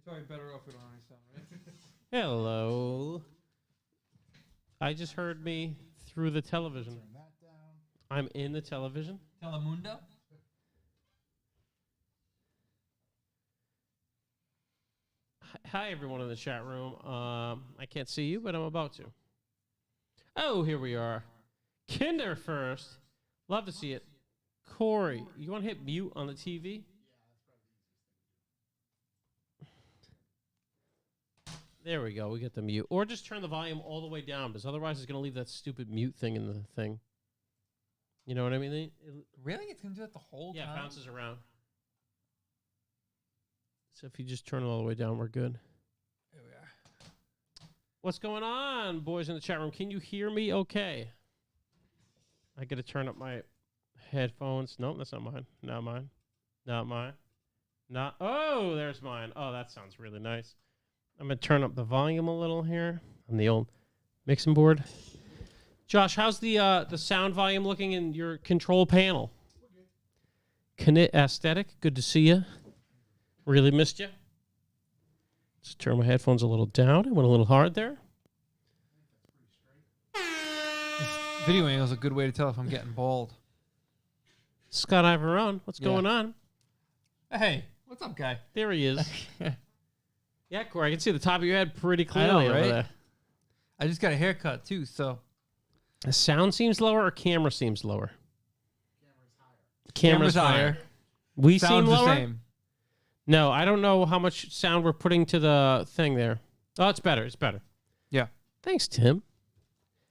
Probably better off with any sound, right? Hello. I just heard me through the television. Turn that down. I'm in the television. Telemundo? Hi, everyone in the chat room. I can't see you, but I'm about to. Oh, here we are. Kinder first. Love to see it. Corey, you want to hit mute on the TV? There we go. We get the mute. Or just turn the volume all the way down, because otherwise it's going to leave that stupid mute thing in the thing. You know what I mean? Really? It's going to do that the whole time? Yeah, it bounces around. So if you just turn it all the way down, we're good. There we are. What's going on, boys in the chat room? Can you hear me okay? I got to turn up my headphones. Nope, that's not mine. Not mine. Not mine. Not. Oh, there's mine. Oh, that sounds really nice. I'm going to turn up the volume a little here on the old mixing board. Josh, how's the sound volume looking in your control panel? Knit Aesthetic, good to see you. Really missed you. Just turn my headphones a little down. I went a little hard there. Video angle is a good way to tell if I'm getting bald. Scott Ivorone, what's going on? Hey, what's up, guy? There he is. Yeah, Corey, I can see the top of your head pretty clearly over there. I just got a haircut, too, so. The sound seems lower or camera seems lower? Camera's higher. We Sounds seem lower? the same. No, I don't know how much sound we're putting to the thing there. Oh, it's better. It's better. Yeah. Thanks, Tim.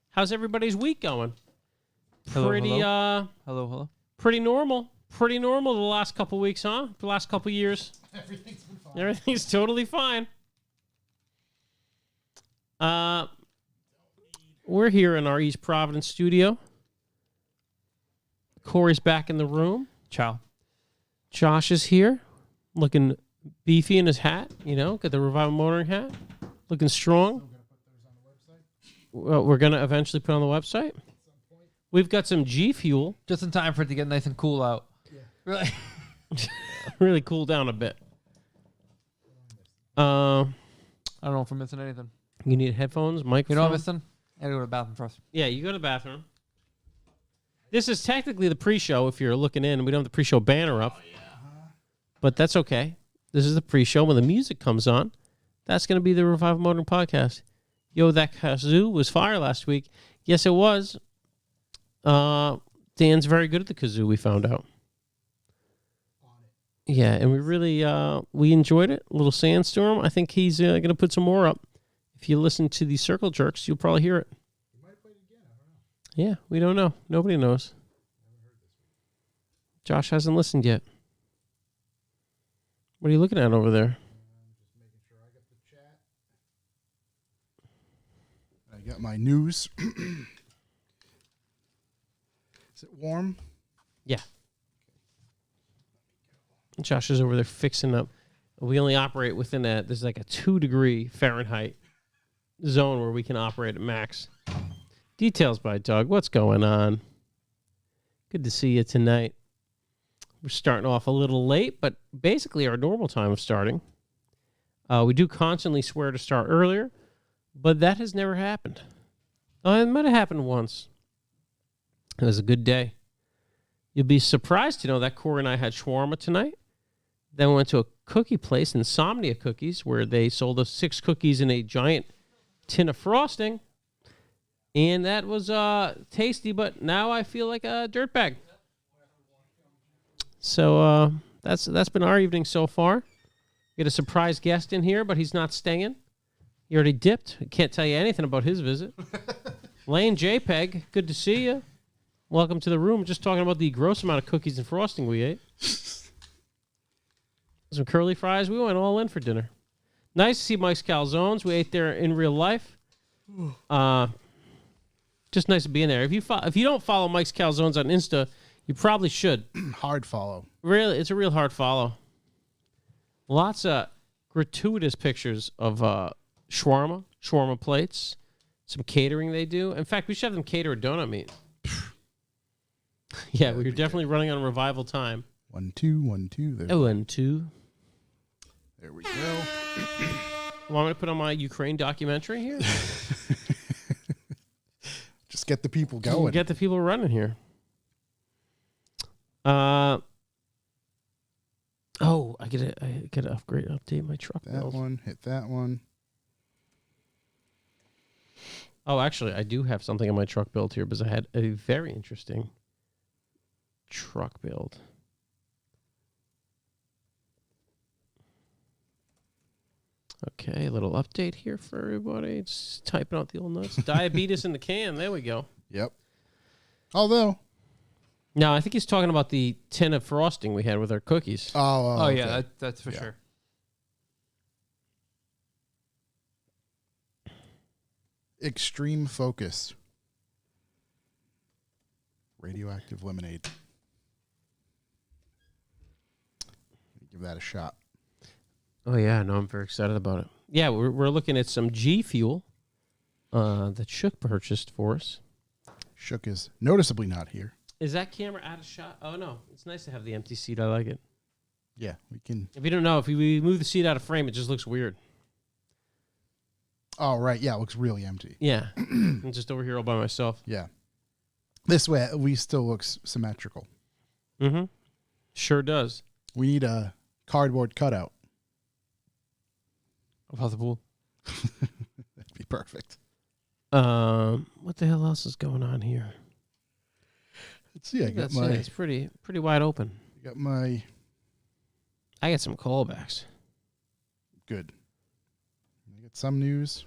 How's everybody's week going? Hello, Pretty, hello. pretty normal. Pretty normal the last couple weeks, huh? The last couple years. Everything's been fine. Everything's totally fine. We're here in our East Providence studio. Corey's back in the room. Ciao. Josh is here, looking beefy in his hat. You know, got the Revival Motoring hat, looking strong. Still gonna put those on the website. Well, we're gonna eventually put on the website. At some point. We've got some G Fuel, Just in time for it to get nice and cool out. Yeah. Really? really cool down a bit. I don't know if we're missing anything. You need headphones, You know microphone. what I'm missing? I gotta go to the bathroom first. Yeah, you go to the bathroom. This is technically the pre-show. If you're looking in, we don't have the pre-show banner up, but that's okay. This is the pre-show. When the music comes on, that's going to be the Revival Motoring podcast. Yo, that kazoo was fire last week. Yes, it was. Dan's very good at the kazoo, we found out. Yeah, and we really we enjoyed it. A little sandstorm. I think he's going to put some more up. If you listen to the Circle Jerks, you'll probably hear it. You might play it again. I don't know. Yeah, we don't know. Nobody knows. Josh hasn't listened yet. What are you looking at over there? Just making sure I got the chat. I got my news. Is it warm? Yeah. Josh is over there fixing up. We only operate within there's like a 2-degree Fahrenheit zone where we can operate at max. Details by Doug. What's going on? Good to see you tonight. We're starting off a little late, but basically our normal time of starting. We do constantly swear to start earlier, but that has never happened. It might have happened once. It was a good day. You'll be surprised to know that Corey and I had shawarma tonight. Then we went to a cookie place, Insomnia Cookies, where they sold us 6 cookies in a giant tin of frosting. And that was tasty, but now I feel like a dirtbag. So that's been our evening so far. We got a surprise guest in here, but he's not staying. He already dipped. I can't tell you anything about his visit. Lane JPEG, good to see you. Welcome to the room. Just talking about the gross amount of cookies and frosting we ate. Some curly fries. We went all in for dinner. Nice to see Mike's Calzones. We ate there in real life. Just nice to be in there. If you don't follow Mike's Calzones on Insta, you probably should. Hard follow. Really, it's a real hard follow. Lots of gratuitous pictures of shawarma plates, some catering they do. In fact, we should have them cater a donut meat. Yeah, we were definitely running on revival time. 1, 2, 1, 2. There's 1, 2. There we go. Want me to put on my Ukraine documentary here? Just get the people going. Get the people running here. I gotta update my truck that build. one, hit that one. Oh, actually, I do have something on my truck build here because I had a very interesting truck build. Okay, a little update here for everybody. Just typing out the old notes. Diabetes in the can. There we go. Yep. Although. No, I think he's talking about the tin of frosting we had with our cookies. Oh okay. yeah, that's for sure. Extreme Focus. Radioactive lemonade. Give that a shot. Oh yeah, no, I'm very excited about it. Yeah, we're looking at some G Fuel that Shook purchased for us. Shook is noticeably not here. Is that camera out of shot? Oh no, it's nice to have the empty seat. I like it. Yeah, we can. If you don't know, if we move the seat out of frame, it just looks weird. Oh, right. Yeah, it looks really empty. Yeah, I'm just over here all by myself. Yeah. This way, at least still looks symmetrical. Mm-hmm. Sure does. We need a cardboard cutout. About the pool. That'd be perfect. What the hell else is going on here? Let's see. I got That's my. it. It's pretty wide open. Got my. I got some callbacks. Good. I got some news.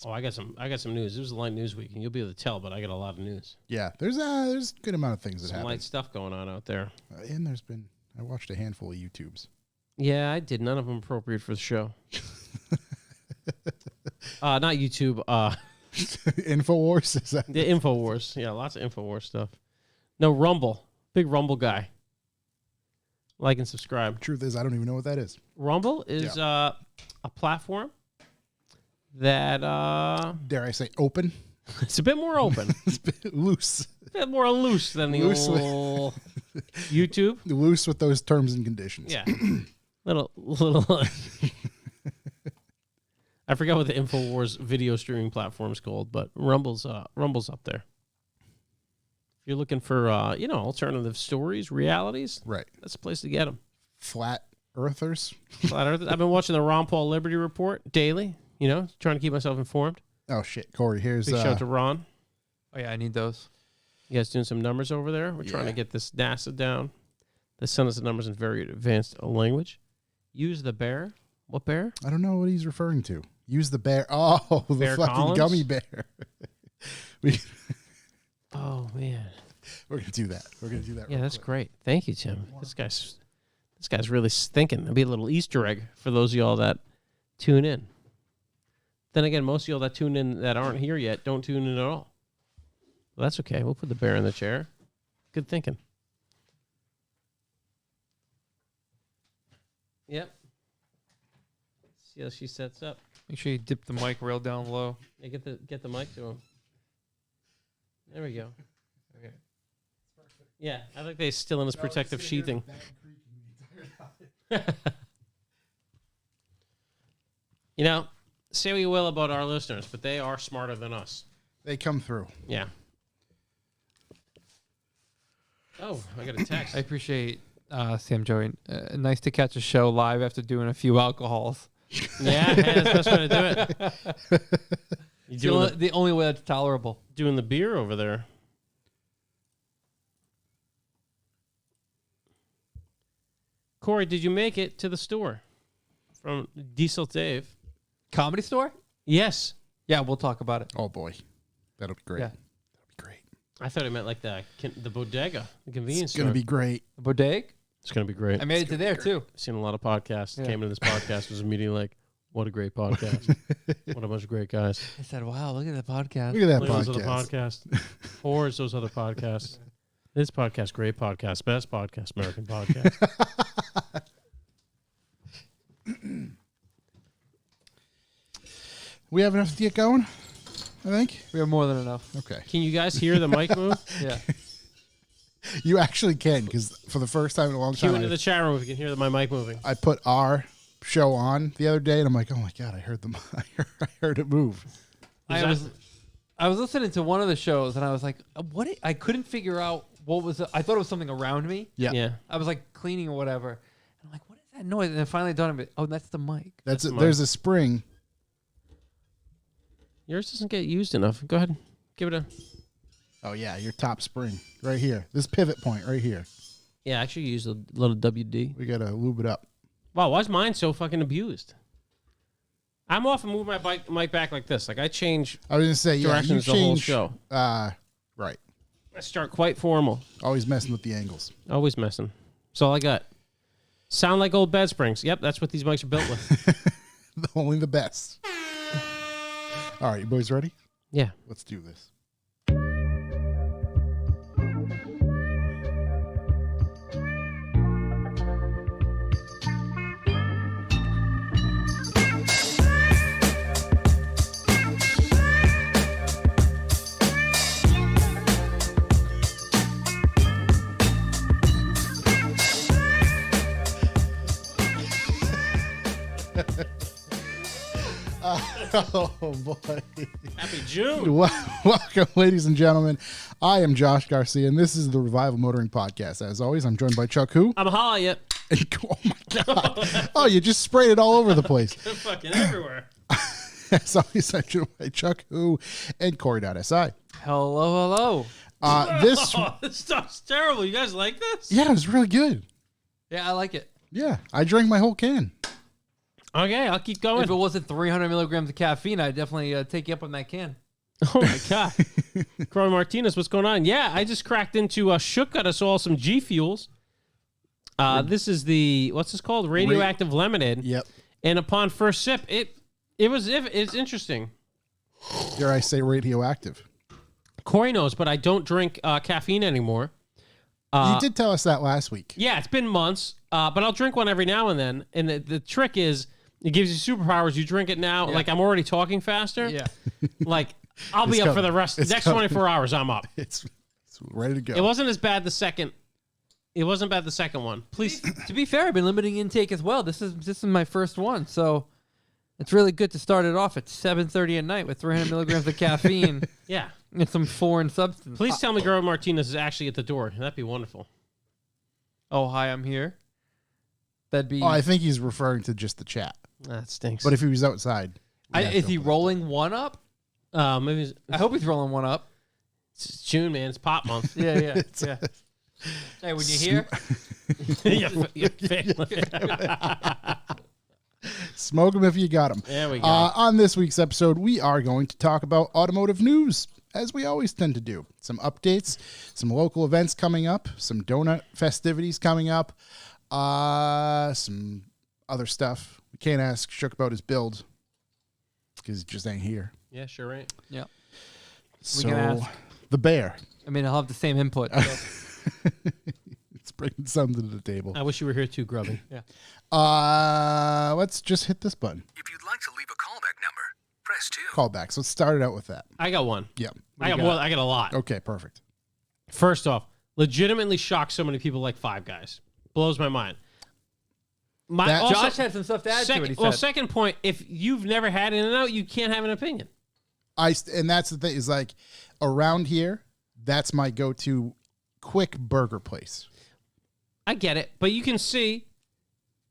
Oh, I got some news. It was a light news week, and you'll be able to tell, but I got a lot of news. Yeah, there's a good amount of things that Some happen. light stuff going on out there. And I watched a handful of YouTubes. Yeah, I did. None of them appropriate for the show. Not YouTube. Infowars? Is that? The Infowars. Yeah, lots of Infowars stuff. No, Rumble. Big Rumble guy. Like and subscribe. Truth is, I don't even know what that is. Rumble is a platform that Dare I say open? it's a bit more open. It's a bit loose. A bit more loose than the Loosely. old YouTube. Loose with those terms and conditions. Yeah. little I forgot what the Infowars video streaming platform is called, but Rumble's up there. If you're looking for alternative stories, realities, Right. that's the place to get them. Flat earthers. Flat Earth. I've been watching the Ron Paul Liberty Report daily, trying to keep myself informed. Oh, shit. Corey, here's... Big shout out to Ron. Oh yeah, I need those. You guys doing some numbers over there? We're trying to get this NASA down. They send us the numbers in very advanced language. Use the bear. What bear? I don't know what he's referring to. Use the bear. Oh, the Bear fucking Collins? gummy bear. Oh man. We're going to do that. We're going to do that Yeah, real that's quick. great. Thank you, Tim. This guy's really thinking. There'll be a little Easter egg for those of y'all that tune in. Then again, most of y'all that tune in that aren't here yet don't tune in at all. Well, that's okay. We'll put the bear in the chair. Good thinking. Yep. See how she sets up. Make sure you dip the mic real down low. Yeah, get the mic to him. There we go. Okay. Yeah, I think they still in his protective sheathing. Say what you will about our listeners, but they are smarter than us. They come through. Yeah. Oh, I got a text. I appreciate Sam Joey. Nice to catch a show live after doing a few alcohols. Yeah, hey, that's the best way to do it. You The only way that's tolerable. doing the beer over there. Corey, did you make it to the store from Diesel Dave? Comedy store? Yes. Yeah, we'll talk about it. Oh, boy. That'll be great. Yeah. That'll be great. I thought it meant like the bodega, the convenience It's going store. to be great. The bodega? It's going to be great. I made it to there too. I've seen a lot of podcasts. Yeah. Came into this podcast, was immediately like, what a great podcast. What a bunch of great guys. I said, wow, look at that podcast. Look at that Look at those other podcast. podcasts. Or it's those other podcasts. This podcast, great podcast, best podcast, American podcast. We have enough to get going, I think. We have more than enough. Okay. Can you guys hear the mic move? Yeah. You actually can, because for the first time in a long Cue time, into the chat room if you can hear my mic moving. I put our show on the other day, and I'm like, oh my god, I heard them. I heard it move. I was listening to one of the shows, and I was like, what? I couldn't figure out what was it. I thought it was something around me. Yeah. I was like cleaning or whatever. And I'm like, what is that noise? And then finally done of it. Oh, that's the mic. That's it. There's a spring. Yours doesn't get used enough. Go ahead. Give it a... Oh yeah, your top spring right here. This pivot point right here. Yeah, I actually use a little WD. We gotta lube it up. Wow, why is mine so fucking abused? I'm often moving my mic back like this. Like I change I was gonna say, yeah, you directions the whole show. Right. I start quite formal. Always messing with the angles. Always messing. That's all I got. Sound like old bed springs. Yep, that's what these mics are built with. Only the best. All right, you boys ready? Yeah. Let's do this. Oh boy. Happy June. Welcome, ladies and gentlemen. I am Josh Garcia, and this is the Revival Motoring Podcast. As always, I'm joined by Chuck Who. I'm Holla yet. Oh my god. Oh, you just sprayed it all over the place. They're fucking everywhere. As always, I'm joined by Chuck Who and Corey.si. Hello. This stuff's terrible. You guys like this? Yeah, it was really good. Yeah, I like it. Yeah, I drank my whole can. Okay, I'll keep going. If it wasn't 300 milligrams of caffeine, I'd definitely take you up on that can. Oh my god. Corey Martinez, what's going on? Yeah, I just cracked into Shook got us all some G Fuels. This is the what's this called? Radioactive lemonade. Yep. And upon first sip, it's interesting. Dare I say radioactive? Corey knows, but I don't drink caffeine anymore. You did tell us that last week. Yeah, it's been months, but I'll drink one every now and then. And the trick is, it gives you superpowers. You drink it now, like I'm already talking faster. Yeah. Like I'll be up for the rest. Next 24 hours, I'm up. It's ready to go. It wasn't as bad the second. It wasn't bad the second one. Please. To be fair, I've been limiting intake as well. This is my first one, so it's really good to start it off at 7:30 at night with 300 milligrams of caffeine. Yeah. And some foreign substance. Please tell me Girl Martinez is actually at the door. That'd be wonderful. Oh, hi, I'm here. That'd be. Oh, I think he's referring to just the chat. That stinks. But if he was outside, is he rolling one up? Maybe I hope he's rolling one up. it's June, man. It's pop month. Yeah. Hey, when you hear? Smoke them if you got them. There we go. On this week's episode, we are going to talk about automotive news, as we always tend to do. Some updates, some local events coming up, some donut festivities coming up, some other stuff. We can't ask Shook about his build because it just ain't here. Yeah, sure ain't. Yeah. So, can ask. the bear. I mean, I'll have the same input. So. It's bringing something to the table. I wish you were here too, Grubby. Yeah. Let's just hit this button. If you'd like to leave a callback number, press 2. Callbacks. Let's start it out with that. I got one. Yeah. I got more. I got a lot. Okay, perfect. First off, legitimately shocked so many people like Five Guys. Blows my mind. Josh had some stuff to add to it. He said. Second point, if you've never had In-N-Out, you can't have an opinion. And that's the thing is like around here, that's my go-to quick burger place. I get it, but you can see.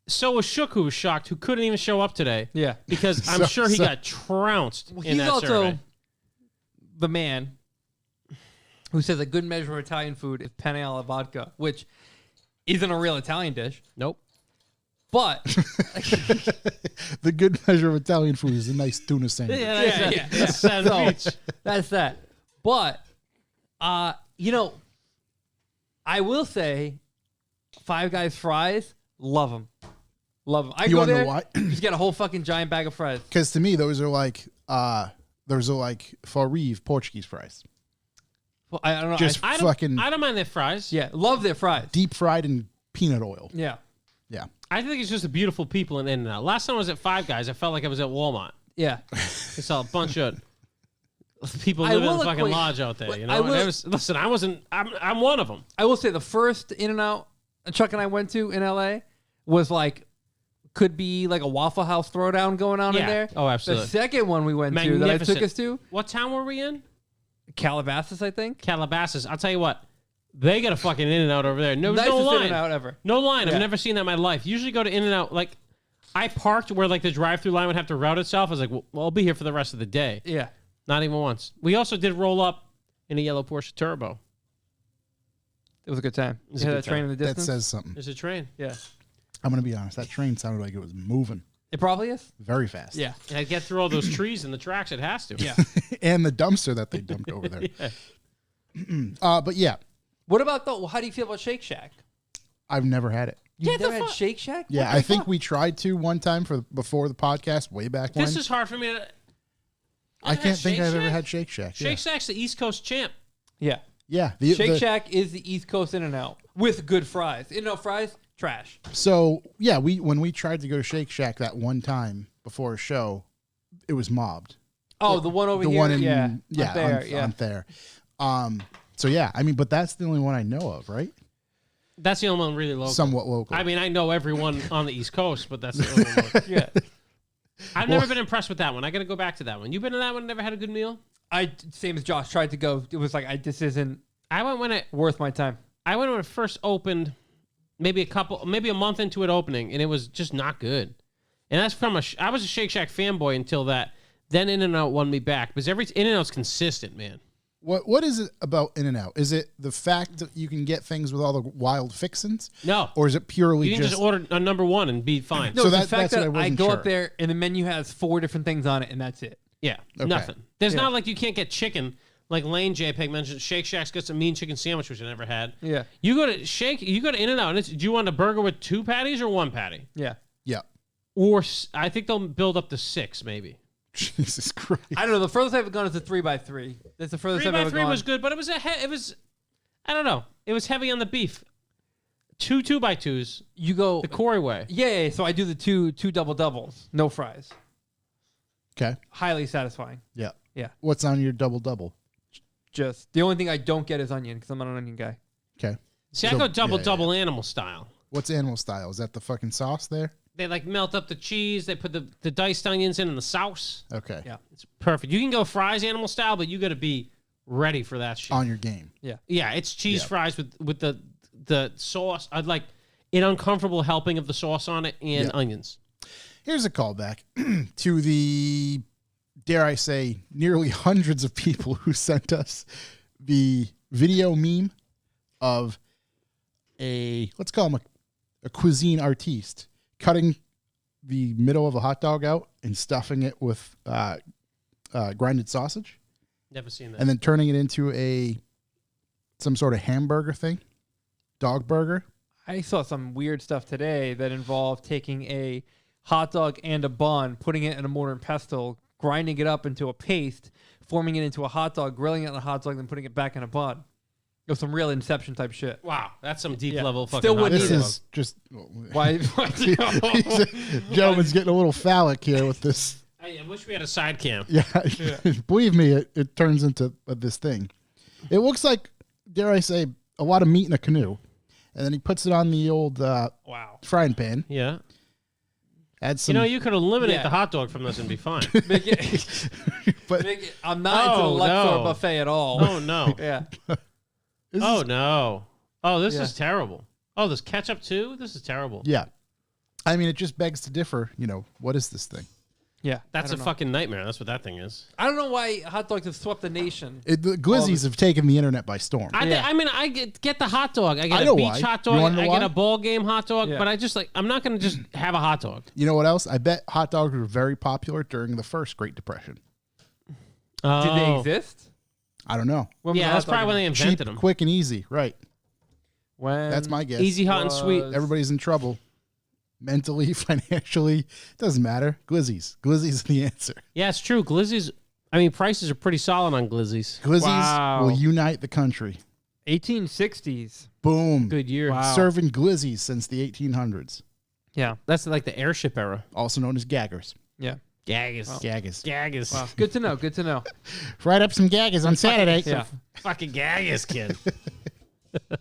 So was Shook, who was shocked, who couldn't even show up today. Yeah, because I'm sure he got trounced in that also survey. The man who says a good measure of Italian food is penne alla vodka, which isn't a real Italian dish. Nope. But the good measure of Italian food is a nice tuna sandwich. That's sandwich. That's that. But I will say, Five Guys fries, love them. Love them. I You go wanna know there, why? just get a whole fucking giant bag of fries. Because to me, those are like Farive Portuguese fries. Well, I don't know. Just I fucking don't mind their fries. yeah, love their fries. deep fried in peanut oil. Yeah. Yeah. I think it's just a beautiful people in In-N-Out. Last time I was at Five Guys, I felt like I was at Walmart. Yeah. I saw a bunch of people I living in will the fucking equate- lodge out there. You I know, will- listen, I wasn't. I'm one of them. I will say the first In-N-Out Chuck and I went to in LA was like could be like a Waffle House throwdown going on in Yeah. there. Oh, absolutely. The second one we went to that I Magnificent. took us to, What town were we in? Calabasas, I think. Calabasas. I'll tell you what. They got a fucking In-N-Out over there. No Nicest line. In-N-Out ever. No line. Yeah. I've never seen that in my life. Usually go to In-N-Out. Like, I parked where like the drive-through line would have to route itself. I was like, well, I'll be here for the rest of the day. Yeah. Not even once. We also did roll up in a yellow Porsche Turbo. It was a good time. was You a had good that train time. in the That distance. says something. There's a train. Yeah. I'm going to be honest. That train sounded like it was moving It probably is. very fast. Yeah. And I get through all those trees and the tracks. It has to. Yeah. And the dumpster that they dumped over there. Yeah. But yeah, What about though? How do you feel about Shake Shack? I've never had it. You've Get the never had fuck- Shake Shack? Yeah, What the I think fuck? we tried to one time before the podcast way back when. This is hard for me to. I can't think Shake I've ever Shack? had Shake Shack. Shake Shack's the East Coast champ. Yeah. Yeah. Shake Shack is the East Coast In-N-Out with good fries. In-N-Out fries, trash. So yeah, when we tried to go to Shake Shack that one time before a show, it was mobbed. Oh, the one over The here. one in yeah. on there, yeah. on there. So yeah, I mean, but that's the only one I know of, right? That's the only one really local. Somewhat local. I mean, I know everyone on the East Coast, but that's the only one local. Yeah. I've never been impressed with that one. I got to go back to that one. You been to that one? Never had a good meal? I same as Josh tried to go. It was like this isn't I went when it time. first opened, maybe a month into it opening, and it was just not good. And that's from I was a Shake Shack fanboy until that. Then In-N-Out won me back because every In-N-Out's consistent, man. What is it about In-N-Out? Is it the fact that you can get things with all the wild fixins? No, Or is it purely you can just order a number one and be fine. No, So the that- fact that's what I that I wasn't go sure. up there and the menu has 4 different things on it and that's it. Yeah, Okay. nothing. There's Yeah. not like you can't get chicken. Like Lane JPEG mentioned, Shake Shack's got some mean chicken sandwich, which I never had. Yeah. You go to In-N-Out, and do you want a burger with 2 patties or 1 patty? Yeah. Yeah. Or I think they'll build up to 6, maybe. Jesus Christ. I don't know. The furthest I've gone is a 3x3. That's the furthest 3 I've by ever 3 gone. was good, but it was I don't know. It was heavy on the beef. 2 2x2s, You go. the Corey way. Yeah. So I do the two double doubles, no fries. Okay. Highly satisfying. Yeah. Yeah. What's on your double? Just the only thing I don't get is onion because I'm not an onion guy. Okay. See, I So- go double yeah. animal style. What's animal style? Is that the fucking sauce there? They like melt up the cheese. They put the diced onions in and the sauce. Okay. Yeah. It's perfect. You can go fries animal style, but you got to be ready for that shit. On your game. Yeah. Yeah, it's cheese Yeah. fries with the sauce. I'd like an uncomfortable helping of the sauce on it and Yeah. onions. Here's a callback to the, dare I say, nearly hundreds of people who sent us the video meme of let's call him a cuisine artiste cutting the middle of a hot dog out and stuffing it with grinded sausage Never seen that. and then turning it into some sort of hamburger thing, dog burger. I saw some weird stuff today that involved taking a hot dog and a bun, putting it in a mortar and pestle, grinding it up into a paste, forming it into a hot dog, grilling it on a hot dog, then putting it back in a bun. It was some real Inception type shit. Wow, that's some deep Yeah. level fucking. Still hot wouldn't This dog. eat it. is just Why? gentleman's getting a little phallic here with this. I wish we had a side cam. Yeah, believe me, it turns into this thing. It looks like, dare I say, a lot of meat in a canoe, and then he puts it on the old Wow. frying pan. Yeah. Adds some. You could eliminate Yeah. the hot dog from this and be fine. Make it, but I'm not into the Oh, Luxor no. buffet at all. Oh no. Yeah. this Oh is- no. Oh, this Yeah. is terrible. Oh, there's ketchup too? This is terrible. yeah. I mean, it just begs to differ. What is this thing? Yeah. That's I a don't know. fucking nightmare. That's what that thing is. I don't know why hot dogs have swept the nation. The glizzies have taken the internet by storm. Yeah. I get the hot dog. I get I a know beach why. hot You dog. wanna know I why? get a ball game hot dog. Yeah. But I'm not going to just have a hot dog. You know what else? I bet hot dogs were very popular during the first Great Depression. Did they exist? I don't know. When was Yeah, the that's hot dog probably when they Cheap, invented them. quick, and easy. Right. When That's my guess. Easy, hot, and sweet. was- Everybody's in trouble. Mentally, financially, doesn't matter. Glizzies. Glizzies is the answer. Yeah, it's true. Glizzies. I mean, prices are pretty solid on glizzies. Glizzies Wow. will unite the country. 1860s. Boom. Good year. Wow. Serving glizzies since the 1800s, Yeah. That's like the airship era. also known as gaggers. Yeah. Gaggers. Gaggers. Gaggers. Wow. Good to know. Good to know. Fried up some gaggers on Saturday. Yeah. Fucking gaggers, kid.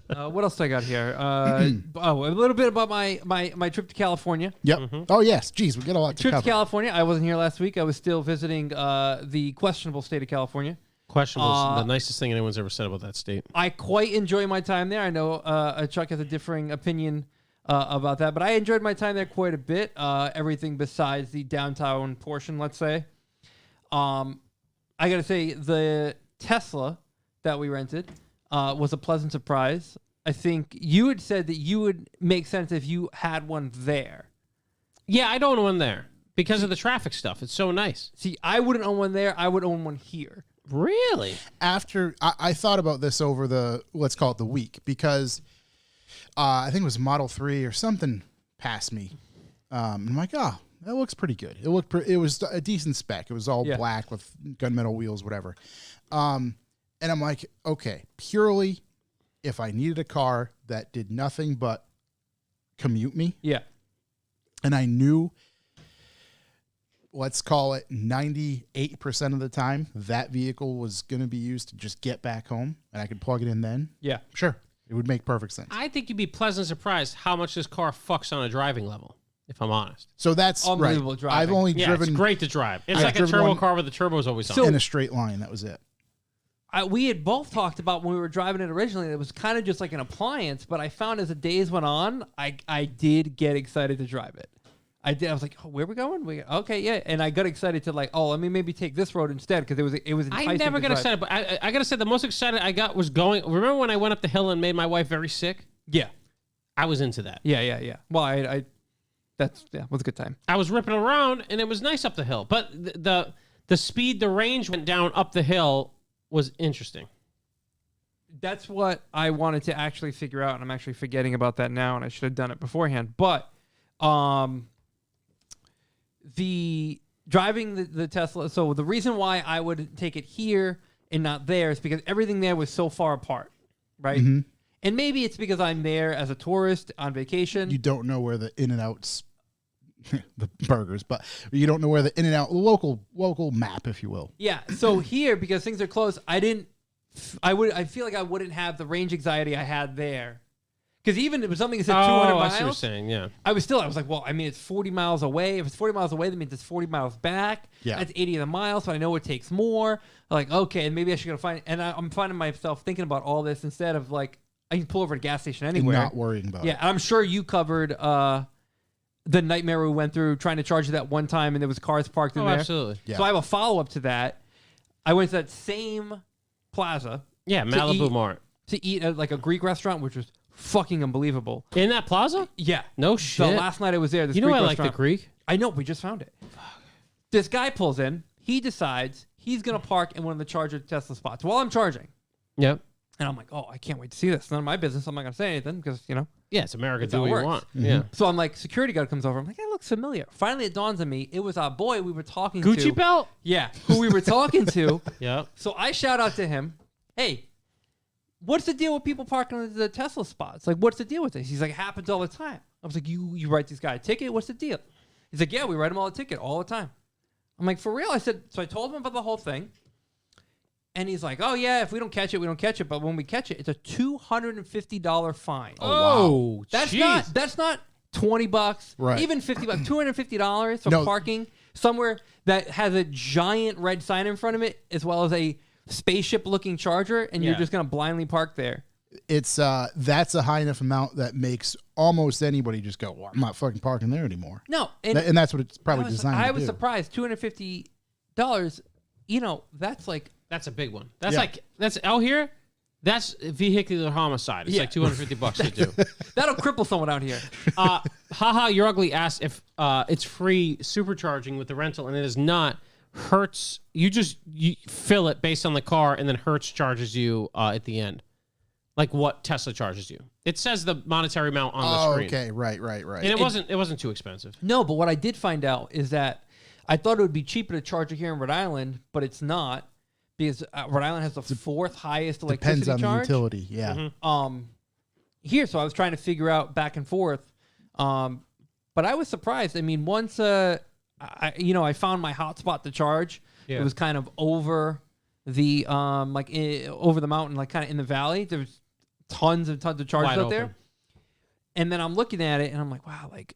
What else do I got here? A little bit about my trip to California. Yep. Oh, yes. Geez, we got a lot to Trip cover. to California. I wasn't here last week. I was still visiting the questionable state of California. Questionable is the nicest thing anyone's ever said about that state. I quite enjoy my time there. I know Chuck has a differing opinion about that, but I enjoyed my time there quite a bit. Everything besides the downtown portion, let's say. I got to say, the Tesla that we rented was a pleasant surprise. I think you had said that you would make sense if you had one there. Yeah, I don't own one there because of the traffic stuff. It's so nice. See, I wouldn't own one there. I would own one here. Really? After I thought about this over the, let's call it the week, because I think it was Model 3 or something passed me. I'm like, oh, that looks pretty good. It was a decent spec. It was all black with gunmetal wheels, whatever. And I'm like, okay, purely if I needed a car that did nothing but commute me. Yeah. And I knew, let's call it 98% of the time, that vehicle was going to be used to just get back home and I could plug it in then. Yeah. Sure. It would make perfect sense. I think you'd be pleasantly surprised how much this car fucks on a driving level, if I'm honest. So that's unbelievable right. driving. I've only driven It's great to drive. It's I've like a driven turbo one- car with the turbo's always on. So- in a straight line. That was it. We had both talked about when we were driving it originally, it was kind of just like an appliance, but I found as the days went on, I did get excited to drive it. I did. I was like, oh, where are we going? Okay, yeah. And I got excited to like, oh, let me maybe take this road instead because it was enticing I never to got drive. excited, but I got to say the most excited I got was going. Remember when I went up the hill and made my wife very sick? Yeah. I was into that. Yeah. Well, it was a good time. I was ripping around and it was nice up the hill, but the speed, the range went down up the hill was interesting. That's what I wanted to actually figure out, and I'm actually forgetting about that now, and I should have done it beforehand. But the driving the Tesla, so the reason why I would take it here and not there is because everything there was so far apart, right? Mm-hmm. And maybe it's because I'm there as a tourist on vacation. You don't know where the In-N-Out's, the burgers, but you don't know where the In-N-Out, local map, if you will. Yeah. So here, because things are close, I feel like I wouldn't have the range anxiety I had there. Because even if it was something that said 200 miles, I see what you're saying, yeah. I was like, well, I mean, it's 40 miles away. If it's 40 miles away, that means it's 40 miles back. Yeah. That's 80 of the miles, so I know it takes more. Like, okay, and maybe I should go find it. And I'm finding myself thinking about all this instead of like, I can pull over at a gas station anywhere. And not worrying about it. Yeah, and I'm sure you covered the nightmare we went through trying to charge it that one time and there was cars parked in there. Absolutely. Yeah. So I have a follow-up to that. I went to that same plaza. Yeah, Malibu eat- Mart. To eat at like a Greek restaurant, which was fucking unbelievable. In that plaza? Yeah. No The shit. last night I was there, this You know Greek I like the restaurant- Greek. I know, we just found it. This guy pulls in. He decides he's going to park in one of the charger Tesla spots while I'm charging. Yep. And I'm like, oh, I can't wait to see this. None of my business. I'm not going to say anything because, Yeah, it's America. That's Do how what it you works. want. Mm-hmm. Yeah. So I'm like, security guard comes over. I'm like, that looks familiar. Finally, it dawns on me. It was our boy we were talking to. Gucci belt? Yeah, who we were talking to. Yep. So I shout out to him, hey, what's the deal with people parking in the Tesla spots? Like, what's the deal with this? He's like, it happens all the time. I was like, you write this guy a ticket? What's the deal? He's like, yeah, we write him all a ticket all the time. I'm like, for real? I said, so I told him about the whole thing. And he's like, oh, yeah, if we don't catch it, we don't catch it. But when we catch it, it's a $250 fine. Oh, That's jeez. not $20, Right. even $50, $250 for No. parking somewhere that has a giant red sign in front of it, as well as a spaceship-looking charger, and you're Yeah. just gonna blindly park there. It's that's a high enough amount that makes almost anybody just go, well, I'm not fucking parking there anymore. No, and And that's what it's probably I was, designed I to was do. surprised. $250. That's like That's a big one. That's Yeah. like that's out here. That's vehicular homicide. It's Yeah. like $250 to do. that'll cripple someone out here. Haha, You're Ugly asked if it's free supercharging with the rental, and it is not. Hertz, you fill it based on the car, and then Hertz charges you at the end, like what Tesla charges you. It says the monetary amount on the screen. Okay, right. And it wasn't too expensive. No, but what I did find out is that I thought it would be cheaper to charge it here in Rhode Island, but it's not because Rhode Island has the fourth highest electricity Depends on charge. the utility. Yeah. Here, so I was trying to figure out back and forth. But I was surprised. I mean, once I I found my hotspot to charge. Yeah. It was kind of over the over the mountain, like kind of in the valley. There was tons of chargers Wide out open. there. And then I'm looking at it and I'm like, wow, like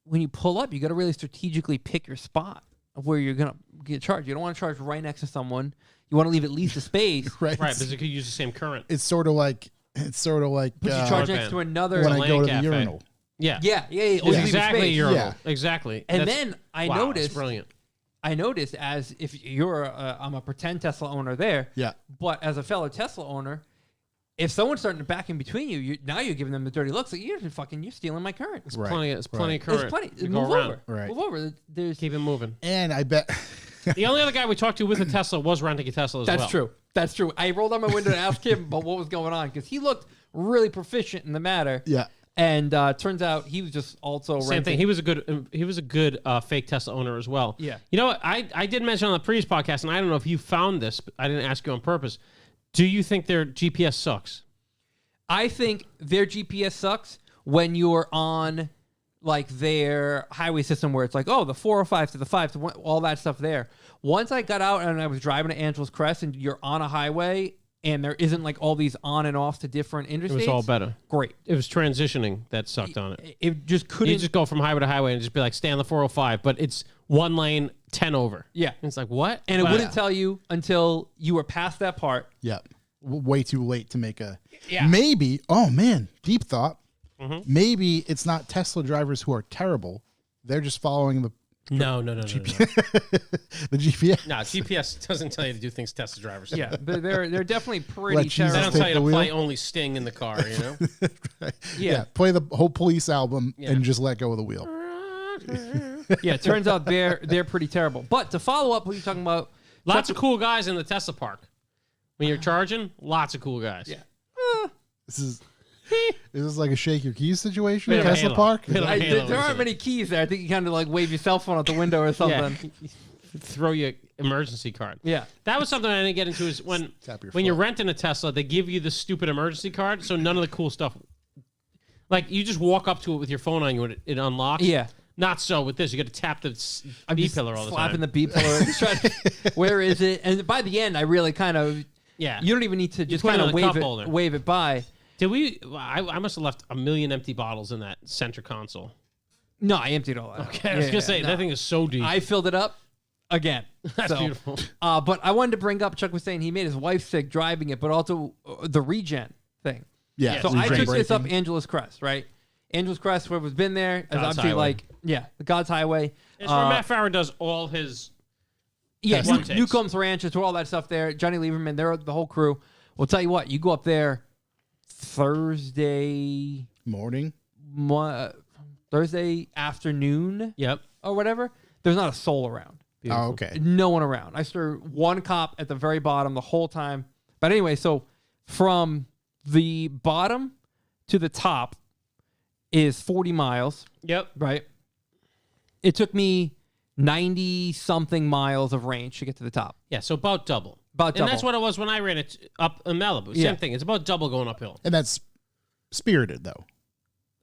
when you pull up, you got to really strategically pick your spot of where you're going to get charged. You don't want to charge right next to someone. You want to leave at least a space. Right. Right, because it could use the same current. It's sort of like But you charge next broadband. to another. when I Lane go to cafe. the urinal. Yeah. Yeah. Oh, you leave a Exactly. space. Urinal. Yeah. Exactly. And That's- then I wow, that's noticed, brilliant. as if you're, I'm a pretend Tesla owner there. Yeah. But as a fellow Tesla owner, if someone's starting to back in between you, now you're giving them the dirty looks. Like you're stealing my current. It's Right. plenty. It's plenty of There's current. plenty. to Move go around. over. Right. Move over. There's. Keep it moving. And I bet The only other guy we talked to with a Tesla was renting a Tesla as well. That's true. That's true. I rolled down my window to ask him about what was going on because he looked really proficient in the matter. yeah. And turns out he was just also Same renting. thing. He was a good fake Tesla owner as well. Yeah. You know what? I did mention on the previous podcast, and I don't know if you found this, but I didn't ask you on purpose. Do you think their GPS sucks? I think their GPS sucks when you're on like their highway system where it's like, oh, the 405 to the 5 to 1, all that stuff there. Once I got out and I was driving to Angeles Crest and you're on a highway and there isn't like all these on and offs to different interstates. It was all better. Great. It was transitioning that sucked on it. It just couldn't. You just go from highway to highway and just be like, stay on the 405, but it's one lane, 10 over. Yeah. And it's like, what? And it Wow. wouldn't tell you until you were past that part. Yeah. Way too late to make a. Yeah. Maybe. Oh man, deep thought. Mm-hmm. Maybe it's not Tesla drivers who are terrible. They're just following the No. the GPS. No, GPS doesn't tell you to do things Tesla drivers do. Yeah, they're definitely pretty Let Jesus They terrible. don't tell Take you the to wheel. play only Sting in the car, you know? Yeah. Play the whole Police album Yeah. and just let go of the wheel. Yeah, it turns out they're pretty terrible. But to follow up what you're talking about, Lots of cool guys in the Tesla park. When you're charging, lots of cool guys. Yeah. Is this like a shake your keys situation Bit at of a Tesla halo. Park? Bit of a there halo, aren't isn't many it? keys there. I think you kind of like wave your cell phone out the window or something. Yeah. Throw your emergency card. Yeah. That was something I didn't get into is when Tap your you're foot. renting a Tesla, they give you the stupid emergency card, so none of the cool stuff. Like, you just walk up to it with your phone on you and it unlocks. Yeah. Not so with this. You got to tap the I'm B just pillar all the slapping time. the B pillar. Just trying to- where is it? And by the end, I really kind of. Yeah. You don't even need to just put it kind in of the cup holder. wave it by. Did we? I must have left 1 million empty bottles in that center console. No, I emptied all that. Okay, I was gonna say no. that thing is so deep. I filled it up again. That's So, beautiful. But I wanted to bring up, Chuck was saying he made his wife sick driving it, but also the regen thing. Yeah. So regen I took this up braking. Angeles Crest, right? Angeles Crest, whoever's been there, is God's obviously highway. the God's Highway. It's where Matt Farah does all his. Yeah, One takes. Newcomb's Ranch, it's where all that stuff there. Johnny Lieberman, they're the whole crew. Well, tell you what, you go up there Thursday afternoon Yep. or whatever. There's not a soul around. Oh, okay. No one around. I saw one cop at the very bottom the whole time. But anyway, so from the bottom to the top is 40 miles, Yep. right? It took me 90 something miles of range to get to the top. Yeah. So about double. About And that's double. what it was when I ran it up in Malibu. Same Yeah. thing. It's about double going uphill. And that's spirited though.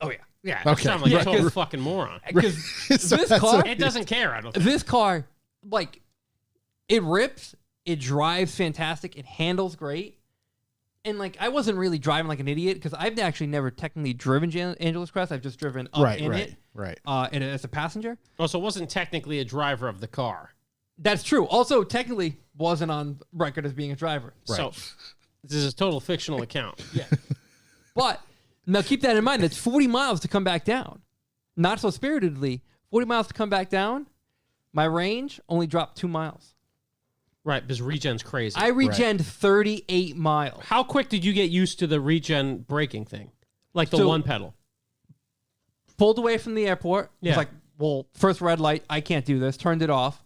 Oh yeah. Yeah. Okay. I sound like Yeah, a total 'cause- fucking moron. Because So this that's car, It doesn't care. I don't think. this car, like, it rips, it drives fantastic, it handles great. And like, I wasn't really driving like an idiot because I've actually never technically driven Angeles Crest. I've just driven up in it Right. Oh, as a passenger. Also, wasn't technically a driver of the car. That's true. Also, technically, wasn't on record as being a driver. So this is a total fictional account. But now keep that in mind. That's 40 miles to come back down. Not so spiritedly. 40 miles to come back down. My range only dropped 2 miles. Right, because regen's crazy. I regened 38 miles. How quick did you get used to the regen braking thing? Like the So- one pedal? Pulled away from the airport. Yeah. Was like, well, first red light. I can't do this. Turned it off.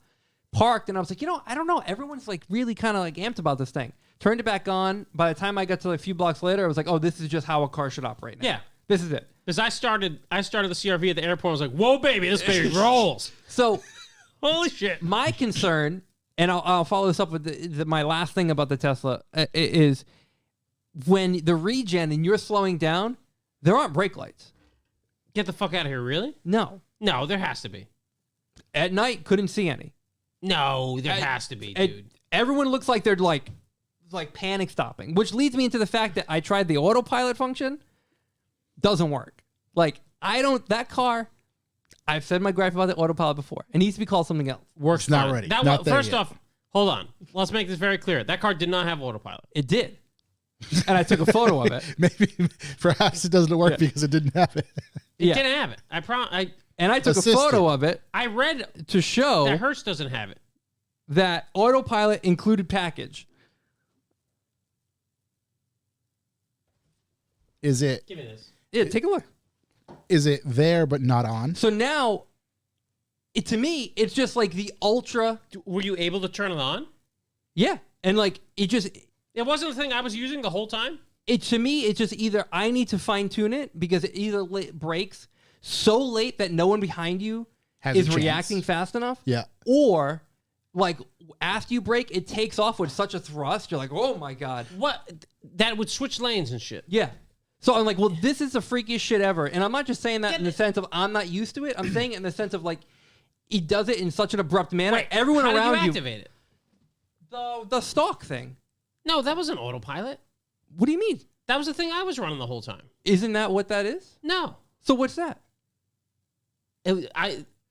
Parked, and I was like, I don't know. Everyone's like really kind of like amped about this thing. Turned it back on. By the time I got to a few blocks later, I was like, oh, this is just how a car should operate now. Yeah. This is it. Because I started the CRV at the airport. I was like, whoa, baby, this baby rolls. So Holy shit. my concern, and I'll follow this up with my last thing about the Tesla, is when the regen and you're slowing down, there aren't brake lights. Get the fuck out of here, really? No. No, there has to be. At night, couldn't see any. No, there has to be, dude. Everyone looks like they're like panic stopping, which leads me into the fact that I tried the autopilot function. Doesn't work. Like, that car, I've said my gripe about the autopilot before. It needs to be called something else. Works not fine. ready. That, Not first there off, hold on. Let's make this very clear. That car did not have autopilot. It did. And I took a photo of it. Maybe perhaps it doesn't work because it didn't have it. It didn't have it. And I took Assisted. a photo of it I read to show that Hertz doesn't have it. that autopilot included package. Is it Give me this. Yeah, take a look. is it there but not on? So now, to me, it's just like the ultra. Were you able to turn it on? Yeah. And like, It wasn't the thing I was using the whole time? to me, it's just either I need to fine tune it because it either breaks so late that no one behind you Has a is chance. reacting fast enough. Yeah. Or like after you brake, it takes off with such a thrust. You're like, oh my God. What? That would switch lanes and shit. Yeah. So I'm like, well, this is the freakiest shit ever. And I'm not just saying that in the sense of I'm not used to it. I'm saying it in the sense of like, he does it in such an abrupt manner. Wait, Everyone how around did you you. activate it? The stock thing. No, that wasn't autopilot. What do you mean? That was the thing I was running the whole time. Isn't that what that is? No. So what's that?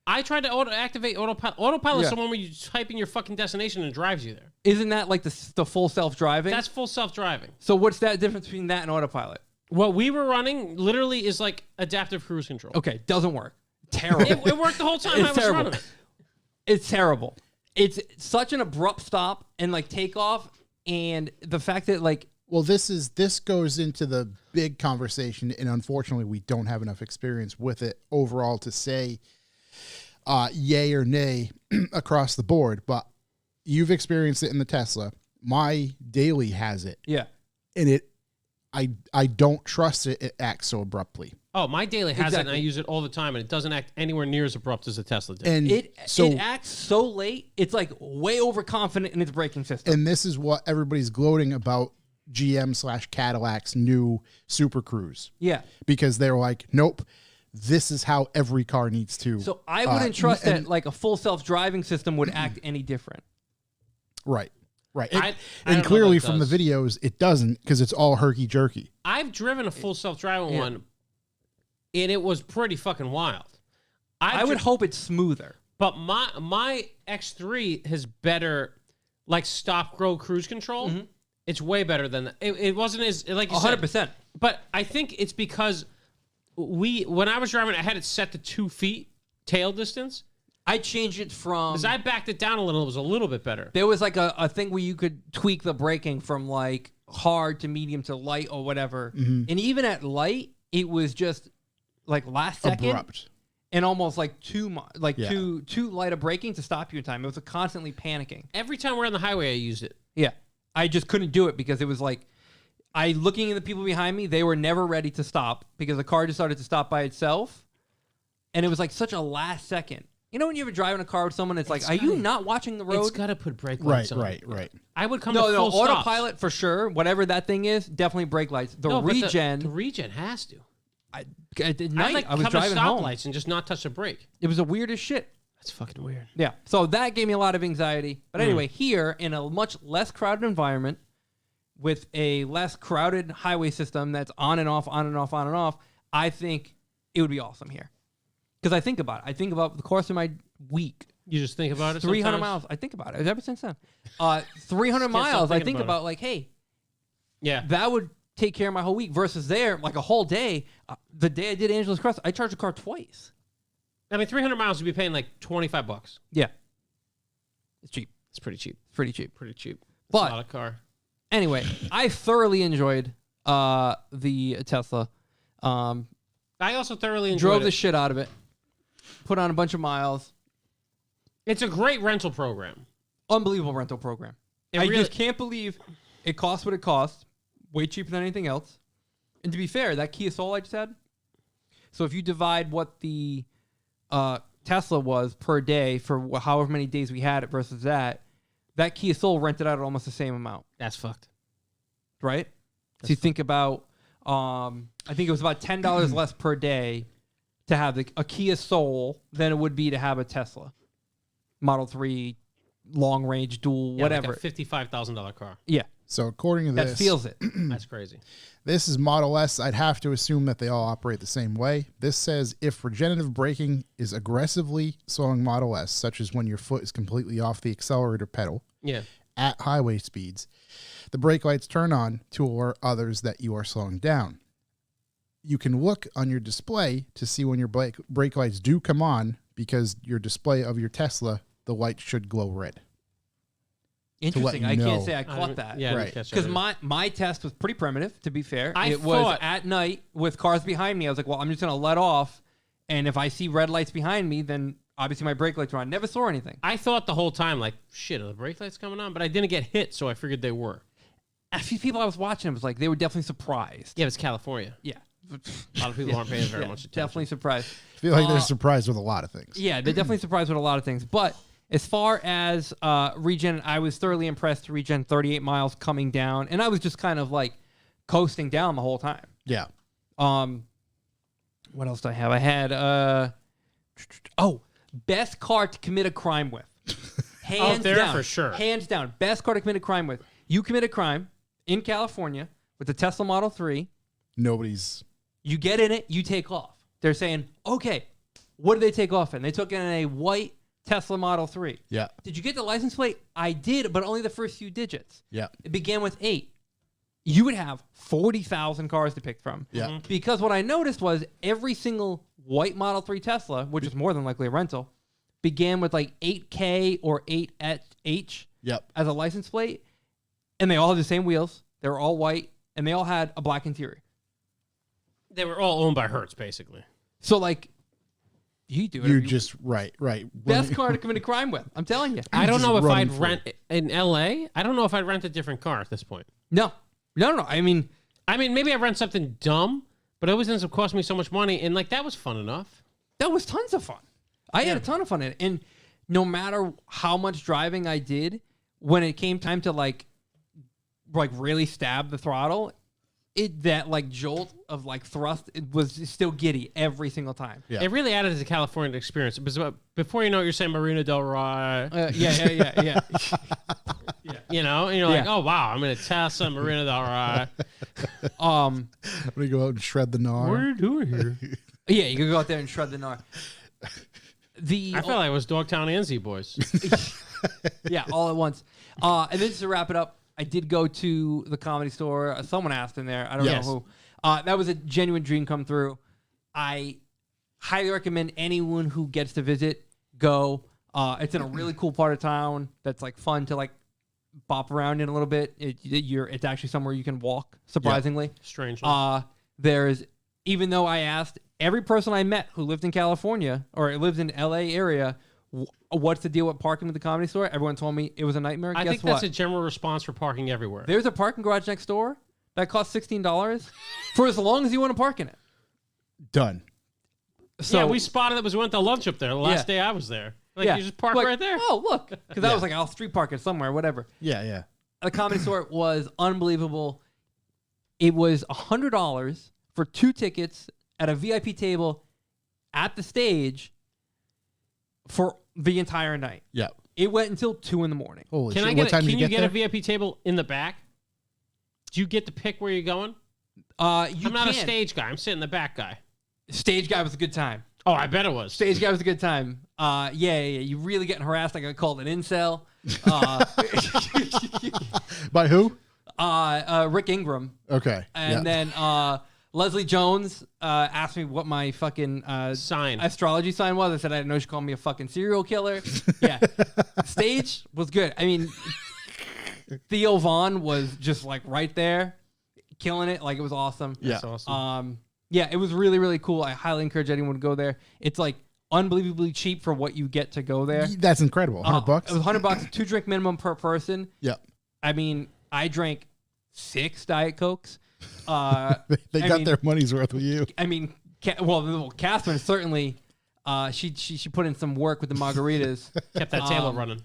I tried to activate autopilot. Autopilot is Yeah. the one where you type in your fucking destination and it drives you there. Isn't that like the full self-driving? That's full self-driving. So what's that difference between that and autopilot? What we were running literally is like adaptive cruise control. Okay, doesn't work. Terrible. It worked the whole time I was running it. It's terrible. It's such an abrupt stop and like takeoff, and the fact that like Well, this goes into the big conversation, and unfortunately, we don't have enough experience with it overall to say yay or nay across the board. But you've experienced it in the Tesla. My daily has it, yeah, and I don't trust it. It acts so abruptly, Oh, my daily has it, and I Exactly. use it all the time, and it doesn't act anywhere near as abrupt as a Tesla did. and it so acts so late. It's like way overconfident in its braking system. and this is what everybody's gloating about GM/Cadillac's new Super Cruise, Yeah. because they're like, nope, this is how every car needs to. So I wouldn't trust and- that like a full self-driving system would act any different. Right. Right. I don't And know clearly that it from the does. videos, it doesn't, because it's all herky jerky. I've driven a full self-driving Yeah. one, and it was pretty fucking wild. I would hope it's smoother. But my X3 has better, like, stop-go cruise control. Mm-hmm. It's way better than that. It wasn't as, like you said. 100%. But I think it's because when I was driving, I had it set to 2 feet tail distance. I changed it from. As I backed it down a little, it was a little bit better. There was like a thing where you could tweak the braking from like hard to medium to light or whatever. Mm-hmm. And even at light, it was just like last second Abrupt. and almost like too light of braking to stop you in time. It was constantly panicking. Every time we're on the highway, I used it. Yeah. I just couldn't do it because it was like looking at the people behind me, they were never ready to stop because the car just started to stop by itself. And it was like such a last second. You know when you're driving a car with someone, it's like, are you not watching the road? It's got to put brake Right, lights on. right. I would come No, to full stops. autopilot for sure. Whatever that thing is, definitely brake lights. The No, but regen, the regen has to. at night, I'd like I was come to driving home. stoplights and just not touch the brake. It was the weirdest shit. That's fucking weird. Yeah. So that gave me a lot of anxiety. But anyway, here in a much less crowded environment with a less crowded highway system that's on and off, on and off, on and off, I think it would be awesome here. Because I think about it. I think about the course of my week. You just think about it 300 sometimes? miles. I think about it ever since then. 300 stop miles. I thinking think about it. about like, hey, Yeah. that would take care of my whole week versus there, like a whole day. The day I did Angeles Crest, I charged the car twice. I mean, 300 miles would be paying like $25. Yeah. It's cheap. It's pretty cheap. Pretty cheap. Pretty cheap. That's But- a lot of car. Anyway, I thoroughly enjoyed the Tesla. I also thoroughly enjoyed Drove it. the shit out of it. Put on a bunch of miles. It's a great rental program. Unbelievable rental program. It I really- just can't believe it costs what it costs. Way cheaper than anything else. And to be fair, that Kia Soul I just had. So if you divide what the Tesla was per day for however many days we had it versus that Kia Soul rented out at almost the same amount, That's fucked. right? So you think about, I think it was about $10 less per day to have a Kia Soul than it would be to have a Tesla Model 3 long range dual, whatever. Like a $55,000 car. Yeah. So according to That this, feels it. That's crazy. this is Model S. I'd have to assume that they all operate the same way. This says if regenerative braking is aggressively slowing Model S, such as when your foot is completely off the accelerator pedal Yeah. at highway speeds, the brake lights turn on to alert others that you are slowing down. You can look on your display to see when your brake lights do come on, because your display of your Tesla, the light should glow red. Interesting. you I can't know. say I caught that. Yeah, I Right. didn't catch that Because either. my test was pretty primitive, to be fair. I It was thought- at night with cars behind me. I was like, well, I'm just going to let off. And if I see red lights behind me, then obviously my brake lights are on. Never saw anything. I thought the whole time, like, shit, are the brake lights coming on? But I didn't get hit, so I figured they were. A few people I was watching, it was like, they were definitely surprised. Yeah, it's California. Yeah. A lot of people aren't paying very much attention. Definitely surprised. I feel like they're surprised with a lot of things. Yeah, they're definitely surprised with a lot of things. But as far as regen, I was thoroughly impressed. Regen 38 miles coming down, and I was just kind of like coasting down the whole time. Yeah. What else do I have? I had best car to commit a crime with. Hands there down, for sure. Hands down, best car to commit a crime with. You commit a crime in California with the Tesla Model 3. Nobody's. You get in it, you take off. They're saying, okay, what did they take off in? They took in a white Tesla Model 3. Yeah. Did you get the license plate? I did, but only the first few digits. Yeah. It began with 8. You would have 40,000 cars to pick from. Yeah. Mhm. Because what I noticed was every single white Model 3 Tesla, which is more than likely a rental, began with like 8K or 8H Yep. as a license plate. And they all had the same wheels. They were all white, and they all had a black interior. They were all owned by Hertz, basically. So, like, you do it. You just right. Best car to commit a crime with. I'm telling you. I don't just know if running I'd free. rent in LA. I don't know if I'd rent a different car at this point. No. I mean, Maybe I rent something dumb, but it always ends up costing me so much money. And like that was fun enough. that was tons of fun. I had a ton of fun in it. And no matter how much driving I did, when it came time to like really stab the throttle, that like jolt of like thrust, it was still giddy every single time. Yeah. It really added to the California experience. Because before you know it, you're saying Marina Del Rey. Yeah. You know, and you're like, Yeah. oh wow, I'm in a Tesla, Marina Del Rey. I'm gonna go out and shred the gnar. What are you doing here? Yeah, you could go out there and shred the gnar. I felt like it was Dogtown and Z Boys. Yeah, all at once. And then just to wrap it up, I did go to the Comedy Store. Someone asked in there. I don't Yes. know who. That was a genuine dream come through. I highly recommend anyone who gets to visit, go. It's in a really cool part of town that's like fun to like bop around in a little bit. It's actually somewhere you can walk, surprisingly. Strangely. There's, even though I asked every person I met who lived in California or lives in LA area, what's the deal with parking at the Comedy Store? Everyone told me it was a nightmare. I Guess think what? that's a general response for parking everywhere. There's a parking garage next door that costs $16 for as long as you want to park in it. Done. So yeah, we spotted it. We went to lunch up there the last day I was there. Like, you just park Like, right there. Oh, look. Because I was like, I'll street park it somewhere, whatever. Yeah. The Comedy Store was unbelievable. It was $100 for 2 tickets at a VIP table at the stage for the entire night. Yeah. It went until 2 in the morning. Holy Can shit! I What get? time Can did you you get get a there? VIP table in the back? Do you get to pick where you're going? I'm not a stage guy. I'm sitting the back guy. Stage guy was a good time. Oh, I bet it was. Stage guy was a good time. Yeah. You really getting harassed. I got called an incel. By who? Rick Ingram. Okay. And then Leslie Jones asked me what my fucking Sign. astrology sign was. I said I didn't know she called me a fucking serial killer. Yeah. Stage was good. I mean, Theo Vaughn was just like right there, killing it. Like it was awesome. Yeah. That's awesome. Yeah, it was really, really cool. I highly encourage anyone to go there. It's like unbelievably cheap for what you get to go there. That's incredible. $100. It was $100, 2-drink minimum per person. Yep. I mean, I drank 6 Diet Cokes. They got their money's worth with you. I mean, Catherine certainly, she put in some work with the margaritas. Kept that table running.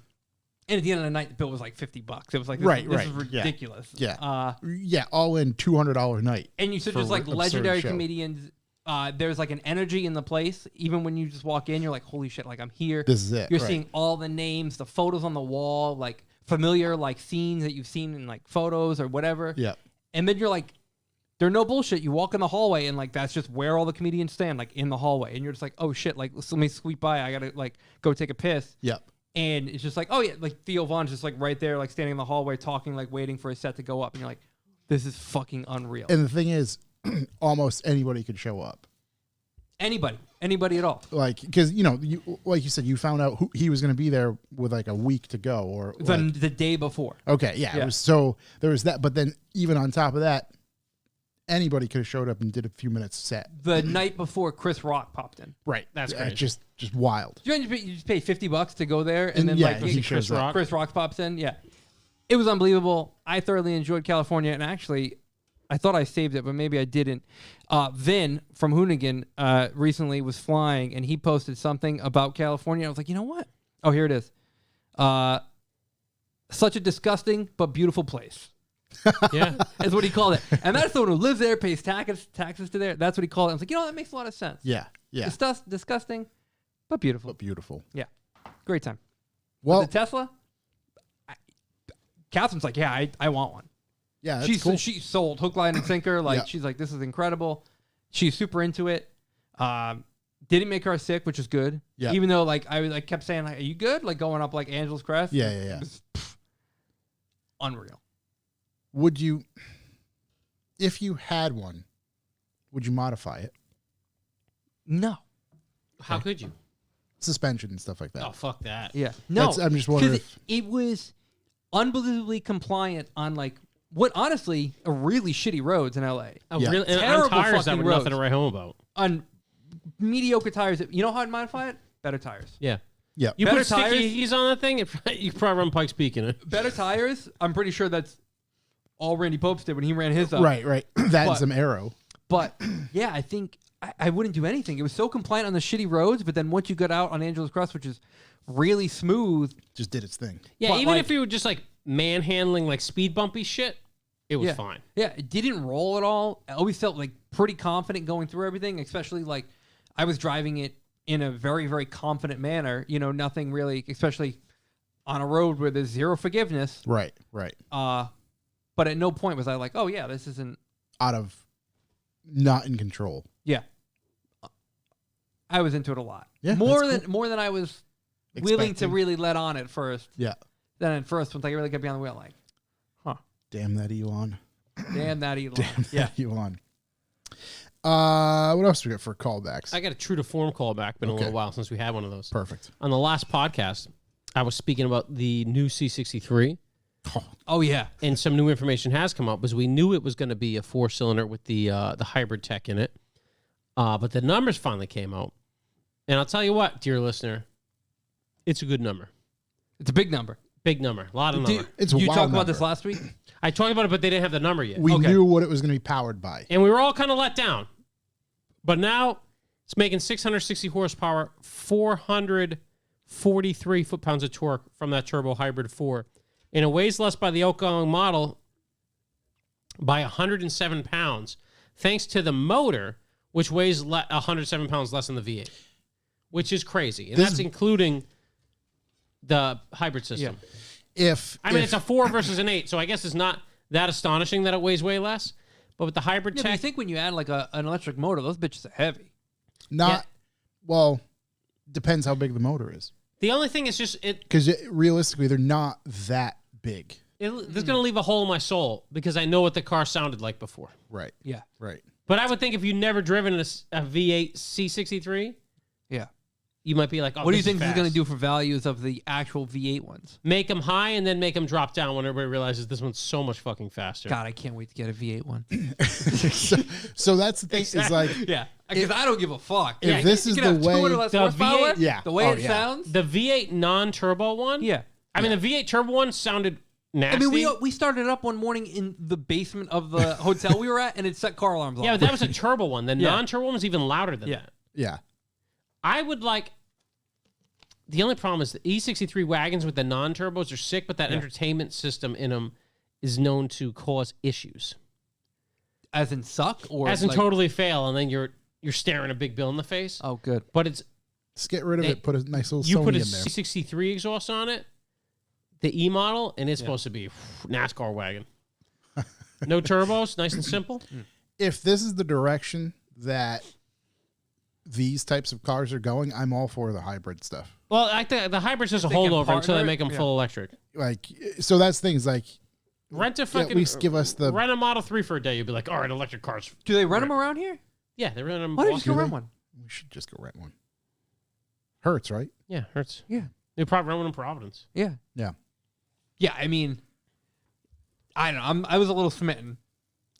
And at the end of the night, the bill was like $50. It was like, this Right. is ridiculous. Yeah. Yeah. All in $200 night. And you said For just like absurd legendary show. comedians there's like an energy in the place. Even when you just walk in, you're like, holy shit, like I'm here. This is it. You're right. seeing all the names, the photos on the wall, like familiar like scenes that you've seen in like photos or whatever. Yeah. And then you're like, they're no bullshit. You walk in the hallway and like that's just where all the comedians stand, like in the hallway. And you're just like, oh shit, like let me sweep by. I gotta like go take a piss. Yep. And it's just like, oh yeah, like Theo Von's just like right there, like standing in the hallway talking, like waiting for his set to go up. And you're like, this is fucking unreal. And the thing is, almost anybody could show up. Anybody at all. Like, because, you know, like you said, you found out who he was going to be there with like a week to go or The day before. Okay, yeah. It was, so there was that. But then even on top of that, anybody could have showed up and did a few minutes set. The night before Chris Rock popped in. Right. That's crazy. Just wild. You just pay $50 to go there and then yeah, like he shows up. Chris Rock pops in. Yeah. It was unbelievable. I thoroughly enjoyed California, and actually I thought I saved it, but maybe I didn't. Vin from Hoonigan recently was flying, and he posted something about California. I was like, you know what? Oh, here it is. Such a disgusting but beautiful place. Yeah. That's what he called it. And that's someone who lives there, pays taxes to there. That's what he called it. I was like, you know, that makes a lot of sense. Yeah. Yeah. Disgusting, but beautiful. But beautiful. Yeah. Great time. Well, The Tesla, Catherine's like, yeah, I want one. yeah, that's cool. She sold hook, line, and sinker. Like, Yeah. she's like, this is incredible. She's super into it. Didn't make her sick, which is good. Yeah. Even though, like, I like kept saying, like, are you good? Like, going up, like, Angel's Crest. Yeah. It was, unreal. Would you, if you had one, would you modify it? No. How could you? Suspension and stuff like that. Oh, fuck that. Yeah. No. I'm just wondering 'cause if- it was unbelievably compliant on, like, what honestly are really shitty roads in LA. Oh, Yeah. really? And on Terrible tires that fucking were nothing to roads. write home about. On mediocre tires. You know how I'd modify it? Better tires. Yeah. Yeah. You Better put sticky tires? he's on that thing, you could probably run Pikes Peak in it. Better tires. I'm pretty sure that's all Randy Popes did when he ran his up. Right. That and But- some arrow. But yeah, I think I wouldn't do anything. It was so compliant on the shitty roads, but then once you got out on Angeles Crest, which is really smooth, Just did its thing. Yeah, But, even like- if you were just like manhandling like speed bumpy shit, it was yeah. fine. Yeah, it didn't roll at all. I always felt like pretty confident going through everything, especially like I was driving it in a very, very confident manner. You know, nothing really, especially on a road where there's zero forgiveness. Right. But at no point was I like, oh yeah, this isn't. Out of not in control. Yeah, I was into it a lot. Yeah, more that's than I was willing to Expecting. really let on at first. Yeah. Then at first, once I really got behind the wheel, like, Damn that Elon. damn that Elon. Damn Yeah. that Elon. What else do we got for callbacks? I got a true to form callback. Been a Okay. little while since we had one of those. Perfect. On the last podcast, I was speaking about the new C63, Oh yeah. and some new information has come up because we knew it was going to be a 4-cylinder with the hybrid tech in it, but the numbers finally came out, and I'll tell you what, dear listener, it's a good number, It's a big number. big number, a lot of number. It's a you wild talked about number. this last week? I talked about it, but they didn't have the number yet, We Okay. knew what it was going to be powered by. and we were all kind of let down. But now it's making 660 horsepower, 443 foot-pounds of torque from that turbo hybrid 4. And it weighs less by the outgoing model by 107 pounds, thanks to the motor, which weighs 107 pounds less than the V8, which is crazy. And This- that's including the hybrid system. If It's a 4 versus an 8, so I guess it's not that astonishing that it weighs way less. But with the hybrid Yeah, but you tech, think when you add like an electric motor, those bitches are heavy. not, well, depends how big the motor is. the only thing is just Because realistically, they're not that big. this is going to leave a hole in my soul because I know what the car sounded like before. Right. Yeah. Right. But I would think if you've never driven a V8 C63, Yeah. you might be like, oh, What do you think this is fast. going to do for values of the actual V8 ones? Make them high and then make them drop down when everybody realizes this one's so much fucking faster. God, I can't wait to get a V8 one. So that's the thing. Is like, Yeah, because I don't give a fuck. If this you is can the have 200 way- less The horsepower, V8 Yeah. the way Oh, it yeah. sounds. The V8 non-turbo one? Yeah. I mean, the V8 turbo one sounded nasty. I mean, we started up one morning in the basement of the hotel we were at, and it set car alarms off. yeah, but that was a turbo one. The Yeah. non-turbo one was even louder than Yeah. that. yeah. I would like... The only problem is the E63 wagons with the non-turbos are sick, but that Yeah. entertainment system in them is known to cause issues. As in suck, or As in like, totally fail, and then you're you're staring a big bill in the face. Oh, good. But it's Just get rid of it. Put a nice little you Sony put a in there. C63 exhaust on it, the E model, and it's supposed to be NASCAR wagon. No turbos, nice and simple. If this is the direction that these types of cars are going, I'm all for the hybrid stuff. Well, I think the hybrid's just a They can holdover until they partner, make them yeah. full electric. Like, so that's things like Rent a fucking at least give us the. rent a Model 3 for a day. You'll be like, all right, electric cars. Do they rent them around here? Yeah, they rent them. Why don't you just go Do rent they? one? We should just go rent one. Hertz, right? Yeah, Hertz. Yeah. They probably rent one in Providence. Yeah. Yeah. Yeah, I mean, I don't know. I was a little smitten.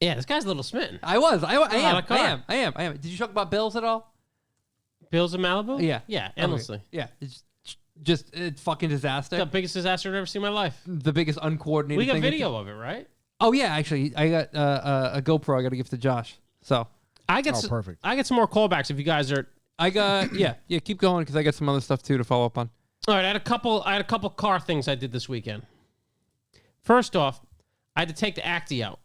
Yeah, this guy's a little smitten. I was. I am. car. I am. Did you talk about bills at all? Bills in Malibu? Yeah. Yeah, endlessly. Okay. Yeah. It's just it's fucking disaster. The biggest disaster I've ever seen in my life. The biggest uncoordinated We got thing. video of it, right? Oh, yeah, actually. I got a GoPro I got to give to Josh. So I get Oh, perfect. I get some more callbacks if you guys are. I got, yeah, keep going because I got some other stuff too to follow up on. All right, I had a couple car things I did this weekend. First off, I had to take the Acti out.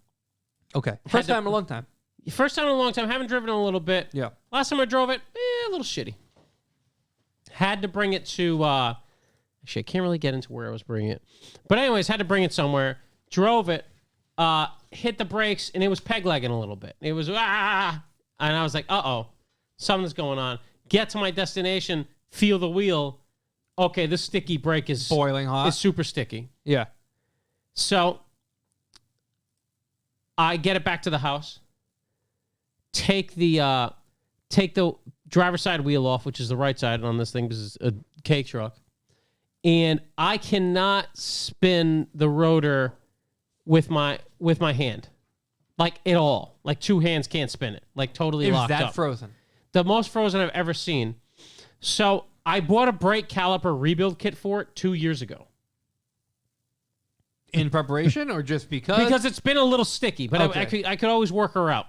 Okay. First time in a long time. First time in a long time. Haven't driven in a little bit. Yeah. Last time I drove it, a little shitty. Had to bring it to. Actually, I can't really get into where I was bringing it, but anyways, had to bring it somewhere. Drove it, hit the brakes, and it was peg legging a little bit. It was and I was like, something's going on. Get to my destination, feel the wheel. Okay, this sticky brake is Boiling hot. Is super sticky. Yeah. So I get it back to the house. Take the driver's side wheel off, which is the right side on this thing because it's a cake truck. And I cannot spin the rotor with my hand. Like at all. Like two hands can't spin it. Like totally It was locked that up. frozen. The most frozen I've ever seen. So I bought a brake caliper rebuild kit for it 2 years ago. In preparation or just because? Because it's been a little sticky, but Okay. I could always work her out.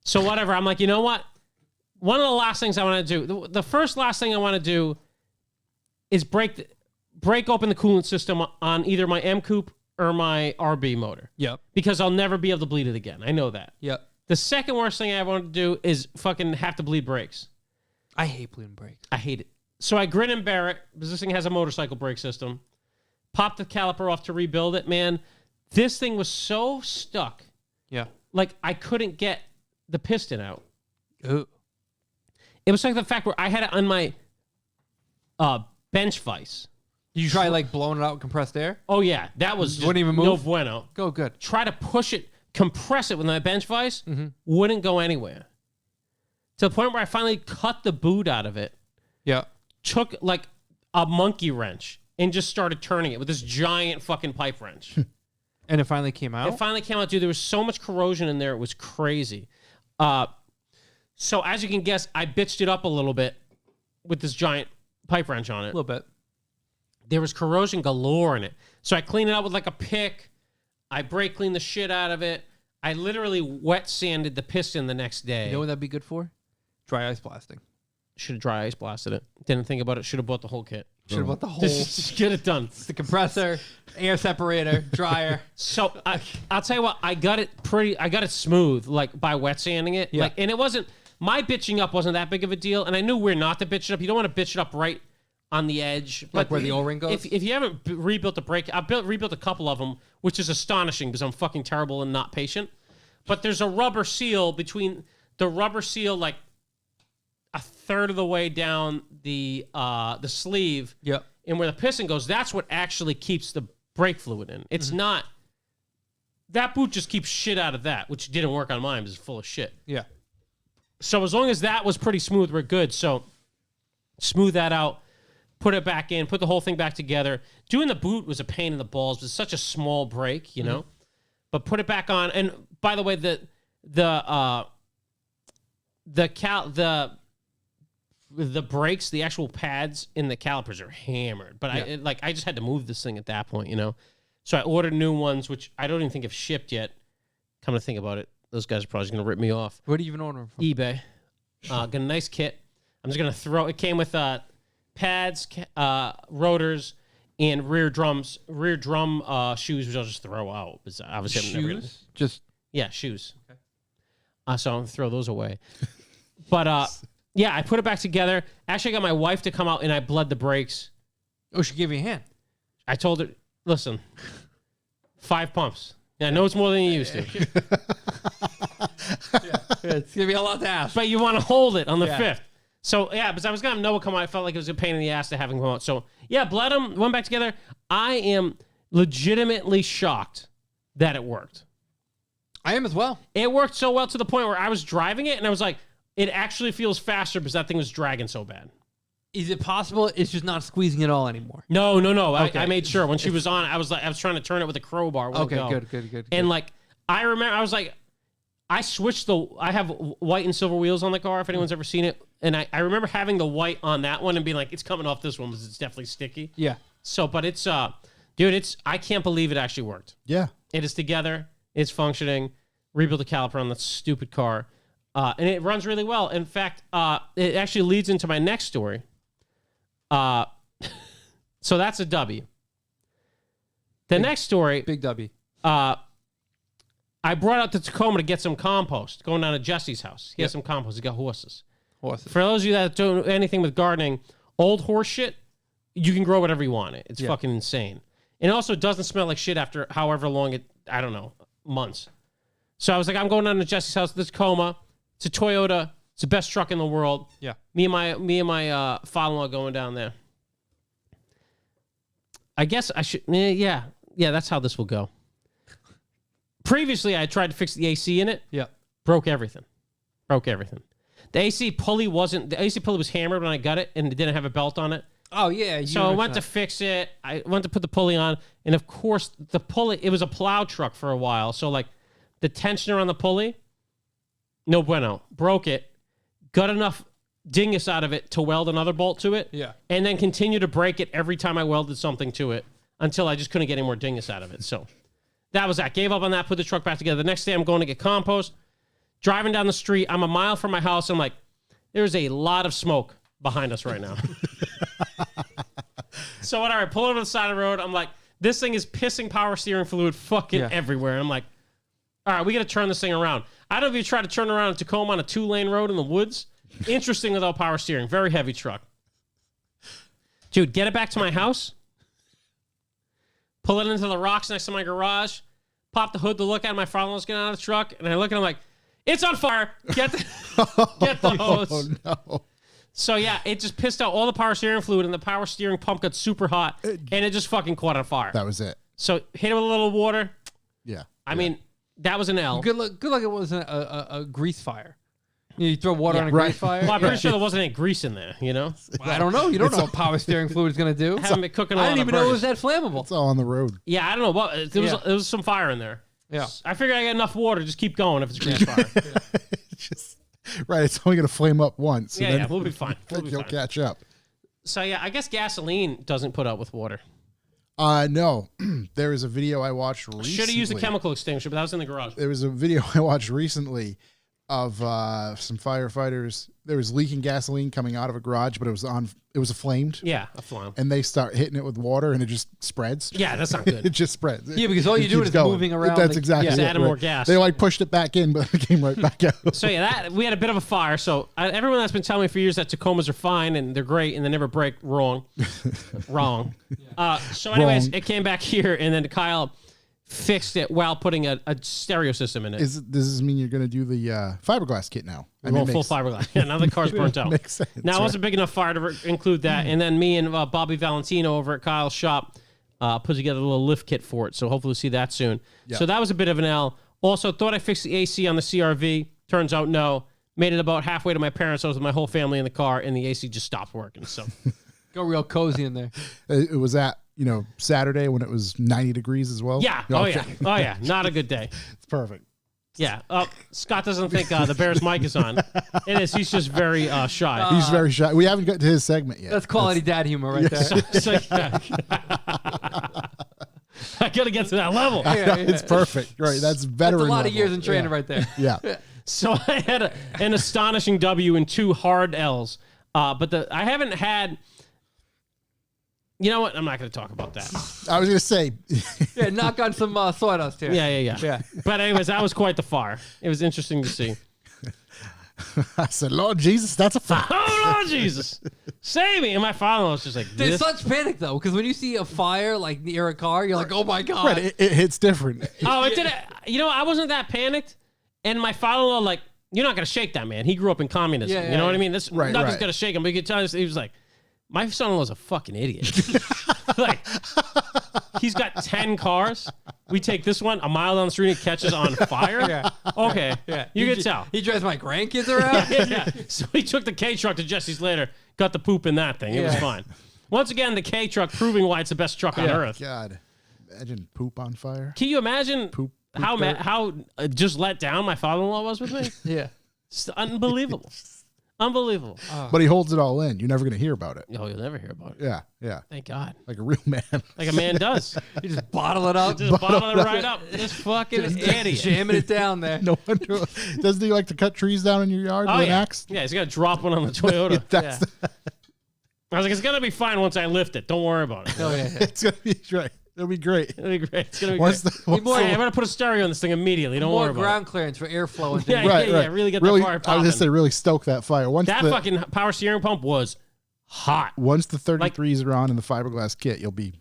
So whatever. I'm like, you know what? One of the last things I want to do, the first last thing I want to do is break open the coolant system on either my M Coupe or my RB motor. Yep. Because I'll never be able to bleed it again. I know that. Yep. The second worst thing I want to do is fucking have to bleed brakes. I hate bleeding brakes. I hate it. So I grin and bear it because this thing has a motorcycle brake system. Popped the caliper off to rebuild it, man. This thing was so stuck. Yeah. Like I couldn't get the piston out. Ooh. It was like the fact where I had it on my bench vise. Did you try like blowing it out with compressed air? Oh yeah, that was just Wouldn't even no move? bueno. Go good. Try to push it, compress it with my bench vise, wouldn't go anywhere. To the point where I finally cut the boot out of it, Yeah. took like a monkey wrench and just started turning it with this giant fucking pipe wrench. And it finally came out? It finally came out, dude. There was so much corrosion in there. It was crazy. So as you can guess, I bitched it up a little bit with this giant pipe wrench on A it. little bit. There was corrosion galore in it. So I cleaned it out with like a pick. I brake cleaned the shit out of it. I literally wet sanded the piston the next day. You know what that'd be good for? Dry ice blasting. Should have dry ice blasted it. Didn't think about it. Should have bought the whole kit. Should have bought the whole Just get it done. the compressor, air separator, dryer. So I'll tell you what, I got it smooth, like by wet sanding it. Yeah. Like, and it wasn't, my bitching up wasn't that big of a deal. And I knew where not to bitch it up. You don't want to bitch it up right on the edge. Like where the O-ring goes? If you haven't rebuilt a brake, I've rebuilt a couple of them, which is astonishing because I'm fucking terrible and not patient. But there's a rubber seal between the rubber seal, like a third of the way down the sleeve. Yep. And where the piston goes, that's what actually keeps the brake fluid in. It's not. That boot just keeps shit out of that, which didn't work on mine because it's full of shit. Yeah. So as long as that was pretty smooth, we're good. So smooth that out, put it back in, put the whole thing back together. Doing the boot was a pain in the balls. It's such a small brake, you know. But put it back on. And by the way, the brakes, the actual pads in the calipers are hammered. But I just had to move this thing at that point, you know. So I ordered new ones, which I don't even think have shipped yet. Come to think about it, those guys are probably going to rip me off. Where do you even order them from? eBay. Got a nice kit. I'm just going to throw. It came with pads, rotors, and rear drum shoes, which I'll just throw out. Because obviously I'm never gonna, Shoes? Just yeah, shoes. Okay. So I'm going to throw those away. But yeah, I put it back together. Actually, I got my wife to come out and I bled the brakes. Oh, she gave you a hand. I told her, listen, 5 pumps. Yeah, I know it's more than you used to. It's gonna be a lot to ask. But you want to hold it on the 5th. So, yeah, because I was going to have Noah come out. I felt like it was a pain in the ass to have him come out. So, yeah, bled him, went back together. I am legitimately shocked that it worked. I am as well. It worked so well to the point where I was driving it, and I was like, it actually feels faster because that thing was dragging so bad. Is it possible it's just not squeezing at all anymore? No. Okay. I made sure. When she was on, I was trying to turn it with a crowbar. Okay, good. And, like, I remember, I was like, I switched I have white and silver wheels on the car, if anyone's ever seen it. And I remember having the white on that one and being like, it's coming off this one because it's definitely sticky. Yeah. So, but it's, dude, I can't believe it actually worked. Yeah. It is together. It's functioning. Rebuild the caliper on that stupid car. And it runs really well. In fact, it actually leads into my next story. So that's a W. The next story. Big W. I brought out the Tacoma to get some compost, going down to Jesse's house. He has some compost. He's got horses. For those of you that don't know anything with gardening, old horse shit, you can grow whatever you want. It's fucking insane. And it also doesn't smell like shit after however long I don't know, months. So I was like, I'm going down to Jesse's house, the Tacoma. It's a Toyota. It's the best truck in the world. Yeah. Me and my father-in-law going down there. I guess I should, yeah, that's how this will go. Previously, I tried to fix the AC in it. Yeah. Broke everything. The AC pulley was hammered when I got it, and it didn't have a belt on it. Oh, yeah. So I went to fix it. I went to put the pulley on, and of course, the pulley, it was a plow truck for a while. So, like, the tensioner on the pulley, no bueno. Broke it. Got enough dingus out of it to weld another bolt to it. Yeah. And then continue to break it every time I welded something to it until I just couldn't get any more dingus out of it. So that was that. Gave up on that, put the truck back together. The next day, I'm going to get compost. Driving down the street, I'm a mile from my house. I'm like, there's a lot of smoke behind us right now. So whatever, I pull over to the side of the road. I'm like, this thing is pissing power steering fluid fucking everywhere. I'm like, all right, we got to turn this thing around. I don't know if you try to turn around in Tacoma on a 2-lane road in the woods. Interesting without power steering. Very heavy truck. Dude, get it back to my house. Pull it into the rocks next to my garage. Pop the hood to look at it. My father-in-law's getting out of the truck. And I look and I'm like, it's on fire. Get the hose. Oh, no. So, yeah, it just pissed out all the power steering fluid, and the power steering pump got super hot, and it just fucking caught on fire. That was it. So, hit it with a little water. Yeah. I mean, that was an L. Good luck it wasn't a grease fire. You throw water on a grease fire? Well, I'm pretty sure there wasn't any grease in there, you know? Well, I don't know. You don't know what power steering fluid is going to do. Haven't been cooking a lot I didn't of even know it was burgers. that flammable. It's all on the road. Yeah, I don't know. What there was some fire in there. Yeah. I figured I got enough water. Just keep going if it's grease fire. Right. It's only going to flame up once. So Yeah, we'll be fine. You'll catch up. So, yeah, I guess gasoline doesn't put out with water. No. There was a video I watched recently. Should have used a chemical extinguisher, but that was in the garage. There was a video I watched recently of some firefighters. There was leaking gasoline coming out of a garage, but it was flamed. Yeah, a flame. And they start hitting it with water, and it just spreads. Yeah, that's not good. It just spreads. Yeah, because all you do is moving around. That's exactly Just it. adding more gas. They like pushed it back in, but it came right back out. So yeah, we had a bit of a fire. So everyone that's been telling me for years that Tacomas are fine and they're great and they never break, wrong. So anyways, it came back here, and then Kyle fixed it while putting a stereo system in it. Does this mean you're going to do the fiberglass kit now? We're going full fiberglass. Yeah, now the car's burnt out. Makes sense. Now it wasn't big enough fire to include that. And then me and Bobby Valentino over at Kyle's shop put together a little lift kit for it. So hopefully we'll see that soon. Yeah. So that was a bit of an L. Also, thought I fixed the AC on the CRV. Turns out no. Made it about halfway to my parents' house with my whole family in the car, and the AC just stopped working. So Go real cozy in there. It was at Saturday when it was 90 degrees as well. yeah. Okay. Oh yeah. Not a good day. It's perfect. Yeah. Scott doesn't think the Bears mic is on. It is. He's just very shy. He's very shy. We haven't got to his segment yet. That's quality dad humor right there. So, yeah. I gotta get to that level. It's perfect. Right. That's veteran. That's a lot level. of years in training right there. Yeah. So I had an astonishing W and 2 hard L's. But I haven't had. You know what? I'm not going to talk about that. I was going to say. Yeah, knock on some sawdust here. Yeah. But anyways, that was quite the fire. It was interesting to see. I said, Lord Jesus, that's a fact. Oh, Lord Jesus. Save me. And my father-in-law was just like, There's this. such panic though, because when you see a fire like near a car, you're like, oh my god. Right, it hits different. Oh, it did. You know, I wasn't that panicked. And my father-in-law, like, you're not going to shake that man. He grew up in communism. Yeah, you know yeah, what I mean? This Right, nothing's right. going to shake him. But you could tell he was like, my son-in-law's a fucking idiot. Like, he's got 10 cars. We take this one a mile down the street and it catches on fire. Yeah. Okay. Yeah. You can tell. He drives my grandkids around. Yeah. So he took the K truck to Jesse's later, got the poop in that thing. It was Yeah. fine. Once again, the K truck proving why it's the best truck on earth. God, imagine poop on fire. Can you imagine Poop how just let down my father-in-law was with me? Yeah. It's unbelievable. Unbelievable. But he holds it all in. You're never going to hear about it. Oh, you'll never hear about it. Yeah, yeah. Thank God. Like a real man. Like a man does. You just bottle it up. Just bottle it right up. This fucking idiot. Jamming it down there. No wonder. Doesn't he like to cut trees down in your yard Oh, with an yeah. axe? Yeah, he's got to drop one on the Toyota. That's I was like, it's going to be fine once I lift it. Don't worry about it. Oh yeah. it's going to be right. It'll be great. It'll be great. It's going to be Once great. the, once more- Hey, I'm going to put a stereo on this thing immediately. Don't More worry about ground clearance for airflow. And Yeah, things. right. really get really, the fire I was popping. going to say, really stoke that fire. Once That the fucking power steering pump was hot. once the 33s are on in the fiberglass kit, you'll be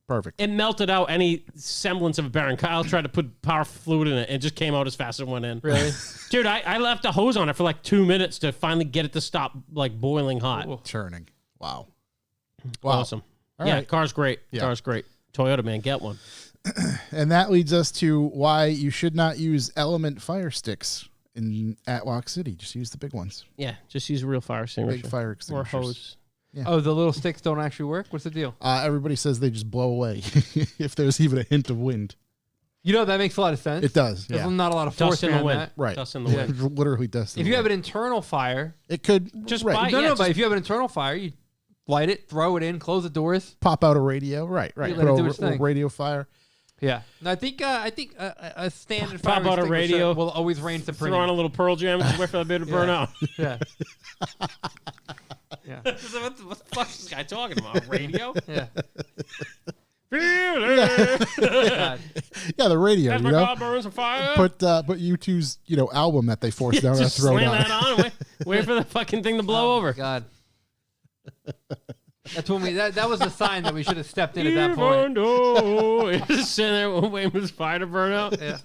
perfect. It melted out any semblance of a bearing. Kyle tried to put power fluid in it and it just came out as fast as it went in. Really? Dude, I left a hose on it for like 2 minutes to finally get it to stop like boiling hot. Churning. Wow. Awesome. All yeah, right. car's great. Yeah. Car's great. Toyota, man, get one. And that leads us to why you should not use Element fire sticks at Lock City. Just use the big ones. Yeah, just use a real fire extinguisher. Big fire or extinguishers. hose. Oh, the little sticks don't actually work? What's the deal? Everybody says they just blow away if there's even a hint of wind. You know, that makes a lot of sense. It does. There's Yeah. not a lot of force Dust in the behind wind. that. Right. Dust in the Yeah. wind. It literally does. If you have an internal fire, it could Just right, buy- no, yeah, but just- if you have an internal fire, you light it, throw it in, close the doors. pop out a radio. Right. You let Put it a do its thing. radio fire. Yeah, and I think a standard Pop fire out a extinguisher radio, will always reign supreme. Throw on a little Pearl Jam and just wait for the bit to burn out. Yeah, yeah, what the fuck is this guy talking about? Radio? yeah. Feel it. God. Yeah, the radio. As You my know, car burns on fire. put U2's album that they forced down our just throat. slam on. that on and wait for the fucking thing to blow over. God. That's when that was the sign that we should have stepped in at that point. Point. Just sitting there waiting for this fire to burn out. Yeah.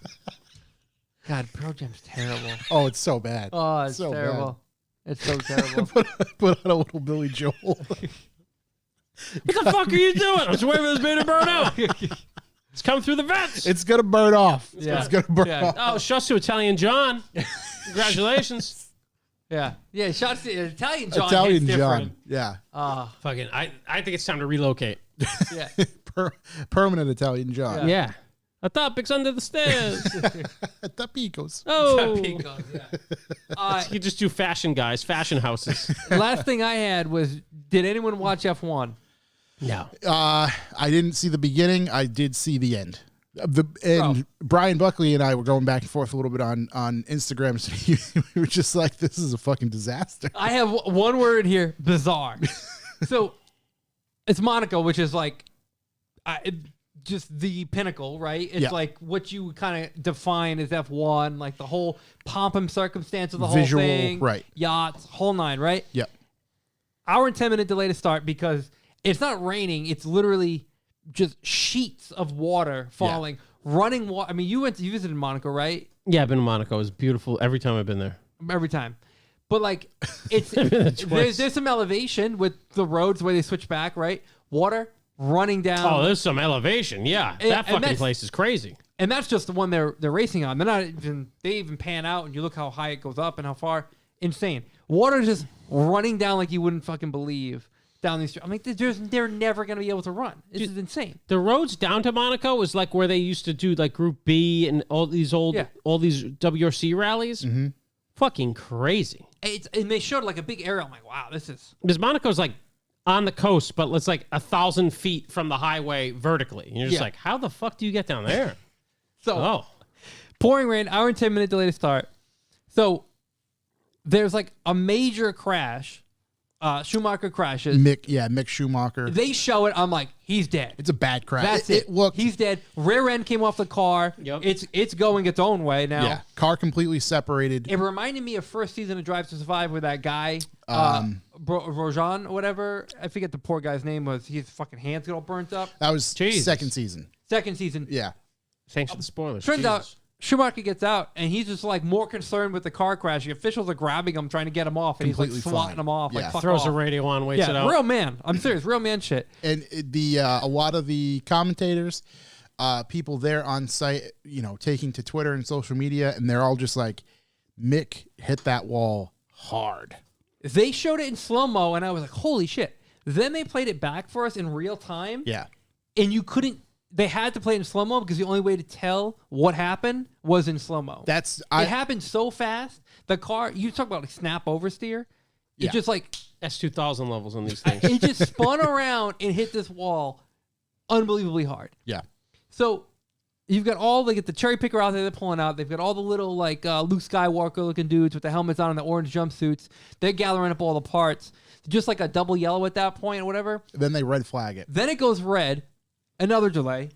God, Pearl Jam's terrible. Oh, it's so bad. Oh, it's So terrible. It's so terrible. Put on a little Billy Joel. What the fuck are you doing? I'm just waiting for this bit to burn out. It's coming through the vents. It's gonna burn off. Yeah. It's gonna burn Yeah. off. Oh, shuts to Italian John. Congratulations. Yeah, yeah. Shots to Italian John. Italian hits John. different. Yeah. Fucking, I think it's time to relocate. Yeah. Permanent Italian John. Yeah. A topic's under the stairs. Tapicos. Oh. Picos, yeah. You just do fashion guys, fashion houses. Last thing I had was, did anyone watch F1? No. I didn't see the beginning. I did see the end. Oh. Brian Buckley and I were going back and forth a little bit on Instagram. So we were just like, this is a fucking disaster. I have one word here: bizarre. So it's Monaco, which is like just the pinnacle, right? It's Yeah. like what you kind of define as F1, like the whole pomp and circumstance of the Visual, whole thing, right. Yachts, whole nine, right? Yep. Hour and 10-minute delay to start because it's not raining. It's literally just sheets of water falling, running water. I mean, you visited Monaco, right? Yeah, I've been to Monaco. It's beautiful every time I've been there. Every time. But like, it's there's some elevation with the roads where they switch back, right? Water running down. Oh, there's some elevation. Yeah. And That fucking that's- place is crazy. And that's just the one they're racing on. They're not even, they even pan out and you look how high it goes up and how far. Insane. Water just running down like you wouldn't fucking believe down these streets. I'm like, they're never going to be able to run. This is insane. The roads down to Monaco is like where they used to do like Group B and all these WRC rallies. Mm-hmm. Fucking crazy. And they showed like a big area. I'm like, wow, this is. Because Monaco's like on the coast, but it's like 1,000 feet from the highway vertically. And you're just Yeah. like, how the fuck do you get down there? So, pouring rain, hour and 10-minute delay to start. So, there's like a major crash Schumacher crashes. Mick Schumacher. They show it. I'm like, he's dead. It's a bad crash. That's it. Look, he's dead. Rear end came off the car. Yep. It's going its own way now. yeah, car completely separated. It reminded me of first season of Drive to Survive where that guy, Rojan or whatever, I forget the poor guy's name was. His fucking hands get all burnt up. That was Jesus. second season. Second season. Yeah, Thanks for the spoilers. Turns Jesus. out Schumacher gets out and he's just like more concerned with the car crash. The officials are grabbing him, trying to get him off, and Completely he's like swatting fine. him off. Yeah. Like, fuck Throws off. the radio on, waits it Yeah, out. real man. I'm serious, real man shit. and a lot of the commentators, people there on site, taking to Twitter and social media, and they're all just like, Mick hit that wall hard. They showed it in slow-mo, and I was like, holy shit. Then they played it back for us in real time, Yeah, and you couldn't. They had to play it in slow-mo because the only way to tell what happened was in slow-mo. It happened so fast. The car, you talk about like snap oversteer. It Yeah. just like, S2000 levels on these things. it just spun around and hit this wall unbelievably hard. yeah. So you've got they get the cherry picker out there they're pulling out. They've got all the little like Luke Skywalker looking dudes with the helmets on and the orange jumpsuits. They're gathering up all the parts. Just like a double yellow at that point or whatever. Then they red flag it. Then it goes red. Another delay.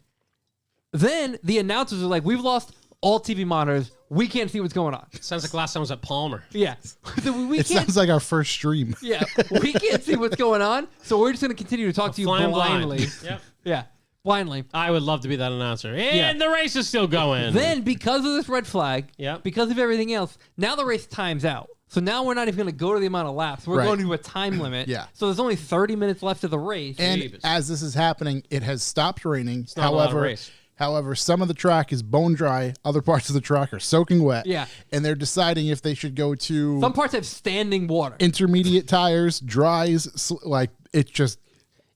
Then the announcers are like, we've lost all TV monitors. We can't see what's going on. Sounds like last time was at Palmer. Yeah. So we It can't. sounds like our first stream. Yeah. We can't see what's going on. So we're just going to continue to talk to you Flying blindly. blind. Yep. Yeah. Blindly. I would love to be that announcer. And the race is still going. Then, because of this red flag, Yep. because of everything else, now the race times out. So now we're not even going to go to the amount of laps. We're Right. going to a time limit. Yeah. So there's only 30 minutes left of the race. And Jeebus. as this is happening, it has stopped raining. not a lot of race. However, some of the track is bone dry. Other parts of the track are soaking wet. Yeah. And they're deciding if they should go to Some parts have standing water. intermediate tires, dries. Like, it's just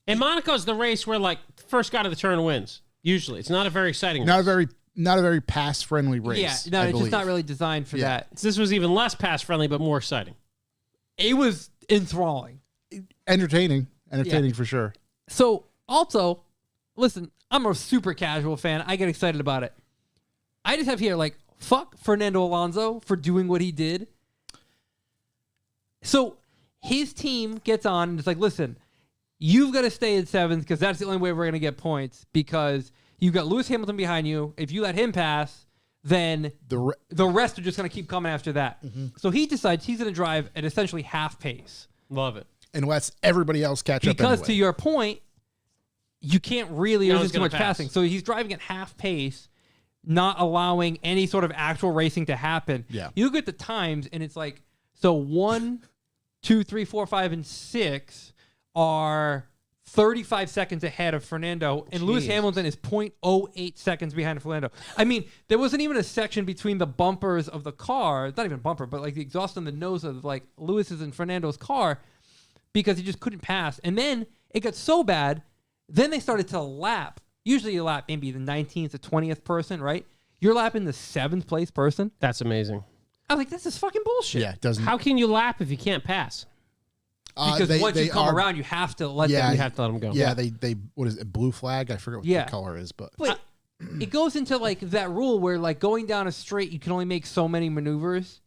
In Monaco's the race where like first guy to the turn wins. Usually, it's not a very exciting. not race. a very pass friendly race. Yeah. No, I it's just not believe. really designed for Yeah. that. This was even less pass friendly, but more exciting. It was enthralling. entertaining for sure. So, also, listen, I'm a super casual fan. I get excited about it. I just have here, like, fuck Fernando Alonso for doing what he did. So, his team gets on and it's like, listen, you've got to stay in seventh because that's the only way we're going to get points because you've got Lewis Hamilton behind you. If you let him pass, then the rest are just going to keep coming after that. Mm-hmm. So, he decides he's going to drive at essentially half pace. Love it. And lets everybody else catch up Because anyway. to your point, you can't really No there's one's too gonna much pass. passing. So he's driving at half pace, not allowing any sort of actual racing to happen. Yeah. You look at the times and it's like, so 1, 2, 3, 4, 5, and 6 are 35 seconds ahead of Fernando, and Lewis Jesus. Hamilton is 0.08 seconds behind Fernando. I mean, there wasn't even a section between the bumpers of the car, not even bumper, but like the exhaust and the nose of like Lewis's and Fernando's car, because he just couldn't pass. And then it got so bad, then they started to lap. Usually you lap maybe the 19th to 20th person, right? You're lapping the 7th place person. That's amazing. I was like, this is fucking bullshit. yeah, it doesn't. How can you lap if you can't pass? Because once you come around, you have to let Yeah, them. You have to let them go. Yeah, they what is it? Blue flag? I forget what Yeah. the color is, but But it goes into like that rule where like going down a straight, you can only make so many maneuvers.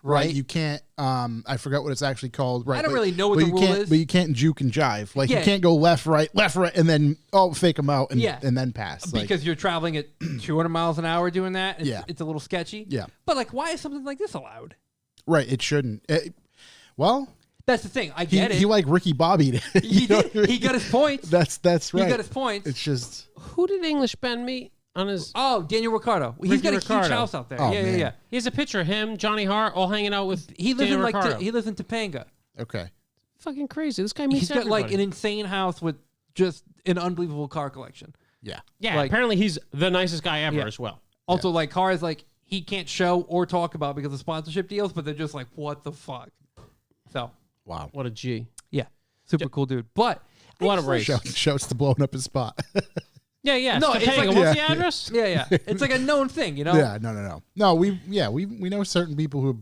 Right. You can't. I forgot what it's actually called. Right. I don't but- really know what but the you rule can't, is. But you can't juke and jive. Like Yeah. you can't go left, right, and then fake them out and Yeah. and then pass. Like, Because you're traveling at 200 miles an hour doing that. Yeah. It's a little sketchy. Yeah. But like, why is something like this allowed? right, it shouldn't. Well, That's the thing. I get it. he like Ricky Bobby. He did. He got his points. That's right. He got his points. It's just Who did English Ben meet on his? Oh, Daniel Ricciardo. He's Ricky got a huge Ricciardo. house out there. Oh, yeah, man. yeah. He has a picture of him, Johnny Hart, all hanging out with. He lives Daniel in like Ricciardo. he lives in Topanga. okay. Fucking crazy. This guy meets He's got everybody. like an insane house with just an unbelievable car collection. Yeah. Yeah, like- apparently he's the nicest guy ever Yeah. as well. Also, like cars like he can't show or talk about because of sponsorship deals, but they're just like, what the fuck? So Wow. What a G. yeah, super cool dude. But What a race. Shouts to blowing up his spot. Yeah. No, No, it's Topanga. like- What's Yeah. the address? yeah, it's like a known thing, you know? Yeah. No. We know certain people who have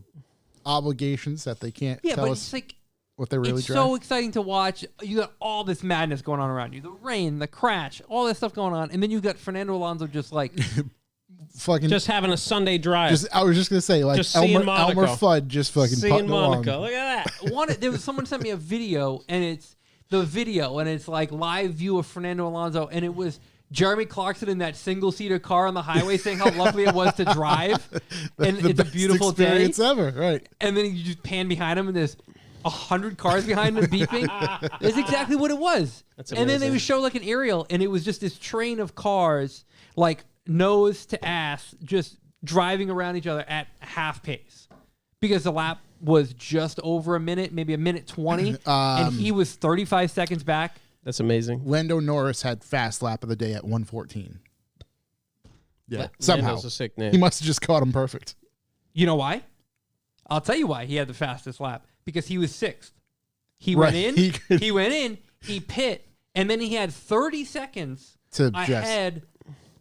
obligations that they can't Yeah, tell but us it's like what they really it's drive. so exciting to watch. You got all this madness going on around you. The rain, the crash, all this stuff going on. And then you got Fernando Alonso just like fucking Just having a Sunday drive. I was just gonna say, like Just seeing Elmer Monaco. Fudd just fucking Seeing putting along. Monaco. Look at that. There was someone sent me a video, and it's like live view of Fernando Alonso, and it was Jeremy Clarkson in that single-seater car on the highway saying how lovely it was to drive, and the it's a best beautiful day. experience ever, right? And then you just pan behind him, and there's 100 cars behind him beeping. That's exactly what it was. That's and then they amazing. would show like an aerial, and it was just this train of cars, like nose to ass, just driving around each other at half pace, because the lap was just over a minute, maybe a minute 20, and he was 35 seconds back. That's amazing. Lando Norris had fast lap of the day at 1:14. Yeah, somehow Lando's a sick name. he must have just caught him perfect. You know why? I'll tell you why he had the fastest lap. Because he was sixth. He Right. went in, he went in, he pit, and then he had 30 seconds To just ahead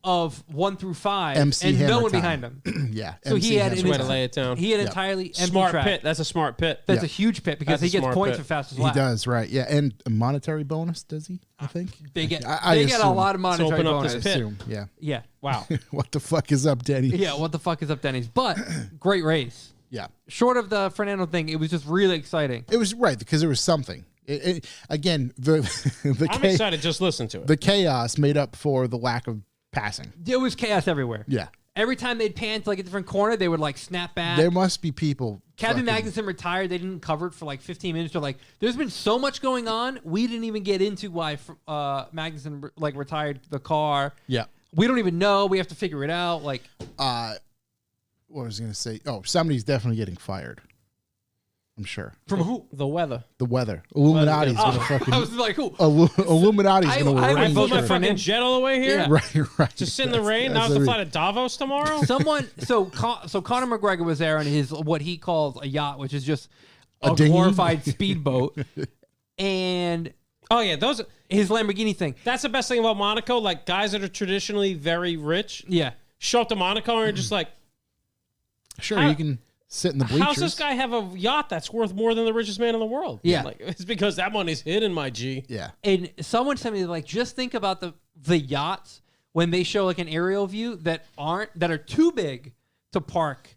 of 1 through 5, MC and hammer no one time. behind him. Yeah, So he had That's the way to lay it down. He had Yep. entirely empty Smart track. pit. That's a smart pit. That's Yeah. a huge pit because That's he a gets smart points pit. for fastest He lap. does, right? Yeah, and a monetary bonus, does he? I think They get I they get a assume. lot of monetary open up bonus. this pit. assume. Yeah. Yeah. Wow. What the fuck is up, Danny? Yeah, what the fuck is up, Denny's? But great race. Yeah. Short of the Fernando thing, it was just really exciting. It was right because there was something. Again, the I'm excited. Just listen to it. the chaos made up for the lack of passing. There was chaos everywhere. Yeah. Every time they'd pan to like a different corner, they would like snap back. There must be people. Captain fucking- Magnussen retired. They didn't cover it for like 15 minutes. They're like, there's been so much going on. We didn't even get into why Magnussen like retired the car. Yeah. We don't even know. We have to figure it out. Like, What was I going to say? Oh, somebody's definitely getting fired. I'm sure. from who? The weather. The weather. Illuminati's Oh, going to fucking. I was like, who? Illuminati's I- going to I I would flew vote my for fucking Fernando. jet all the way here. Yeah. Right. Just sit in the rain. Now I That's have to what fly to Davos tomorrow. Someone. So Conor McGregor was there on his what he calls a yacht, which is just A a dinghy? glorified speedboat, and Oh yeah, those. his Lamborghini thing. That's the best thing about Monaco. Like guys that are traditionally very rich Yeah. show up to Monaco and are just like, Sure, How- you can sit in the bleachers. how's this guy have a yacht that's worth more than the richest man in the world? Yeah. Like it's because that money's hidden, my G. Yeah. And someone sent me like, just think about the yachts when they show like an aerial view that are too big to park.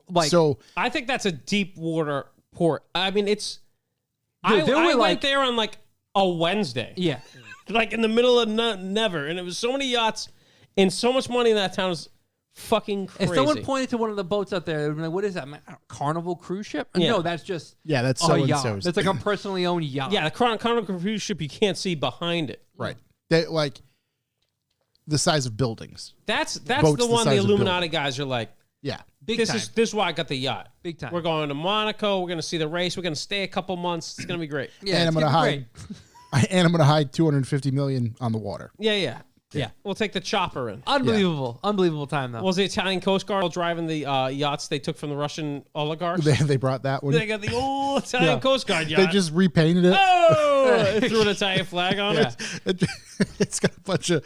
Like, So I think that's a deep water port. I mean, it's. Dude, I there were, went like- there on like a Wednesday. yeah, Like in the middle of never, and it was so many yachts and so much money in that town. It was fucking crazy. if someone pointed to one of the boats out there, they'd be like, "What is that? Carnival cruise ship?" Yeah. No, that's just yeah, that's a so yacht. and That's like a personally owned yacht. yeah, the Carnival cruise ship you can't see behind it. right. They like the size of buildings. That's Boats the the one the size of Illuminati guys are like. Yeah. big This time. is why I got the yacht. Big time. We're going to Monaco. We're going to see the race. We're going to stay a couple months. It's going to be great. yeah, and I'm it's gonna gonna be hide. And I'm gonna hide 250 million on the water. Yeah. Yeah. We'll take the chopper in. Unbelievable time though. Was the Italian Coast Guard driving the yachts they took from the Russian oligarchs? They brought that one. They got the old Italian Yeah. Coast Guard yacht. They just repainted it. oh, threw an Italian flag on Yeah. it. It's got a bunch of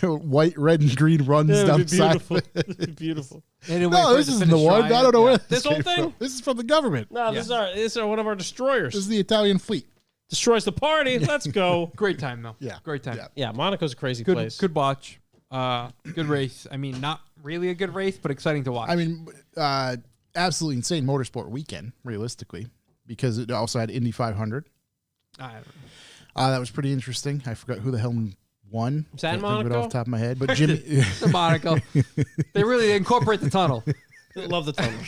white, red, and green runs It down would the be side. beautiful. It'd be beautiful. They didn't wait No, for it this to isn't the finish one. I drying. don't know where Yeah. this This whole came thing? from. This is from the government. No, this is one of our destroyers. This is the Italian fleet. Destroys the party. Let's go. Great time though. Yeah. Great time. Yeah. Yeah, Monaco's a crazy Good, place. good watch. Good race. I mean, not really a good race, but exciting to watch. I mean, absolutely insane motorsport weekend, realistically, because it also had Indy 500. I don't know. That was pretty interesting. I forgot who the hell won. Is that Can't think of it Monaco? off the top of my head. But Jimmy, The Monaco. They really incorporate the tunnel. Love the tunnel.